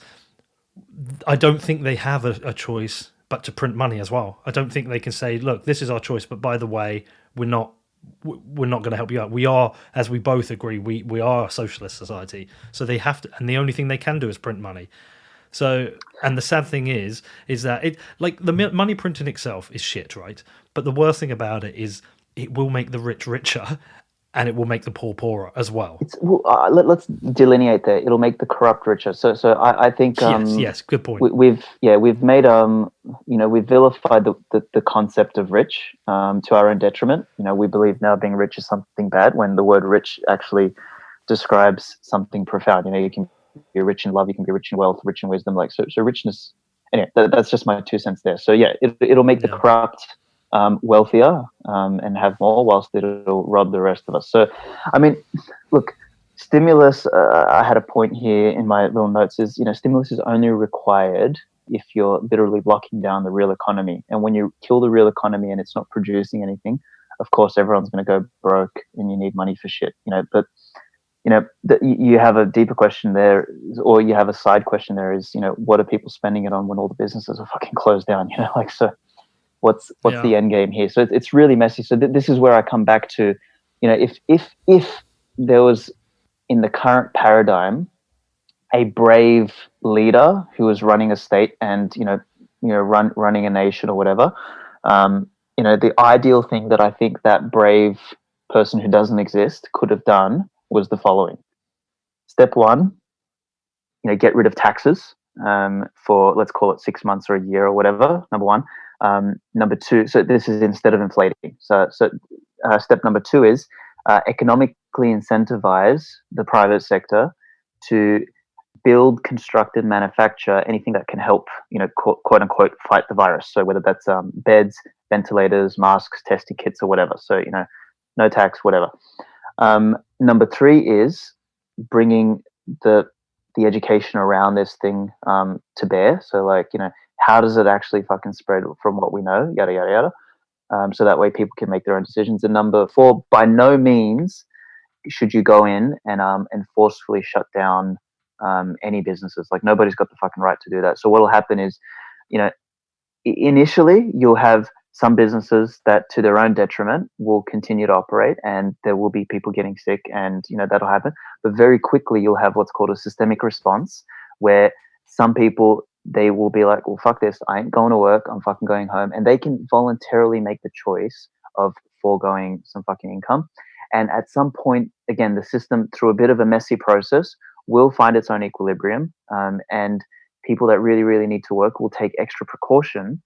I don't think they have a choice but to print money as well. I don't think they can say, look, this is our choice, but by the way, we're not going to help you out. We are, as we both agree, we are a socialist society. So they have to, and the only thing they can do is print money. So, and the sad thing is that it, like, the money printing itself is shit, right? But the worst thing about it is it will make the rich richer, and it will make the poor poorer as well. Let's delineate there. It'll make the corrupt richer. So I think yes, good point. We've made we've vilified the concept of rich to our own detriment. We believe now being rich is something bad, when the word rich actually describes something profound. You can be rich in love, you can be rich in wealth, rich in wisdom. Like so richness. Anyway, that's just my 2 cents there. So yeah, it'll make the corrupt wealthier and have more, whilst it'll rob the rest of us. So, I mean, look, stimulus, I had a point here in my little notes, is, stimulus is only required if you're literally locking down the real economy. And when you kill the real economy and it's not producing anything, of course everyone's going to go broke and you need money for shit, but you have a deeper question there, or you have a side question there is, what are people spending it on when all the businesses are fucking closed down, so what's the end game here? So it's really messy. So this is where I come back to, if there was in the current paradigm a brave leader who was running a state and running a nation or whatever, the ideal thing that I think that brave person who doesn't exist could have done was the following. Step one, get rid of taxes for, let's call it 6 months or a year or whatever, number one. Number two, so this is instead of inflating. So step number two is economically incentivize the private sector to build, construct, and manufacture anything that can help, quote unquote, fight the virus. So whether that's beds, ventilators, masks, testing kits, or whatever. So, no tax, whatever. Number three is bringing the education around this thing to bear. So, how does it actually fucking spread from what we know? Yada, yada, yada. So that way people can make their own decisions. And number four, by no means should you go in and forcefully shut down any businesses. Like, nobody's got the fucking right to do that. So what will happen is, initially you'll have some businesses that, to their own detriment, will continue to operate, and there will be people getting sick, and that'll happen. But very quickly you'll have what's called a systemic response, where some people, they will be like, well, fuck this, I ain't going to work, I'm fucking going home, and they can voluntarily make the choice of foregoing some fucking income. And at some point, again, the system, through a bit of a messy process, will find its own equilibrium, and people that really, really need to work will take extra precaution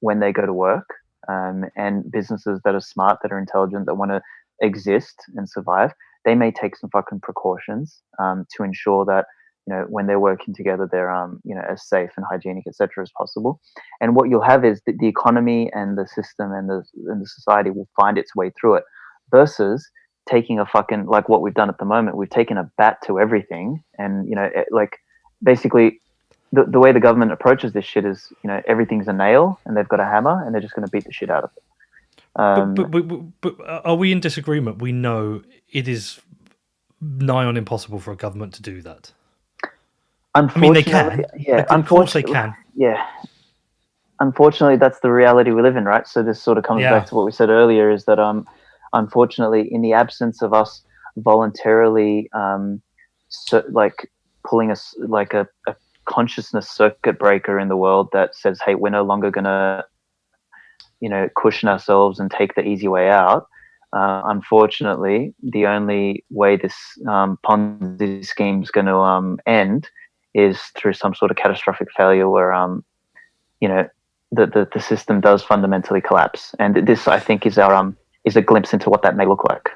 when they go to work, and businesses that are smart, that are intelligent, that want to exist and survive, they may take some fucking precautions to ensure that when they're working together, they're as safe and hygienic, etc., as possible. And what you'll have is that the economy and the system and the society will find its way through it, versus taking a fucking, like what we've done at the moment, we've taken a bat to everything, and basically the way the government approaches this shit is, everything's a nail and they've got a hammer and they're just going to beat the shit out of it. But are we in disagreement? We know it is nigh on impossible for a government to do that. Unfortunately, they can. Yeah, of course they can. Yeah. Unfortunately, that's the reality we live in, right? So this sort of comes back to what we said earlier, is that unfortunately, in the absence of us voluntarily pulling us like a consciousness circuit breaker in the world that says, hey, we're no longer going to cushion ourselves and take the easy way out, unfortunately the only way this Ponzi scheme is going to end is through some sort of catastrophic failure where the system does fundamentally collapse. And this, I think, is a glimpse into what that may look like.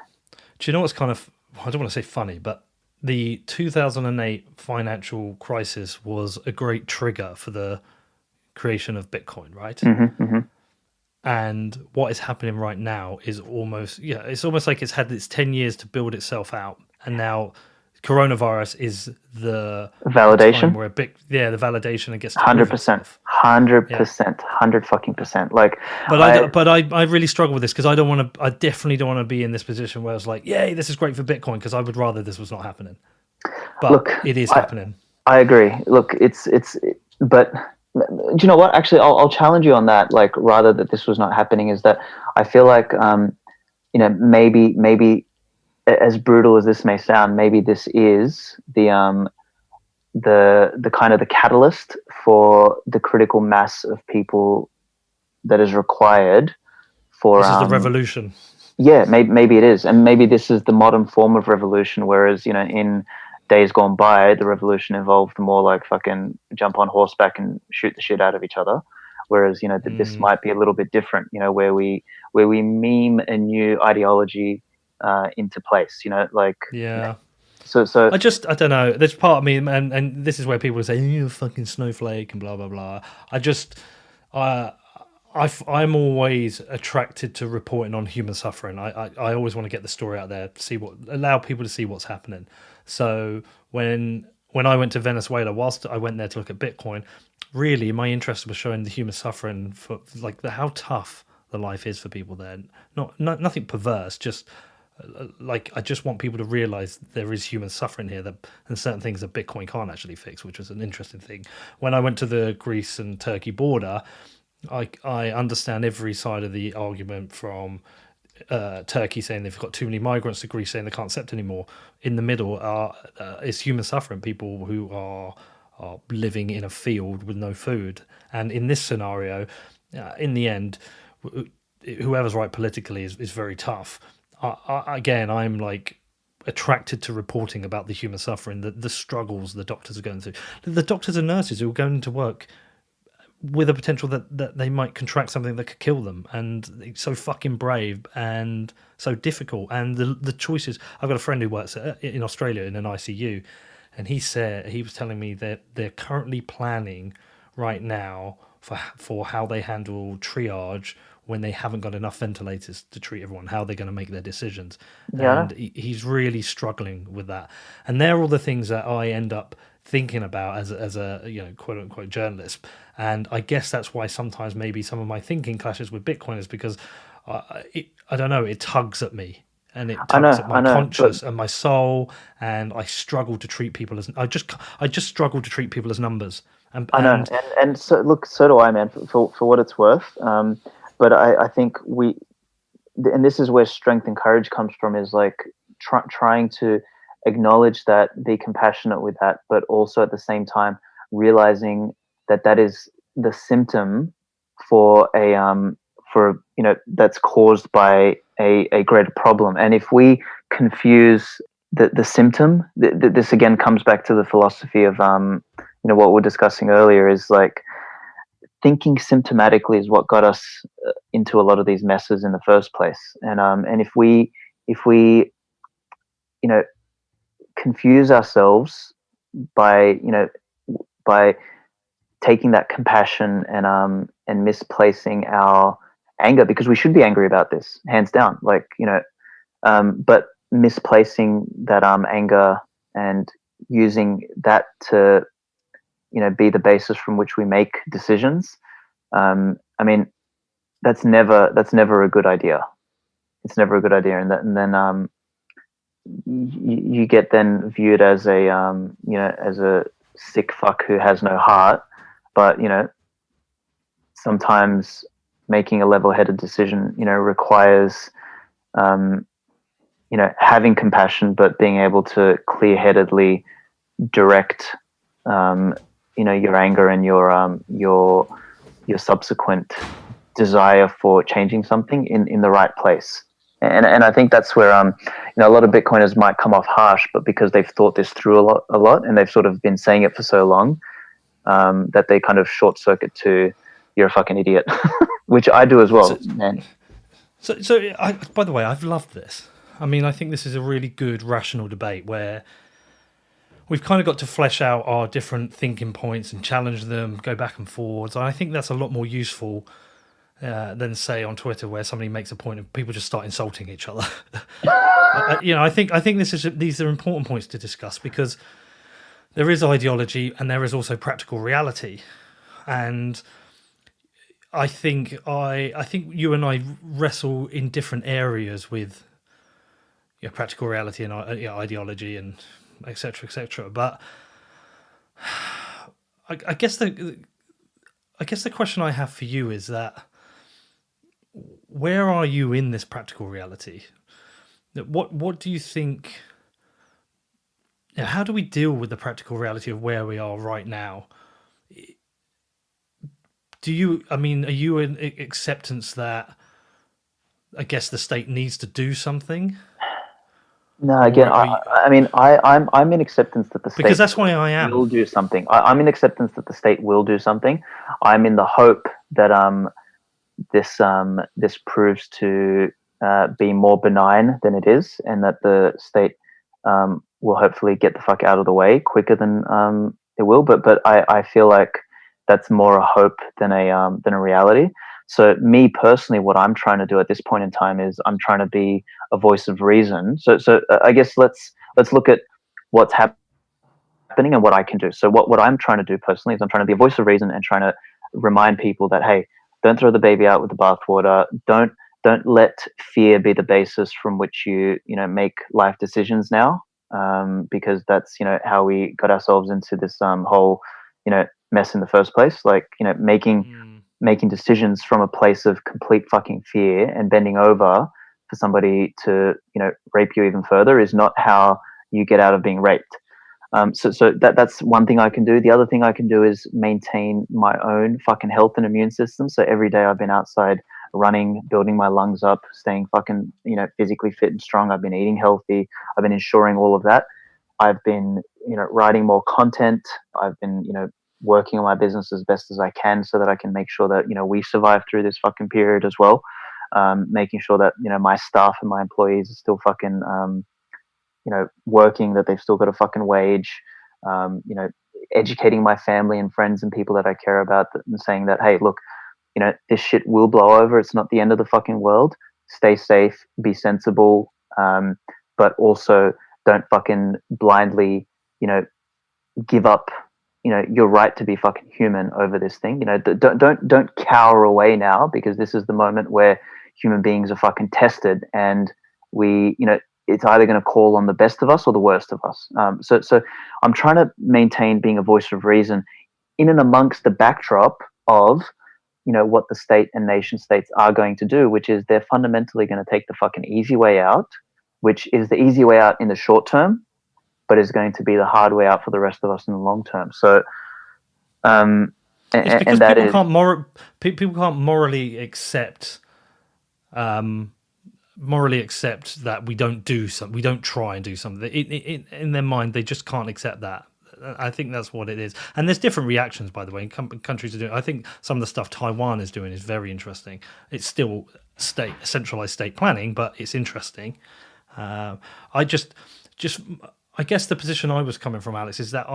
Do you know what's kind of, I don't want to say funny, but the 2008 financial crisis was a great trigger for the creation of Bitcoin, right? Mm-hmm, mm-hmm. And what is happening right now is it's almost like it's had its 10 years to build itself out, and now coronavirus is the validation where the validation, and gets to 100%, 100%. Like, but I really struggle with this, because I definitely don't want to be in this position where it's like, yay, this is great for Bitcoin, because I would rather this was not happening. But look, it is happening. I agree. Look, but do you know what? Actually, I'll challenge you on that. Like, rather that this was not happening, is that I feel like, maybe as brutal as this may sound, maybe this is the kind of the catalyst for the critical mass of people that is required for. This is the revolution. Yeah, maybe it is, and maybe this is the modern form of revolution. Whereas in days gone by, the revolution involved more like fucking jump on horseback and shoot the shit out of each other. Whereas this might be a little bit different. Where we meme a new ideology into place. So I don't know. There's part of me, and this is where people say, "You fucking snowflake" and blah blah blah. I'm always attracted to reporting on human suffering. I always want to get the story out there, allow people to see what's happening. So when when I went to Venezuela, whilst I went there to look at Bitcoin, really my interest was showing the human suffering for like how tough the life is for people there. Nothing perverse, just like I just want people to realize there is human suffering here, and certain things that Bitcoin can't actually fix, which was an interesting thing. When I went to the Greece and Turkey border, I understand every side of the argument, from Turkey saying they've got too many migrants to Greece saying they can't accept anymore. In the middle is human suffering, people who are living in a field with no food. And in this scenario, in the end, whoever's right politically is very tough. Again, I'm like attracted to reporting about the human suffering, the struggles the doctors are going through. The doctors and nurses who are going to work with a potential that they might contract something that could kill them, and it's so fucking brave and so difficult. And the choices. I've got a friend who works in Australia in an ICU, and he was telling me that they're currently planning right now for how they handle triage when they haven't got enough ventilators to treat everyone, how they're going to make their decisions. Yeah. And he's really struggling with that. And they're all the things that I end up thinking about as a quote unquote journalist. And I guess that's why sometimes maybe some of my thinking clashes with Bitcoin, is because I don't know, it tugs at me. And it tugs at my conscience and my soul, and I struggle to treat people as I just struggle to treat people as numbers. I know, and so look, so do I, man. For what it's worth, but I think and this is where strength and courage comes from, is like trying to acknowledge that, be compassionate with that, but also at the same time realizing that is the symptom for that's caused by a greater problem. And if we confuse the symptom, this again comes back to the philosophy of what we're discussing earlier, is like thinking symptomatically is what got us into a lot of these messes in the first place. And if we confuse ourselves by taking that compassion and misplacing our anger, because we should be angry about this, hands down, but misplacing that anger and using that to be the basis from which we make decisions. I mean, that's never a good idea. It's never a good idea, and then you get then viewed as as a sick fuck who has no heart. But sometimes making a level-headed decision requires having compassion, but being able to clear-headedly direct your anger and your subsequent desire for changing something in the right place. And I think that's where a lot of Bitcoiners might come off harsh, but because they've thought this through a lot, and they've sort of been saying it for so long, that they kind of short circuit to, you're a fucking idiot, which I do as well, man. So by the way, I've loved this. I mean, I think this is a really good, rational debate where we've kind of got to flesh out our different thinking points and challenge them, go back and forwards. I think that's a lot more useful than, say, on Twitter, where somebody makes a point and people just start insulting each other. I think these are important points to discuss, because there is ideology and there is also practical reality. And I think you and I wrestle in different areas with practical reality and ideology and et cetera, but I guess the question I have for you is that, where are you in this practical reality? What do you think? How do we deal with the practical reality of where we are right now? Are you in acceptance that, I guess, the state needs to do something? No, again, I'm in acceptance that the state, because that's why I am, will do something. I'm in acceptance that the state will do something. I'm in the hope that this proves to be more benign than it is, and that the state will hopefully get the fuck out of the way quicker than it will. But I feel like that's more a hope than a reality. So me personally, what I'm trying to do at this point in time is I'm trying to be a voice of reason. So I guess let's look at what's happening happening and what I can do. So what I'm trying to do personally is I'm trying to be a voice of reason and trying to remind people that, hey, don't throw the baby out with the bathwater. Don't let fear be the basis from which you make life decisions now, because that's how we got ourselves into this whole mess in the first place. Like making decisions from a place of complete fucking fear and bending over for somebody to rape you even further is not how you get out of being raped. So that's one thing I can do. The other thing I can do is maintain my own fucking health and immune system. So every day I've been outside running, building my lungs up, staying fucking physically fit and strong. I've been eating healthy. I've been ensuring all of that. I've been writing more content. I've been working on my business as best as I can so that I can make sure that we survive through this fucking period as well. Making sure that my staff and my employees are still fucking working, that they've still got a fucking wage, educating my family and friends and people that I care about and saying that, hey, look, this shit will blow over. It's not the end of the fucking world. Stay safe, be sensible, but also don't fucking blindly, give up, your right to be fucking human over this thing. Don't cower away now, because this is the moment where human beings are fucking tested, and we, it's either going to call on the best of us or the worst of us. So I'm trying to maintain being a voice of reason in and amongst the backdrop of, what the state and nation states are going to do, which is they're fundamentally going to take the fucking easy way out, which is the easy way out in the short term, but is going to be the hard way out for the rest of us in the long term. So, it's because and that people can't morally accept that we don't do something, we don't try and do something. In their mind, they just can't accept that. I think that's what it is. And there's different reactions, by the way. Countries are doing. I think some of the stuff Taiwan is doing is very interesting. It's still centralized state planning, but it's interesting. I guess the position I was coming from, Alex, is that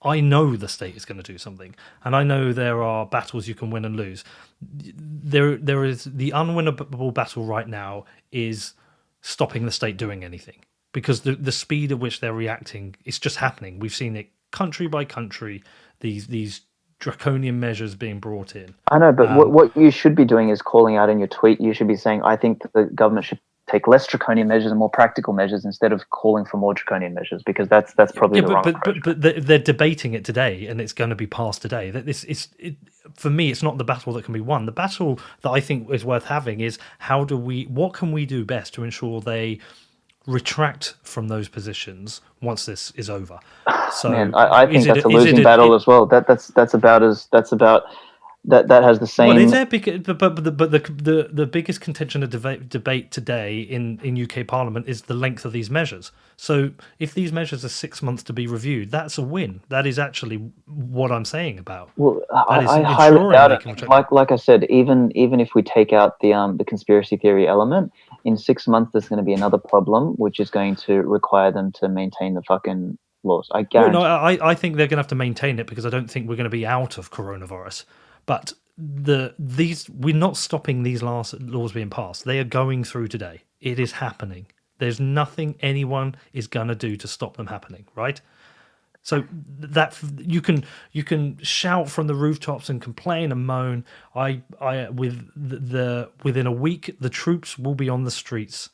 I know the state is going to do something, and I know there are battles you can win and lose. There is the unwinnable battle right now is stopping the state doing anything, because the speed at which they're reacting, it's just happening. We've seen it country by country, these draconian measures being brought in. I know, but what you should be doing is calling out in your tweet. You should be saying, I think that the government should take less draconian measures and more practical measures, instead of calling for more draconian measures, because that's probably the wrong approach. But they're debating it today, and it's going to be passed today. For me, it's not the battle that can be won. The battle that I think is worth having is what can we do best to ensure they retract from those positions once this is over. So man, I think that's a losing battle as well. That has the same. Well, is there? But the biggest contention of debate today in UK Parliament is the length of these measures. So if these measures are 6 months to be reviewed, that's a win. That is actually what I'm saying about. Well, I highly doubt it. Like I said, even if we take out the conspiracy theory element, in 6 months there's going to be another problem, which is going to require them to maintain the fucking laws. I guarantee. Well, no, I think they're going to have to maintain it, because I don't think we're going to be out of coronavirus. But we're not stopping these laws being passed. They are going through today. It is happening. There's nothing anyone is going to do to stop them happening, right? So that you can shout from the rooftops and complain and moan. Within a week, the troops will be on the streets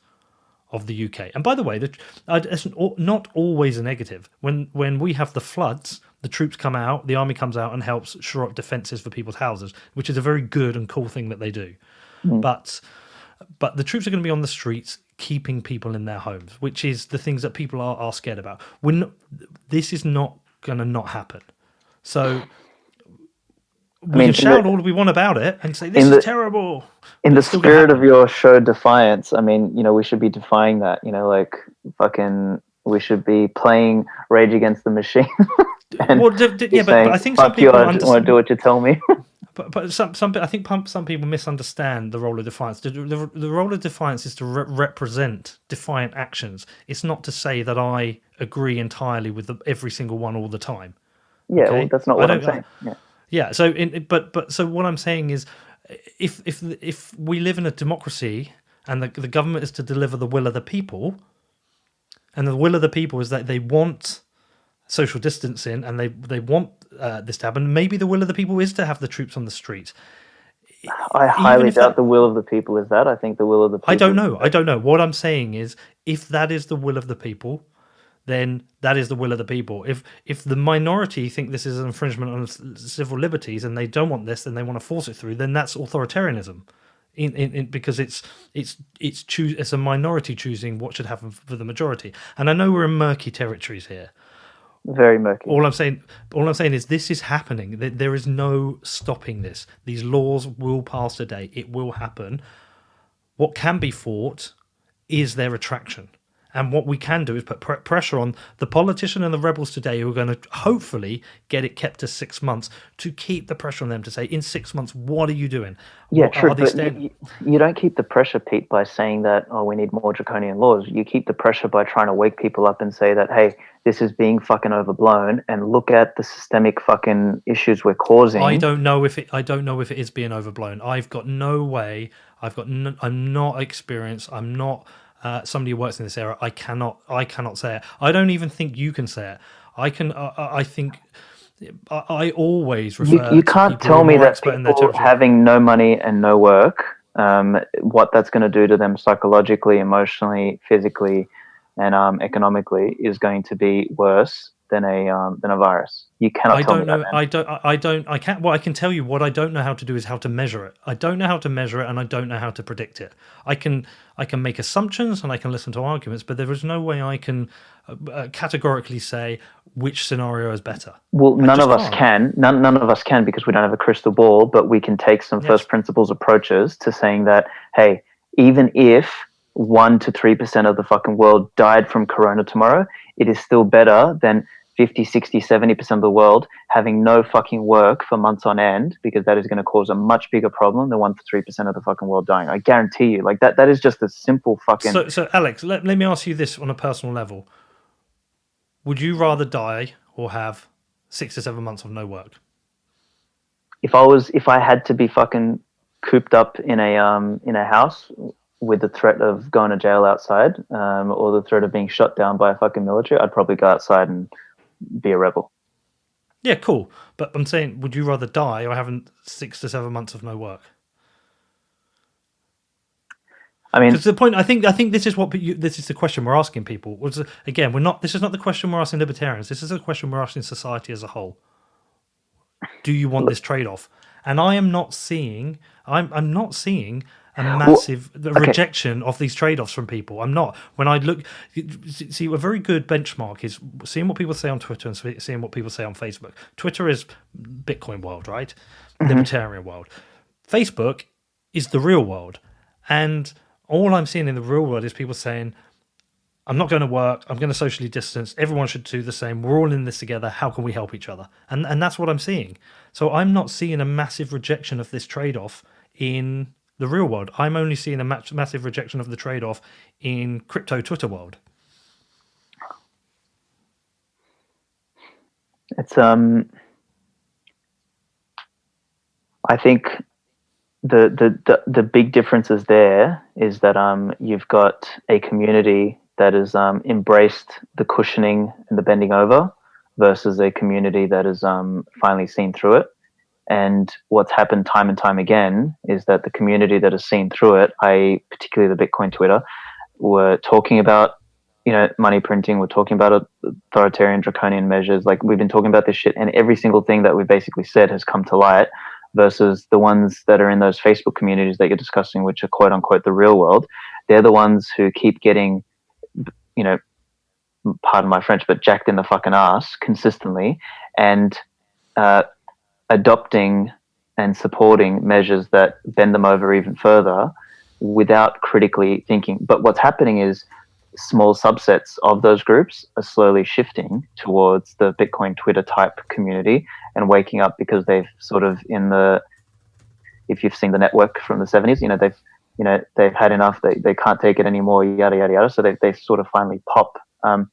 of the UK. And by the way, it's not always a negative. When we have the floods, the troops come out, the army comes out and helps shore up defences for people's houses, which is a very good and cool thing that they do. But the troops are going to be on the streets keeping people in their homes, which is the things that people are scared about. This is not going to not happen. So we can shout all we want about it and say, this is terrible. In the spirit of your show Defiance, I mean, we should be defying that, we should be playing Rage Against the Machine. But I think some people I just want to do what you tell me. But I think some people misunderstand the role of defiance. The role of defiance is to represent defiant actions. It's not to say that I agree entirely with every single one all the time. Yeah, okay? Well, that's not what I'm saying. Yeah. So, so what I'm saying is, if we live in a democracy and the government is to deliver the will of the people, and the will of the people is that they want social distancing, and they want this to happen. Maybe the will of the people is to have the troops on the street. I highly doubt the will of the people is that. I think the will of the people... I don't know. What I'm saying is, if that is the will of the people, then that is the will of the people. If the minority think this is an infringement on civil liberties and they don't want this, then they want to force it through, then that's authoritarianism. Because it's a minority choosing what should happen for the majority. And I know we're in murky territories here. Very murky. All I'm saying is this is happening. There is no stopping this. These laws will pass today. It will happen. What can be fought is their retraction. And what we can do is put pressure on the politician and the rebels today who are going to hopefully get it kept to 6 months, to keep the pressure on them to say, in 6 months, what are you doing? Yeah, true. But you don't keep the pressure, Pete, by saying that, oh, we need more draconian laws. You keep the pressure by trying to wake people up and say that, hey, this is being fucking overblown, and look at the systemic fucking issues we're causing. I don't know if it is being overblown. I've got no way. I'm not experienced. I'm not somebody who works in this area. I cannot say it. I don't even think you can say it. I think I always refer. You can't tell me that people having no money and no work, what that's going to do to them psychologically, emotionally, physically, and economically is going to be worse than a virus. You cannot tell me that. I can't. What I can tell you, what I don't know how to do is how to measure it. I don't know how to measure it, and I don't know how to predict it. I can make assumptions and I can listen to arguments, but there is no way I can categorically say which scenario is better. Well, none of us can. None of us can, because we don't have a crystal ball. But we can take some first principles approaches to saying that, hey, even if 1 to 3% of the fucking world died from corona tomorrow, it is still better than 50, 60, 70% of the world having no fucking work for months on end, because that is going to cause a much bigger problem than 1 to 3% of the fucking world dying. I guarantee you. Like that is just a simple fucking... So Alex, let me ask you this on a personal level. Would you rather die or have 6 to 7 months of no work? If I had to be fucking cooped up in a house with the threat of going to jail outside, or the threat of being shot down by a fucking military, I'd probably go outside and be a rebel. Yeah, cool. But I'm saying, would you rather die or having 6 to 7 months of no work? I mean, because the point, I think this is this is the question we're asking people. Again, this is not the question we're asking libertarians. This is a question we're asking society as a whole. Do you want this trade-off? And I am not seeing. I'm not seeing a massive rejection of these trade-offs from people. I'm not. When I look, see, a very good benchmark is seeing what people say on Twitter and seeing what people say on Facebook. Twitter is Bitcoin world, right? Mm-hmm. Libertarian world. Facebook is the real world. And all I'm seeing in the real world is people saying, I'm not going to work, I'm going to socially distance, everyone should do the same, we're all in this together, how can we help each other? And that's what I'm seeing. So I'm not seeing a massive rejection of this trade-off in the real world. I'm only seeing a massive rejection of the trade-off in crypto Twitter world. It's I think the big differences there is that you've got a community that has embraced the cushioning and the bending over versus a community that has finally seen through it. And what's happened time and time again is that the community that has seen through it, particularly the Bitcoin Twitter, were talking about, money printing. We're talking about authoritarian draconian measures. Like, we've been talking about this shit, and every single thing that we basically said has come to light, versus the ones that are in those Facebook communities that you're discussing, which are quote unquote the real world. They're the ones who keep getting, pardon my French, but jacked in the fucking ass consistently, and adopting and supporting measures that bend them over even further without critically thinking. But what's happening is small subsets of those groups are slowly shifting towards the Bitcoin Twitter type community and waking up, because they've sort of if you've seen the network from the 70s, they've had enough, they can't take it anymore, yada, yada, yada. So they sort of finally pop. That's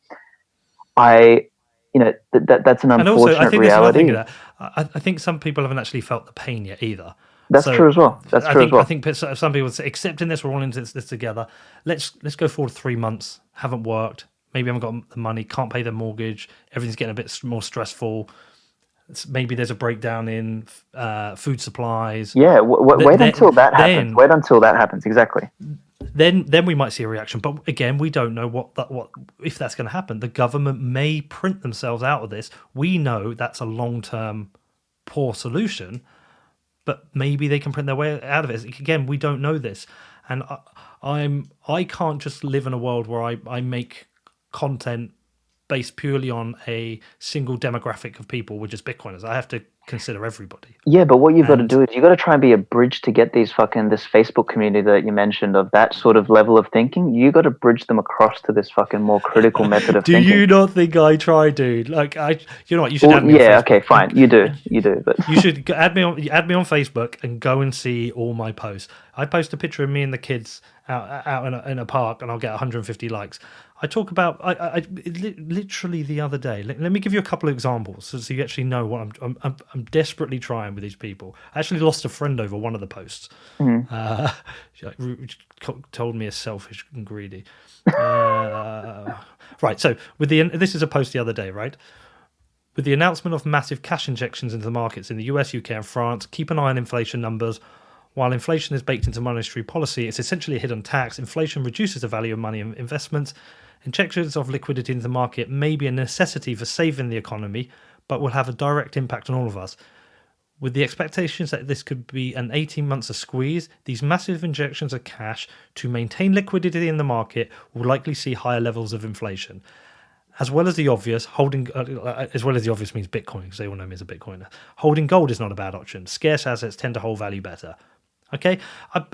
an unfortunate and also, I think reality. I think some people haven't actually felt the pain yet either. That's true as well. I think some people say, accepting this, we're all into this together. Let's go forward 3 months. Haven't worked. maybe haven't got the money, can't pay their mortgage, everything's getting a bit more stressful. Maybe there's a breakdown in food supplies. Yeah, wait until that happens. Wait until that happens. Exactly. Then we might see a reaction. But again, we don't know what if that's going to happen. The government may print themselves out of this. We know that's a long-term poor solution, but maybe they can print their way out of it. Again, we don't know this, and I can't just live in a world where I make content based purely on a single demographic of people, which is Bitcoiners. I have to consider everybody. Yeah, but what you've got to do is you've got to try and be a bridge to get this Facebook community that you mentioned of that sort of level of thinking. You got to bridge them across to this fucking more critical method of thinking. Do you not think I try, dude? Like you know what? You should add me on Facebook. Okay, fine. You do, but you should add me on Facebook and go and see all my posts. I post a picture of me and the kids out in a park, and I'll get 150 likes. I talk about I literally the other day. Let me give you a couple of examples so you actually know what I'm desperately trying with these people. I actually lost a friend over one of the posts. She told me as selfish and greedy. Right. So this is a post the other day, right? With the announcement of massive cash injections into the markets in the US, UK, and France, keep an eye on inflation numbers. While inflation is baked into monetary policy, it's essentially a hidden tax. Inflation reduces the value of money and investments. Injections of liquidity into the market may be a necessity for saving the economy, but will have a direct impact on all of us. With the expectations that this could be an 18 months of squeeze, these massive injections of cash to maintain liquidity in the market will likely see higher levels of inflation. As well as the obvious means Bitcoin, because they all know me as a Bitcoiner. Holding gold is not a bad option. Scarce assets tend to hold value better. Okay,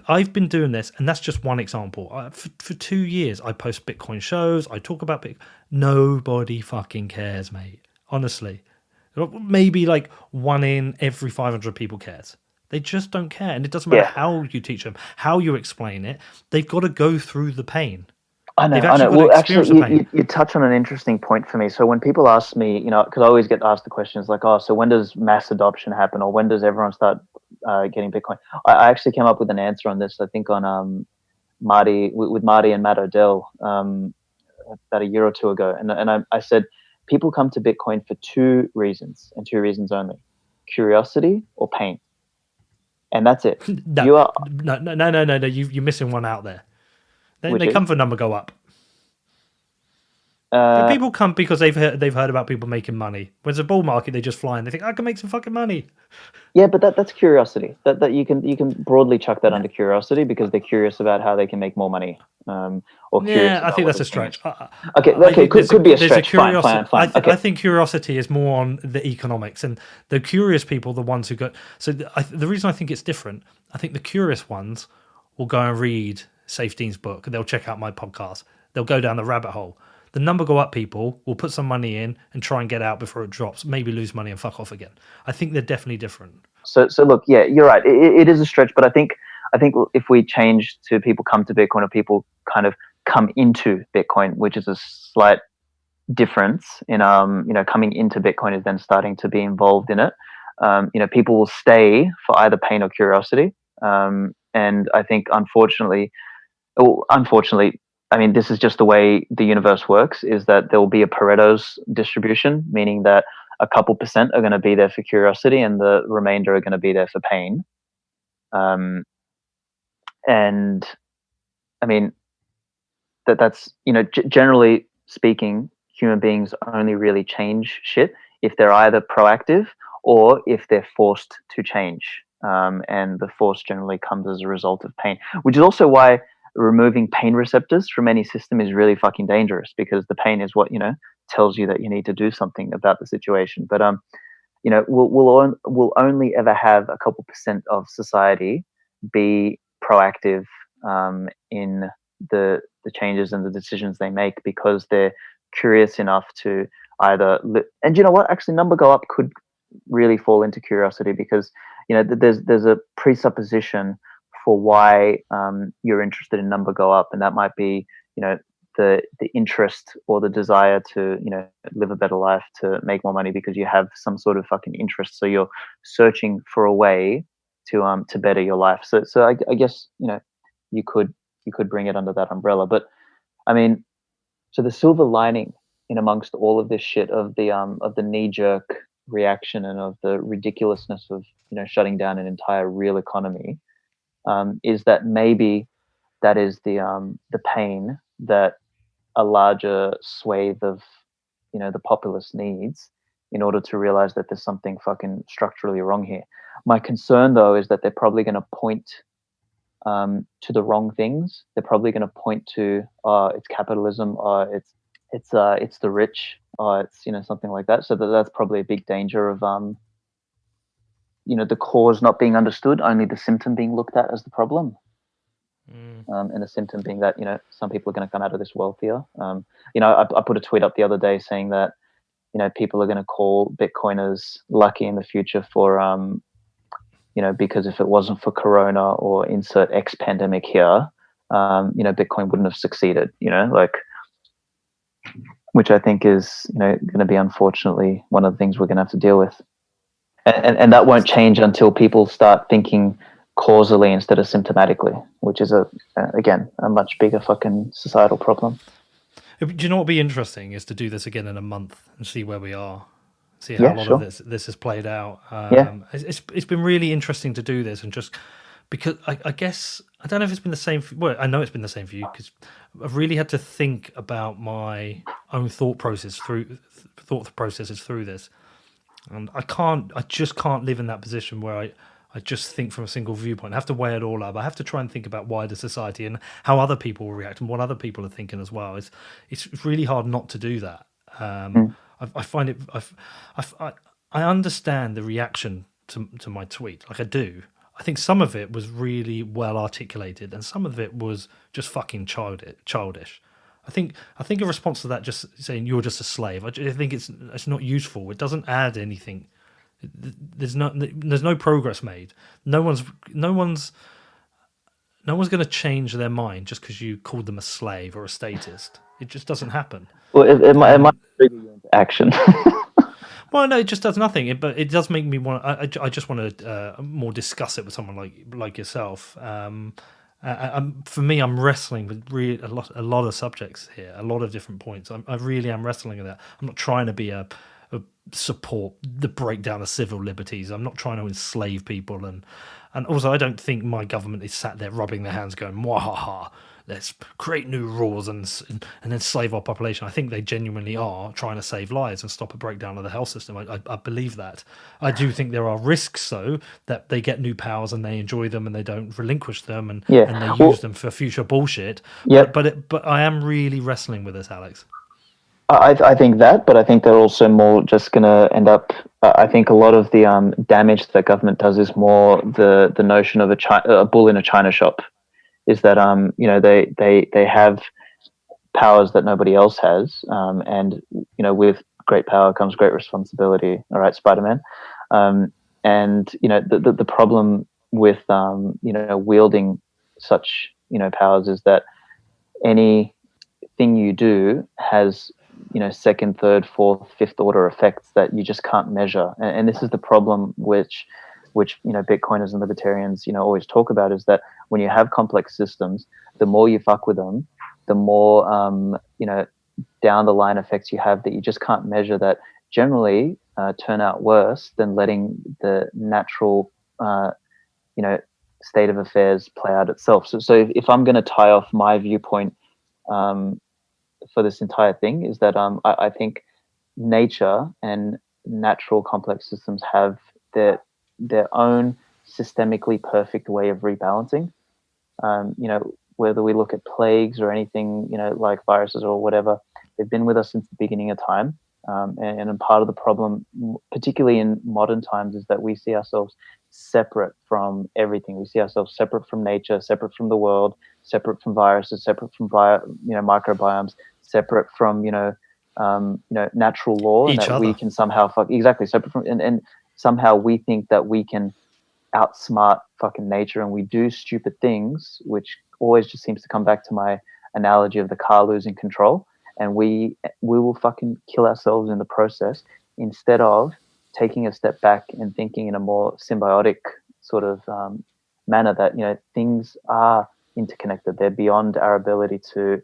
I've been doing this, and that's just one example. For 2 years, I post Bitcoin shows. I talk about Bitcoin. Nobody fucking cares, mate. Honestly, maybe like 1 in every 500 people cares. They just don't care, and it doesn't matter how you teach them, how you explain it. They've got to go through the pain. I know. Well, actually, you touch on an interesting point for me. So when people ask me, because I always get asked the questions like, oh, so when does mass adoption happen, or when does everyone start getting Bitcoin? I actually came up with an answer on this, I think on Marty and Matt Odell about a year or two ago. And I said, people come to Bitcoin for 2 reasons, and 2 reasons only: curiosity or pain. And that's it. No, you're missing one out there. They come for number go up. People come because they've heard about people making money. When it's a bull market, they just fly and they think, I can make some fucking money. Yeah, but that's curiosity. That you can broadly chuck that under curiosity, because they're curious about how they can make more money. I think that's a stretch. Okay, could be a stretch. Fine. I think curiosity is more on the economics, and the curious people, the ones who go. So the reason I think it's different, I think the curious ones will go and read Safedean's book. They'll check out my podcast. They'll go down the rabbit hole. The number go up people will put some money in and try and get out before it drops, maybe lose money and fuck off again. I think they're definitely different. So look, yeah, you're right. It is a stretch, but I think if we change to people come to Bitcoin, or people kind of come into Bitcoin, which is a slight difference in coming into Bitcoin is then starting to be involved in it. People will stay for either pain or curiosity. And I think unfortunately, I mean, this is just the way the universe works, is that there will be a Pareto's distribution, meaning that a couple % are going to be there for curiosity and the remainder are going to be there for pain. And I mean, that's, generally speaking, human beings only really change shit if they're either proactive or if they're forced to change. And the force generally comes as a result of pain, which is also why removing pain receptors from any system is really fucking dangerous, because the pain is what tells you that you need to do something about the situation. But we'll only ever have a couple % of society be proactive in the changes and the decisions they make, because they're curious enough to either and you know what, actually number go up could really fall into curiosity, because there's a presupposition for why you're interested in number go up, and that might be the interest or the desire to live a better life, to make more money, because you have some sort of fucking interest, so you're searching for a way to better your life. So I guess you could bring it under that umbrella. But I mean, So the silver lining in amongst all of this shit of the knee-jerk reaction and of the ridiculousness of shutting down an entire real economy, is that maybe that is the pain that a larger swathe of the populace needs in order to realize that there's something fucking structurally wrong here. My concern though is that they're probably going to point to the wrong things. They're probably going to point to it's capitalism, it's the rich, it's something like that. So that's probably a big danger of the cause not being understood, only the symptom being looked at as the problem. And the symptom being that some people are going to come out of this wealthier. I put a tweet up the other day saying that people are going to call Bitcoiners lucky in the future for because if it wasn't for Corona or insert X pandemic here, Bitcoin wouldn't have succeeded. Which I think is going to be unfortunately one of the things we're going to have to deal with, and that won't change until people start thinking causally instead of symptomatically, which is again a much bigger fucking societal problem. Do you know what would be interesting is to do this again in a month and see where we are, see how a lot of this has played out. It's been really interesting to do this, and just because I guess I don't know if it's been the same. Well, I know it's been the same for you because I've really had to think about my own thought processes through this, and I just can't live in that position where I just think from a single viewpoint. I have to weigh it all up. I have to try and think about wider society and how other people will react and what other people are thinking as well. It's really hard not to do that. I find it. I understand the reaction to my tweet. Like I do. I think some of it was really well articulated, and some of it was just fucking childish. I think a response to that, just saying you're just a slave, I think it's not useful. It doesn't add anything. There's no progress made. No one's going to change their mind just because you called them a slave or a statist. It just doesn't happen. Well, it might trigger you into action. Well, no, it just does nothing. But it does make me want. I just want to more discuss it with someone like yourself. For me, I'm wrestling with a lot of subjects here, a lot of different points. I really am wrestling with that. I'm not trying to be a support the breakdown of civil liberties. I'm not trying to enslave people, and also I don't think my government is sat there rubbing their hands going mwahaha, let's create new rules and enslave our population. I think they genuinely are trying to save lives and stop a breakdown of the health system. I believe that. I do think there are risks though that they get new powers and they enjoy them and they don't relinquish them and they use them for future bullshit. But I am really wrestling with this, Aleks. I think that, but I think they're also more just going to end up. I think a lot of the damage that government does is more the notion of a bull in a china shop. Is that they have powers that nobody else has, and with great power comes great responsibility. All right, Spider-Man, and the problem with wielding such powers is that anything you do has second, third, fourth, fifth order effects that you just can't measure. And this is the problem which Bitcoiners and libertarians always talk about, is that when you have complex systems, the more you fuck with them, the more down the line effects you have that you just can't measure, that generally turn out worse than letting the natural state of affairs play out itself. So if I'm going to tie off my viewpoint for this entire thing, is that I think nature and natural complex systems have their own systemically perfect way of rebalancing. Whether we look at plagues or anything, like viruses or whatever, they've been with us since the beginning of time. And part of the problem, particularly in modern times, is that we see ourselves separate from everything. We see ourselves separate from nature, separate from the world, separate from viruses, separate from microbiomes, separate from natural law, Each and that other. we can somehow separate from, and somehow we think that we can outsmart fucking nature, and we do stupid things, which always just seems to come back to my analogy of the car losing control, and we will fucking kill ourselves in the process, instead of taking a step back and thinking in a more symbiotic sort of manner that things are interconnected. They're beyond our ability to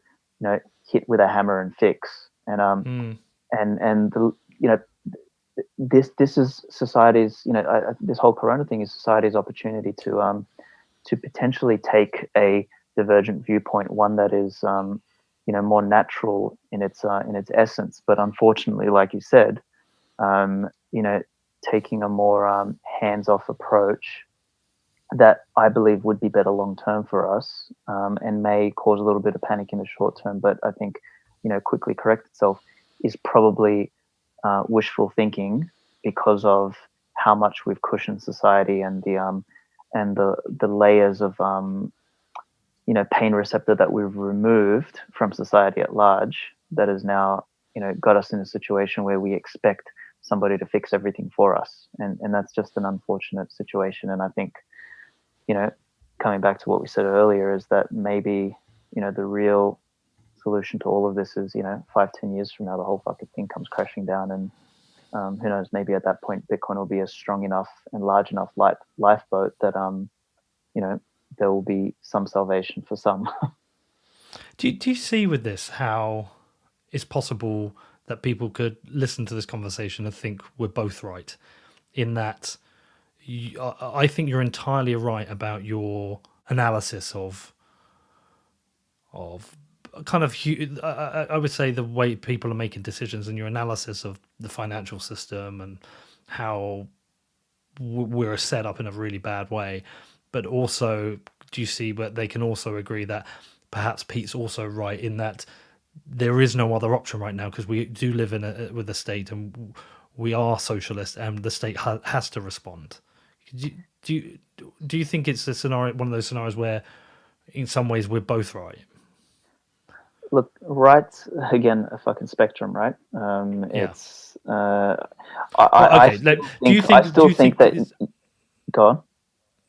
hit with a hammer and fix. And and the, this is society's, this whole corona thing is society's opportunity to potentially take a divergent viewpoint, one that is more natural in its essence, but unfortunately, like you said, taking a more hands-off approach that I believe would be better long term for us, and may cause a little bit of panic in the short term, but I think quickly correct itself, is probably wishful thinking, because of how much we've cushioned society and the layers of pain receptor that we've removed from society at large, that has now got us in a situation where we expect somebody to fix everything for us, and that's just an unfortunate situation. And I think coming back to what we said earlier, is that maybe the real solution to all of this is 5-10 years from now the whole fucking thing comes crashing down, and who knows, maybe at that point Bitcoin will be a strong enough and large enough lifeboat that there will be some salvation for some. Do you see with this how it's possible that people could listen to this conversation and think we're both right, in that I think you're entirely right about your analysis of kind of, I would say, the way people are making decisions, and your analysis of the financial system and how we're set up in a really bad way. But also, do you see where they can also agree that perhaps Pete's also right in that there is no other option right now, because we do live with a state, and we are socialist, and the state has to respond. Do you think it's one of those scenarios where in some ways we're both right? Look, right, again, a fucking spectrum, right? It's I still think that. Go on.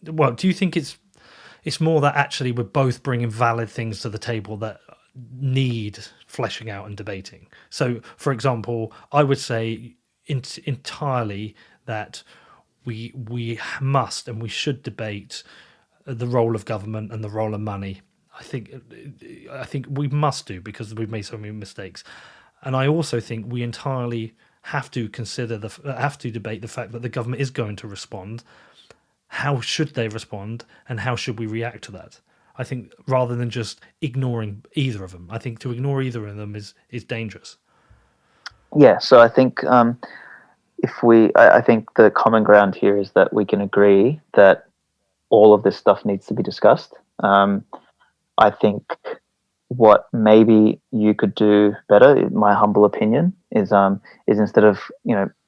Well, do you think it's more that actually we're both bringing valid things to the table that need fleshing out and debating? So, for example, I would say entirely that we must and we should debate the role of government and the role of money. I think we must do, because we've made so many mistakes, and I also think we entirely have to debate the fact that the government is going to respond. How should they respond, and how should we react to that? I think rather than just ignoring either of them, I think to ignore either of them is dangerous. Yeah, so I think I think the common ground here is that we can agree that all of this stuff needs to be discussed. I think what maybe you could do better, in my humble opinion, is instead of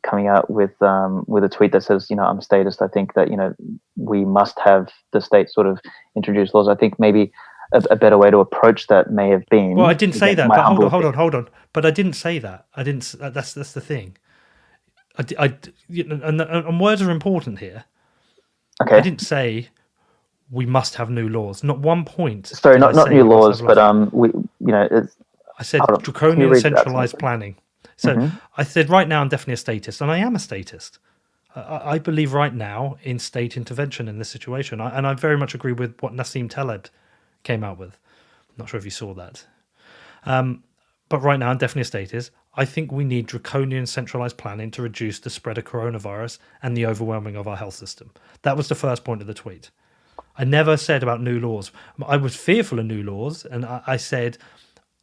coming out with a tweet that says I'm a statist, I think that we must have the state sort of introduce laws. I think maybe a better way to approach that may have been. Well, I didn't say that, but hold on. But I didn't say that. I didn't. That's the thing. And words are important here. Okay. I didn't say we must have new laws. Not one point. Sorry, not new laws, but I said draconian centralized planning. So I said right now I'm definitely a statist, and I am a statist. I believe right now in state intervention in this situation, and I very much agree with what Nassim Taleb came out with. I'm not sure if you saw that. But right now I'm definitely a statist. I think we need draconian centralized planning to reduce the spread of coronavirus and the overwhelming of our health system. That was the first point of the tweet. I never said about new laws. I was fearful of new laws, and I said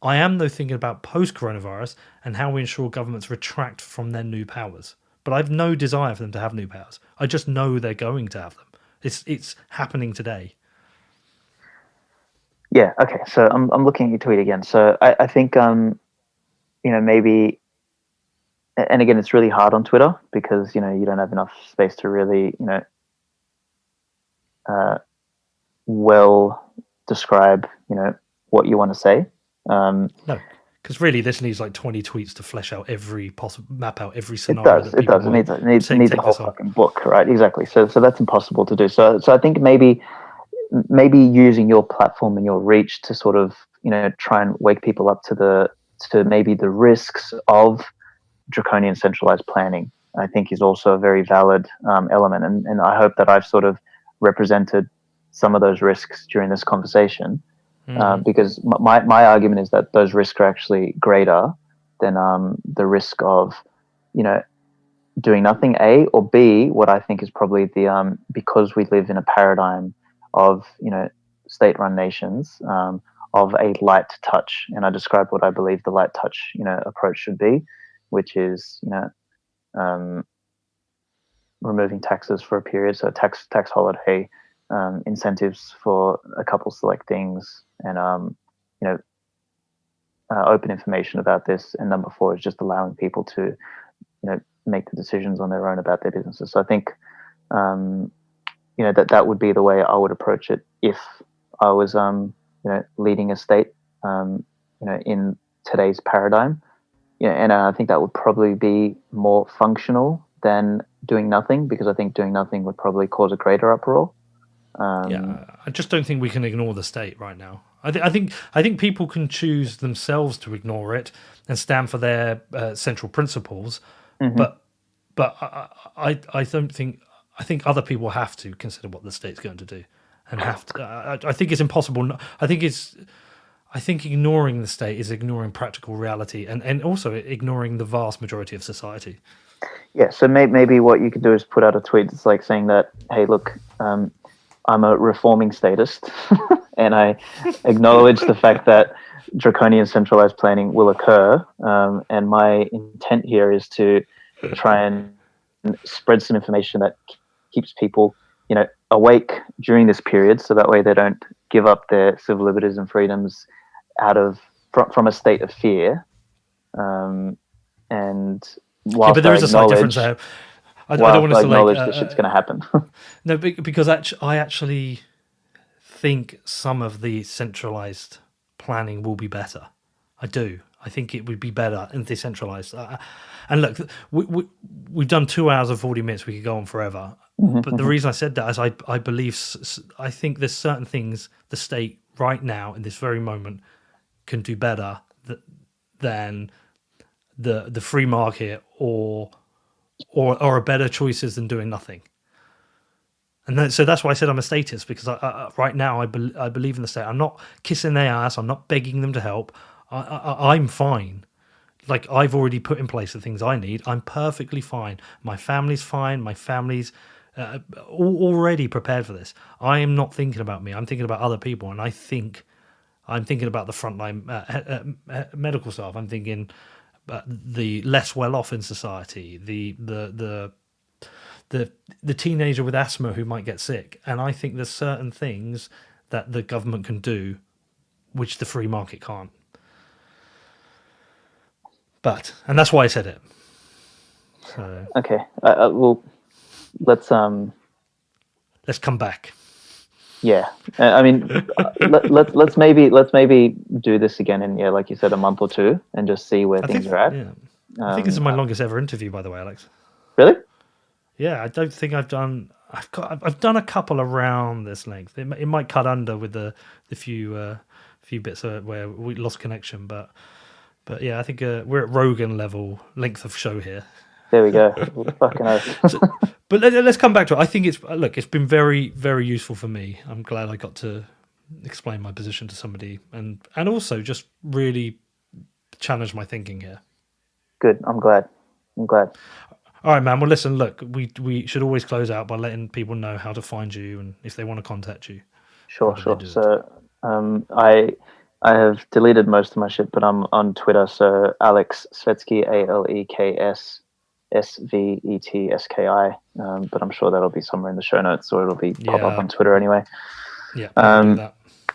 I am, though, thinking about post-coronavirus and how we ensure governments retract from their new powers. But I have no desire for them to have new powers. I just know they're going to have them. It's happening today. Yeah. Okay. So I'm looking at your tweet again. So I think maybe, and again, it's really hard on Twitter because you don't have enough space to really well describe what you want to say. No, because really this needs like 20 tweets to flesh out map out every scenario. It does. It needs a whole fucking book, right? Exactly. So that's impossible to do. So I think maybe using your platform and your reach to sort of try and wake people up to maybe the risks of draconian centralized planning, I think is also a very valid element. And I hope that I've sort of represented some of those risks during this conversation. because my argument is that those risks are actually greater than the risk of, doing nothing, A, or B, what I think is probably the because we live in a paradigm of state-run nations, of a light touch, and I described what I believe the light touch approach should be, which is um, removing taxes for a period, so tax holiday, incentives for a couple select things, and open information about this. And number 4 is just allowing people to make the decisions on their own about their businesses. So I think that would be the way I would approach it if I was leading a state in today's paradigm. And I think that would probably be more functional than doing nothing, because I think doing nothing would probably cause a greater uproar. I just don't think we can ignore the state right now. I think people can choose themselves to ignore it and stand for their central principles, but I don't think. I think other people have to consider what the state's going to do, and have to. I think it's impossible. I think ignoring the state is ignoring practical reality, and also ignoring the vast majority of society. Yeah, so maybe what you could do is put out a tweet that's like saying that, hey, look, I'm a reforming statist, and I acknowledge the fact that draconian centralized planning will occur, and my intent here is to try and spread some information that keeps people, awake during this period, so that way they don't give up their civil liberties and freedoms from a state of fear. And whilst but there is a slight difference there. I don't want to acknowledge this shit's going to happen. No, because I actually think some of the centralized planning will be better. I do. I think it would be better and decentralized. And look, we've done 2 hours and 40 minutes. We could go on forever. But the reason I said that is I think there's certain things the state right now in this very moment can do better than the free market or are better choices than doing nothing. And so that's why I said I'm a statist, because right now I believe in the state. I'm not kissing their ass. I'm not begging them to help. I'm fine. Like, I've already put in place the things I need. I'm perfectly fine. My family's fine. My family's already prepared for this. I am not thinking about me. I'm thinking about other people. And I'm thinking about the frontline medical staff. I'm thinking the less well-off in society, the teenager with asthma who might get sick. And I think there's certain things that the government can do which the free market can't. And that's why I said it. So, okay. Well, let's come back. Yeah, I mean, let's maybe do this again in, like you said, a month or 2, and just see where things are at. Yeah. I think this is my longest ever interview, by the way, Alex. Really? Yeah, I don't think I've done. I've done a couple around this length. It might cut under with the few bits where we lost connection, but yeah, I think we're at Rogan level length of show here. There we go. Fucking hell. But let's come back to it. I think it's been very, very useful for me. I'm glad I got to explain my position to somebody, and also just really challenge my thinking here. Good. I'm glad. All right, man. Well, listen, look, we should always close out by letting people know how to find you and if they want to contact you. Sure. So I have deleted most of my shit, but I'm on Twitter. So Aleks Svetski, Aleks Svetski. But I'm sure that'll be somewhere in the show notes, or it'll be pop up on Twitter anyway. Yeah. Do that.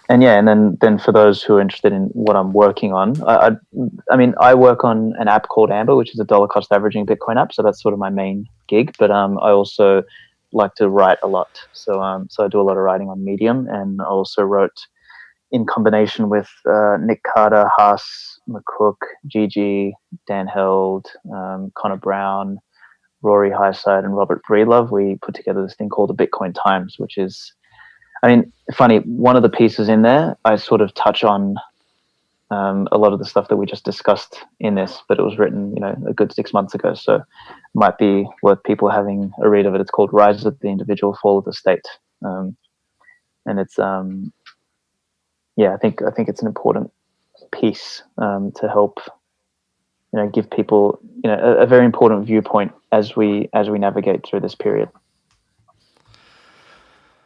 And then for those who are interested in what I'm working on, I work on an app called Amber, which is a dollar cost averaging Bitcoin app. So that's sort of my main gig. But I also like to write a lot. So I do a lot of writing on Medium, and I also wrote in combination with Nick Carter, Haas McCook, Gigi, Dan Held, Connor Brown, Rory Highside, and Robert Breedlove. We put together this thing called the Bitcoin Times, which is, funny, one of the pieces in there, I sort of touch on a lot of the stuff that we just discussed in this, but it was written, a good 6 months ago. So it might be worth people having a read of it. It's called Rise of the Individual, Fall of the State. And it's, I think it's an important piece to help, give people, a very important viewpoint as we navigate through this period.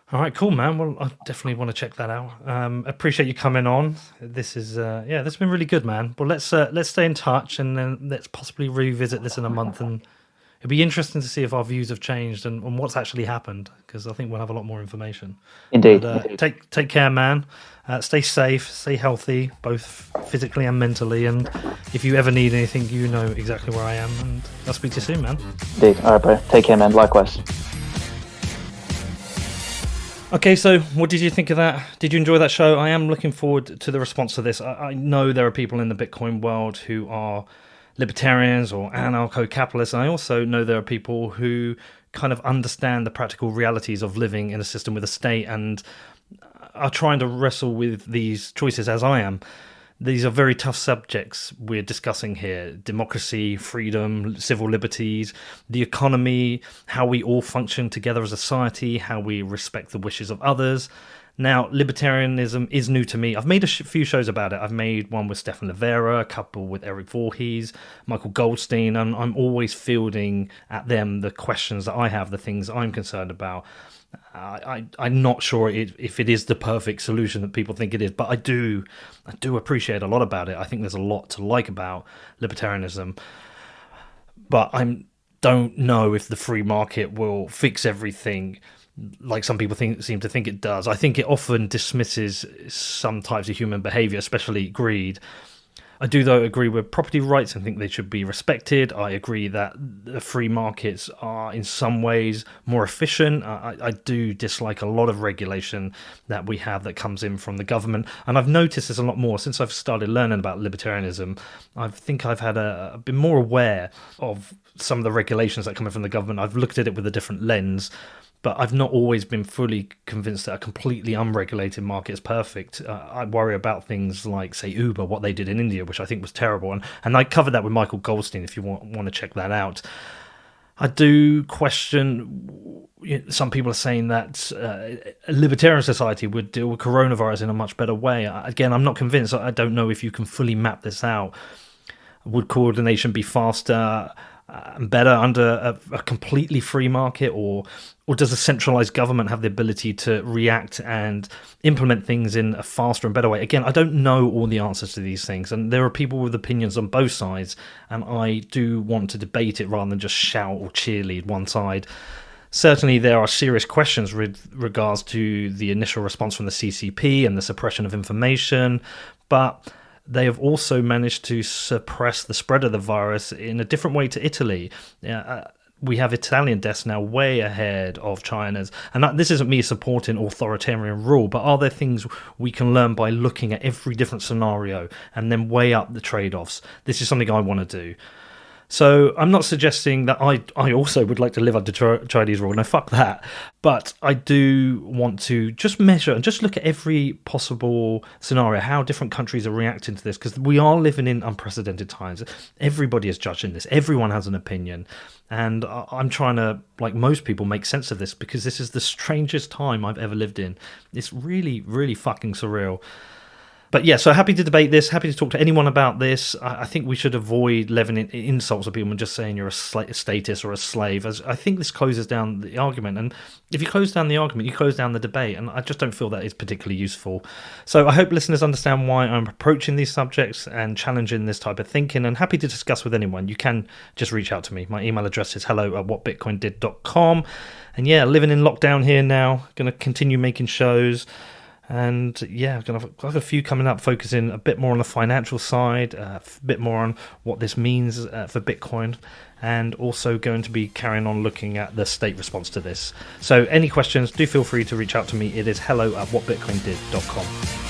All right, cool, man. Well, I definitely want to check that out. Appreciate you coming on. This is, this has been really good, man. Well, let's stay in touch, and then let's possibly revisit this in a month. And it'd be interesting to see if our views have changed and what's actually happened, because I think we'll have a lot more information. Indeed. Take care, man. Stay safe, stay healthy, both physically and mentally. And if you ever need anything, you know exactly where I am. And I'll speak to you soon, man. Indeed. All right, bro. Take care, man. Likewise. Okay, so what did you think of that? Did you enjoy that show? I am looking forward to the response to this. I know there are people in the Bitcoin world who are libertarians or anarcho-capitalists, and I also know there are people who kind of understand the practical realities of living in a system with a state and are trying to wrestle with these choices as I am. These are very tough subjects we're discussing here. Democracy, freedom, civil liberties, the economy, how we all function together as a society, how we respect the wishes of others. Now, libertarianism is new to me. I've made a few shows about it. I've made one with Stefan Livera, a couple with Eric Voorhees, Michael Goldstein, and I'm always fielding at them the questions that I have, the things I'm concerned about. I'm not sure if it is the perfect solution that people think it is, but I do appreciate a lot about it. I think there's a lot to like about libertarianism, but I don't know if the free market will fix everything like some people seem to think it does. I think it often dismisses some types of human behavior, especially greed. I do, though, agree with property rights and think they should be respected. I agree that the free markets are in some ways more efficient. I do dislike a lot of regulation that we have that comes in from the government. And I've noticed this a lot more since I've started learning about libertarianism. I think I've had been more aware of some of the regulations that come in from the government. I've looked at it with a different lens. But I've not always been fully convinced that a completely unregulated market is perfect. I worry about things like, say, Uber, what they did in India, which I think was terrible. And I covered that with Michael Goldstein, if you want to check that out. I do question, some people are saying that a libertarian society would deal with coronavirus in a much better way. Again, I'm not convinced. I don't know if you can fully map this out. Would coordination be faster and better under a completely free market, or does a centralized government have the ability to react and implement things in a faster and better way? Again, I don't know all the answers to these things, and there are people with opinions on both sides, and I do want to debate it rather than just shout or cheerlead one side. Certainly, there are serious questions with regards to the initial response from the CCP and the suppression of information, but they have also managed to suppress the spread of the virus in a different way to Italy. We have Italian deaths now way ahead of China's. And this isn't me supporting authoritarian rule, but are there things we can learn by looking at every different scenario and then weigh up the trade-offs? This is something I want to do. So I'm not suggesting that I also would like to live under Chinese rule. No, fuck that. But I do want to just measure and just look at every possible scenario, how different countries are reacting to this, because we are living in unprecedented times. Everybody is judging this. Everyone has an opinion. And I'm trying to, like most people, make sense of this, because this is the strangest time I've ever lived in. It's really, really fucking surreal. But yeah, so happy to debate this, happy to talk to anyone about this. I think we should avoid levying insults at people and just saying you're a statist or a slave, as I think this closes down the argument. And if you close down the argument, you close down the debate, and I just don't feel that is particularly useful. So I hope listeners understand why I'm approaching these subjects and challenging this type of thinking, and happy to discuss with anyone. You can just reach out to me. My email address is hello@whatbitcoindid.com. And yeah, living in lockdown here now, going to continue making shows. And yeah, I've got a few coming up, focusing a bit more on the financial side, a bit more on what this means for Bitcoin, and also going to be carrying on looking at the state response to this. So any questions, do feel free to reach out to me. It is hello@whatbitcoindid.com.